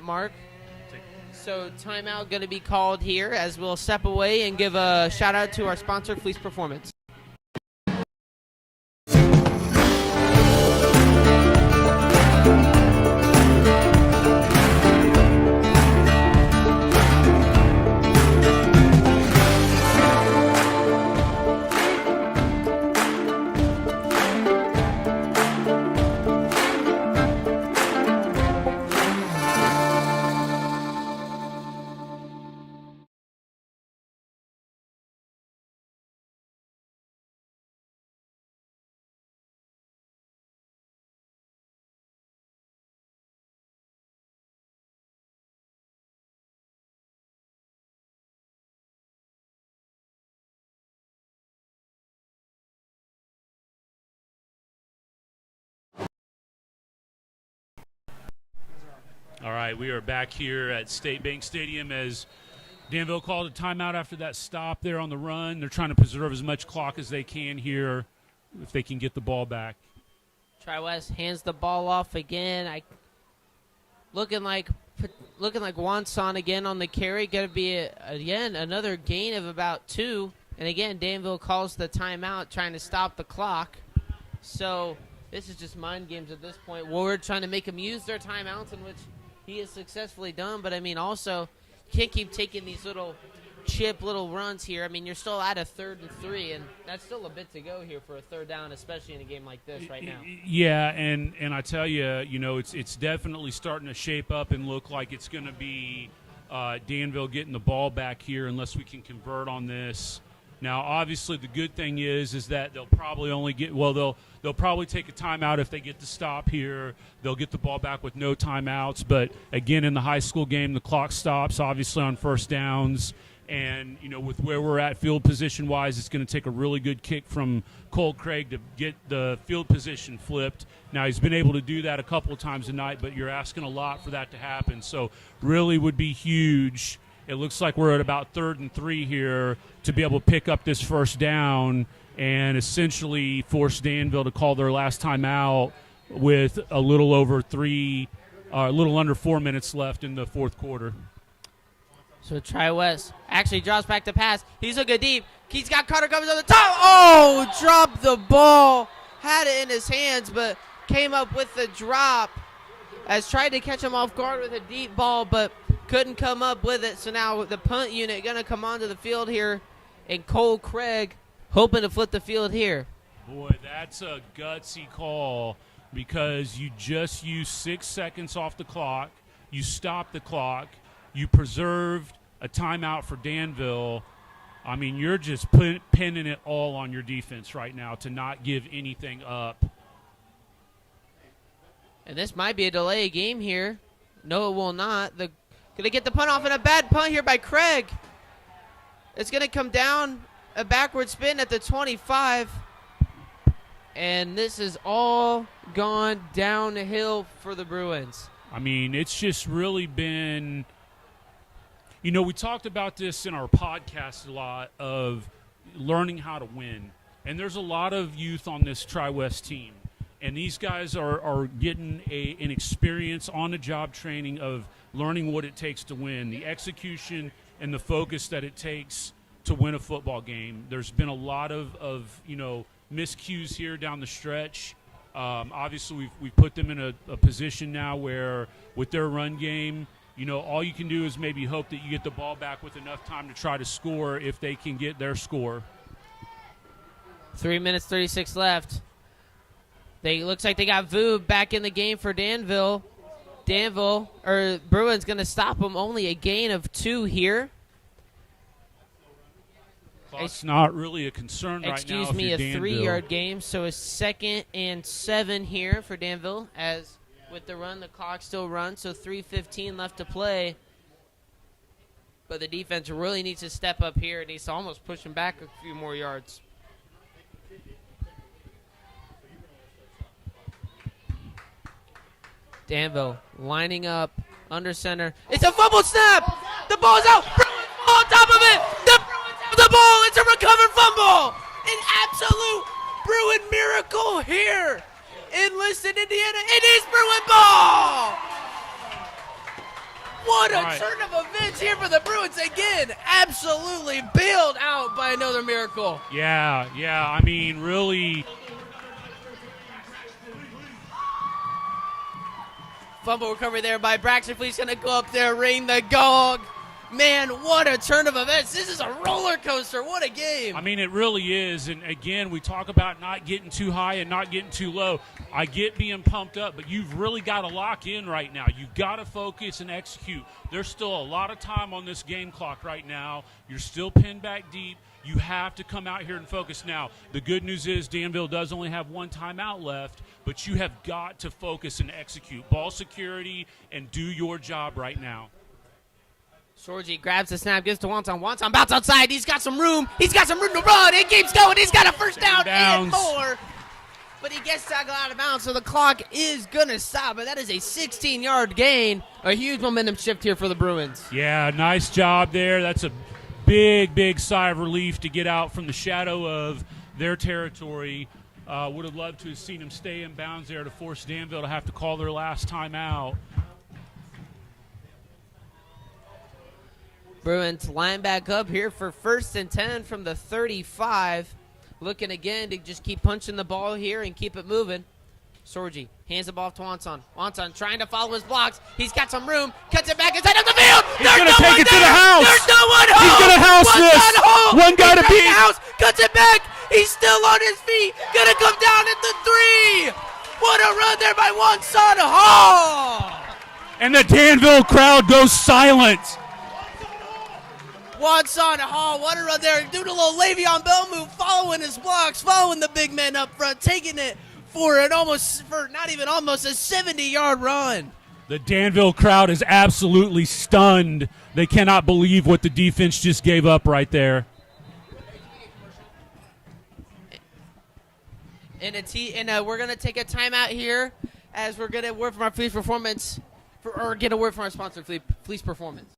mark. So timeout going to be called here as we'll step away and give a shout out to our sponsor, Fleece Performance. All right, we are back here at State Bank Stadium as Danville called a timeout after that stop there on the run. They're trying to preserve as much clock as they can here if they can get the ball back. Tri-West hands the ball off again. Looking like Wanson again on the carry. Going to be, again, another gain of about 2. And, again, Danville calls the timeout trying to stop the clock. So this is just mind games at this point. Ward trying to make them use their timeouts, in which he has successfully done. But, I mean, also you can't keep taking these little runs here. I mean, you're still at a 3rd and 3, and that's still a bit to go here for a 3rd down, especially in a game like this right now. Yeah, and I tell you, it's definitely starting to shape up and look like it's going to be Danville getting the ball back here unless we can convert on this. Now, obviously, the good thing is that they'll probably only get they'll probably take a timeout if they get the stop here. They'll get the ball back with no timeouts. But again, in the high school game, the clock stops obviously on first downs. And, with where we're at field position-wise, it's going to take a really good kick from Cole Craig to get the field position flipped. Now, he's been able to do that a couple of times tonight, but you're asking a lot for that to happen. So really would be huge. It looks like we're at about 3rd and 3 here to be able to pick up this first down and essentially force Danville to call their last time out with a little under 4 minutes left in the fourth quarter. So Tri-West actually drops back to pass. He's looking deep. He's got Carter Cummings on the top. Oh, dropped the ball. Had it in his hands, but came up with the drop. As tried to catch him off guard with a deep ball, but couldn't come up with it. So now the punt unit going to come onto the field here. And Cole Craig hoping to flip the field here. Boy, that's a gutsy call because you just used 6 seconds off the clock. You stopped the clock. You preserved a timeout for Danville. I mean, you're just pinning it all on your defense right now to not give anything up. And this might be a delay game here. No, it will not. Going to get the punt off, and a bad punt here by Craig. It's going to come down a backward spin at the 25. And this is all gone downhill for the Bruins. I mean, it's just really been – we talked about this in our podcast a lot of learning how to win. And there's a lot of youth on this Tri-West team. And these guys are getting an experience on the job training of learning what it takes to win, the execution and the focus that it takes to win a football game. There's been a lot of miscues here down the stretch. Obviously, we've put them in a position now where with their run game, all you can do is maybe hope that you get the ball back with enough time to try to score if they can get their score. 3 minutes, 36 left. Looks like they got Voob back in the game for Danville. Bruins going to stop them. Only a gain of 2 here. It's not really a concern right now. Excuse me, a 3-yard game. So a 2nd and 7 here for Danville as with the run, the clock still runs, so 3:15 left to play. But the defense really needs to step up here. It needs to almost push them back a few more yards. Danville lining up under center. It's a fumble snap. The ball's out. Bruins ball on top of it. The Bruins have the ball. It's a recovered fumble. An absolute Bruin miracle here in Liston, Indiana. It is Bruin ball. What a turn of events here for the Bruins. Again, absolutely bailed out by another miracle. Yeah. I mean, really. Fumble recovery there by Braxton. Fleet's going to go up there, ring the gong. Man, what a turn of events. This is a roller coaster. What a game. I mean, it really is. And, again, we talk about not getting too high and not getting too low. I get being pumped up, but you've really got to lock in right now. You've got to focus and execute. There's still a lot of time on this game clock right now. You're still pinned back deep. You have to come out here and focus. Now, the good news is Danville does only have 1 timeout left, but you have got to focus and execute. Ball security and do your job right now. Sorgi grabs the snap, gives to Wanton. Wanton bounce outside. He's got some room. He's got some room to run. It keeps going. He's got a first down and more. but he gets tackled out of bounds, so the clock is going to stop. But that is a 16-yard gain, a huge momentum shift here for the Bruins. Yeah, nice job there. That's a big, big sigh of relief to get out from the shadow of their territory. Would have loved to have seen him stay in bounds there to force Danville to have to call their last timeout. Bruins line back up here for 1st and 10 from the 35. Looking again to just keep punching the ball here and keep it moving. Sorgi hands the ball off to Wanson. Wanson trying to follow his blocks. He's got some room. Cuts it back inside of the field. He's going to take it to the house. There's no one home. He's going to house this. One guy to beat. House. Cuts it back. He's still on his feet. Going to come down at the 3. What a run there by Wanson Hall. And the Danville crowd goes silent. Wanson Hall, what a run there. Doing a little Le'Veon Bell move, following his blocks, following the big man up front, taking it for a 70-yard run. The Danville crowd is absolutely stunned. They cannot believe what the defense just gave up right there. And we're going to take a timeout here as we're going to work from our Fleece Performance, or get a word from our sponsor, Fleece Performance.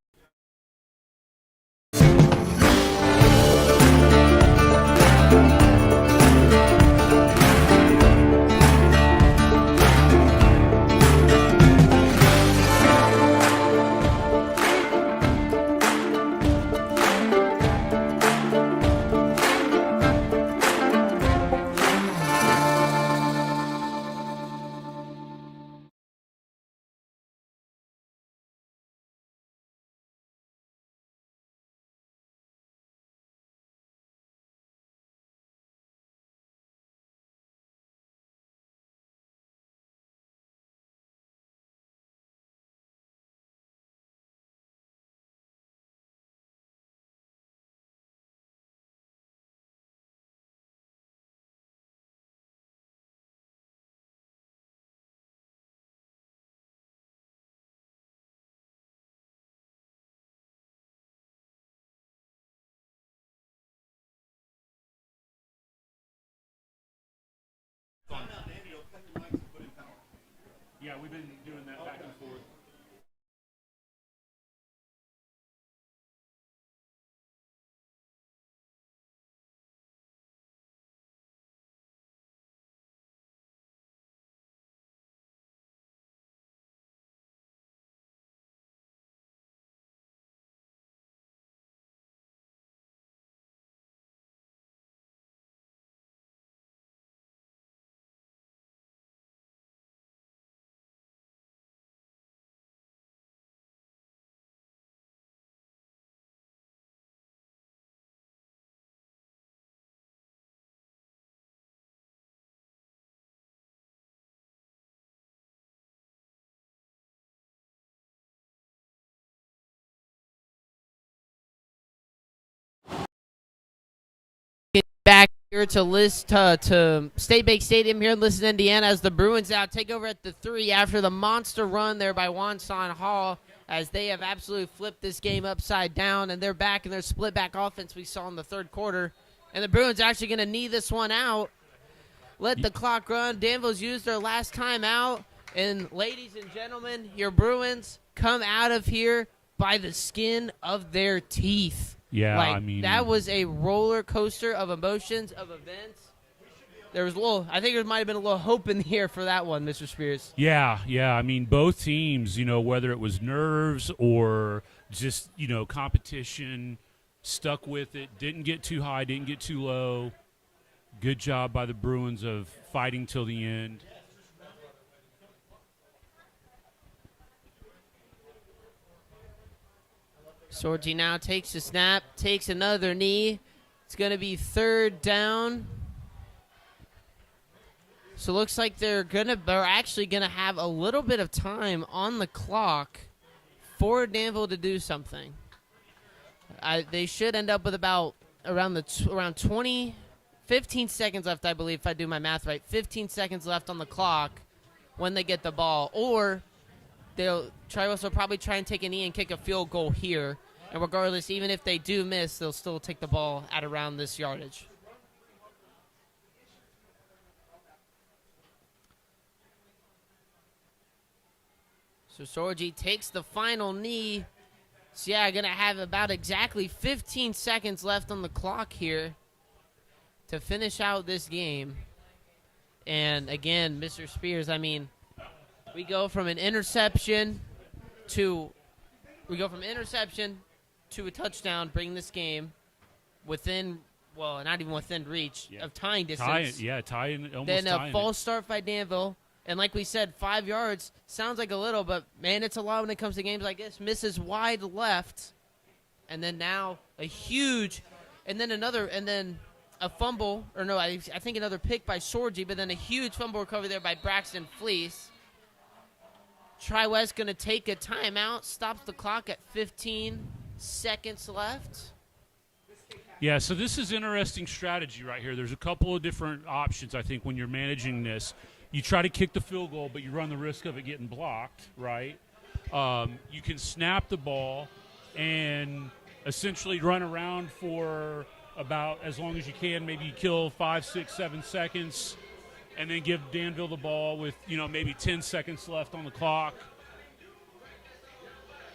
Yeah, we've been doing that back and forth. Back here to State Bank Stadium here in Liston, Indiana, as the Bruins now take over at the 3 after the monster run there by Wanson Hall, as they have absolutely flipped this game upside down, and they're back in their split back offense we saw in the third quarter. And the Bruins are actually going to knee this one out. Let the clock run. Danville's used their last time out. And ladies and gentlemen, your Bruins come out of here by the skin of their teeth. Yeah, like, I mean, that was a roller coaster of emotions, of events. There was I think there might have been a little hope in the air for that one, Mr. Spears. Yeah. I mean, both teams, whether it was nerves or just, competition, stuck with it, didn't get too high, didn't get too low. Good job by the Bruins of fighting till the end. Sorgi now takes the snap, takes another knee. It's going to be 3rd down. So it looks like they're actually going to have a little bit of time on the clock for Danville to do something. They should end up with about around 15 seconds left, I believe, if I do my math right. 15 seconds left on the clock when they get the ball. Or they'll probably try and take a knee and kick a field goal here. And regardless, even if they do miss, they'll still take the ball at around this yardage. So Sorgi takes the final knee. So, yeah, going to have about exactly 15 seconds left on the clock here to finish out this game. And, again, Mr. Spears, I mean, we go from interception to a touchdown, bringing this game within, well, not even within reach of tying distance. Tying. Then a false start by Danville. And like we said, 5 yards sounds like a little, but, man, it's a lot when it comes to games like this. Misses wide left, and then now a huge – and then a fumble – or no, I think another pick by Sorgi, but then a huge fumble recovery there by Braxton Fleece. Tri-West going to take a timeout, stops the clock at 15 seconds left. Yeah, so this is interesting strategy right here. There's a couple of different options, I think, when you're managing this. You try to kick the field goal, but you run the risk of it getting blocked, right? You can snap the ball and essentially run around for about as long as you can. Maybe you kill 5, 6, 7 seconds, and then give Danville the ball with, maybe 10 seconds left on the clock.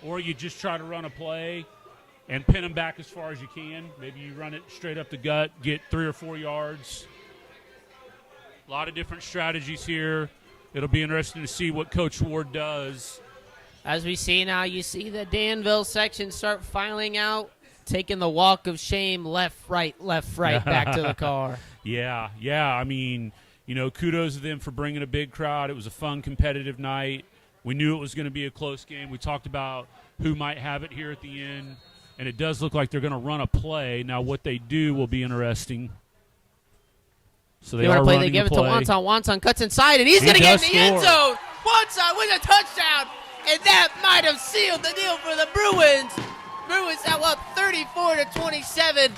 Or you just try to run a play and pin them back as far as you can. Maybe you run it straight up the gut, get 3 or 4 yards. A lot of different strategies here. It'll be interesting to see what Coach Ward does. As we see now, you see the Danville section start filing out, taking the walk of shame, left, right, back to the car. Yeah. I mean, kudos to them for bringing a big crowd. It was a fun, competitive night. We knew it was going to be a close game. We talked about who might have it here at the end, and it does look like they're going to run a play. Now, what they do will be interesting. So they are running They give it play. to Wonton. Wonton cuts inside, and he's going to get in the end zone. Wonton with a touchdown, and that might have sealed the deal for the Bruins. Bruins now up 34-27.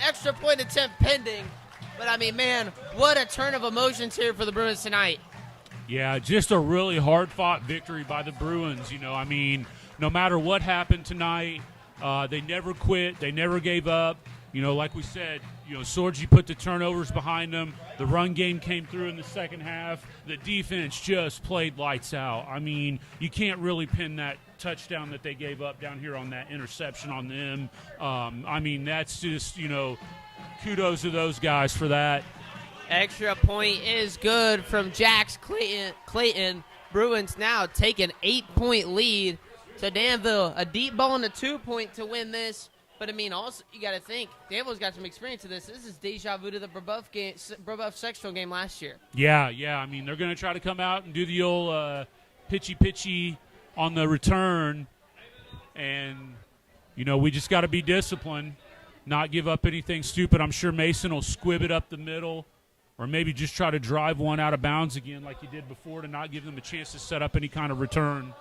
Extra point attempt pending. But, I mean, man, what a turn of emotions here for the Bruins tonight. Yeah, just a really hard-fought victory by the Bruins. I mean, no matter what happened tonight, they never quit. They never gave up. Like we said, Sorgi put the turnovers behind them. The run game came through in the second half. The defense just played lights out. I mean, you can't really pin that touchdown that they gave up down here on that interception on them. I mean, that's just, kudos to those guys for that. Extra point is good from Jax Clayton. Bruins now take an 8-point lead to Danville. A deep ball and a 2-point to win this. But, I mean, also, you got to think, Danville's got some experience to this. This is deja vu to the Brebeuf sectional game last year. Yeah. I mean, they're going to try to come out and do the old pitchy on the return. And, we just got to be disciplined, not give up anything stupid. I'm sure Mason will squib it up the middle or maybe just try to drive one out of bounds again like he did before to not give them a chance to set up any kind of return.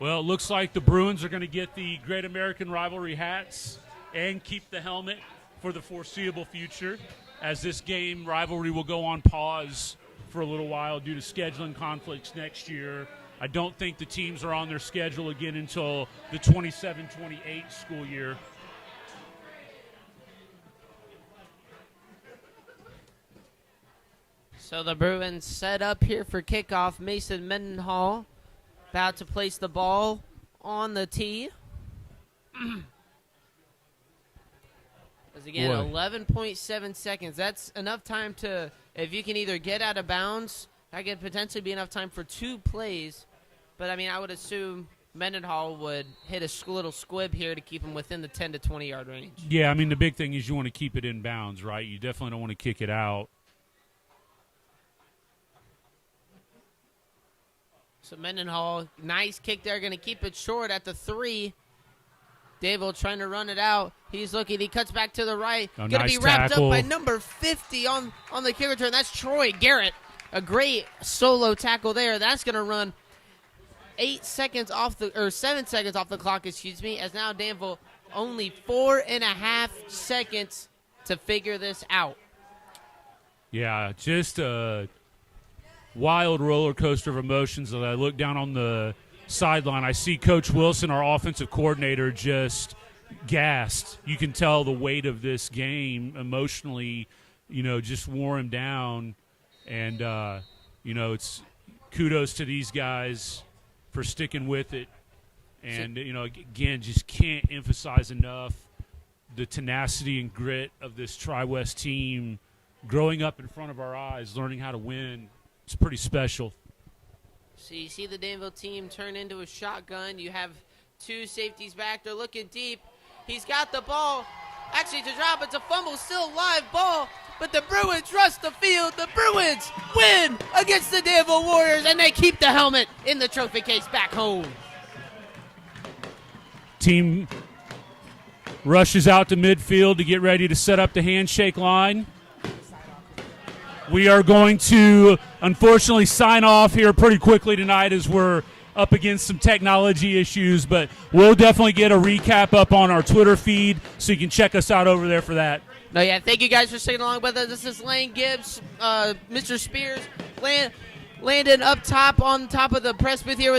Well, it looks like the Bruins are going to get the Great American Rivalry hats and keep the helmet for the foreseeable future, as this game rivalry will go on pause for a little while due to scheduling conflicts next year. I don't think the teams are on their schedule again until the 27-28 school year. So the Bruins set up here for kickoff. Mason Mendenhall about to place the ball on the tee. As again, 11.7 seconds. That's enough time to, if you can either get out of bounds, that could potentially be enough time for 2 plays. But, I mean, I would assume Mendenhall would hit a little squib here to keep him within the 10 to 20-yard range. Yeah, I mean, the big thing is you want to keep it in bounds, right? You definitely don't want to kick it out. So Mendenhall, nice kick there, going to keep it short at the 3. Danville trying to run it out. He's looking. He cuts back to the right. Going to be wrapped up by number 50 on the kick return. That's Troy Garrett. A great solo tackle there. That's going to run 7 seconds off the clock, as now Danville only 4.5 seconds to figure this out. Yeah, just a wild roller coaster of emotions. As I look down on the sideline, I see Coach Wilson, our offensive coordinator, just gassed. You can tell the weight of this game emotionally, just wore him down. And it's kudos to these guys for sticking with it. And, again, just can't emphasize enough the tenacity and grit of this Tri-West team growing up in front of our eyes, learning how to win. It's pretty special. So you see the Danville team turn into a shotgun. You have two safeties back. They're looking deep. He's got the ball. Actually, to drop, it's a fumble, still live ball. But the Bruins rush the field. The Bruins win against the Danville Warriors, and they keep the helmet in the trophy case back home. Team rushes out to midfield to get ready to set up the handshake line. We are going to, unfortunately, sign off here pretty quickly tonight as we're up against some technology issues, but we'll definitely get a recap up on our Twitter feed, so you can check us out over there for that. No, yeah, thank you guys for sticking along with us. This is Lane Gibbs, Mr. Spears, Landon up top on top of the press booth here with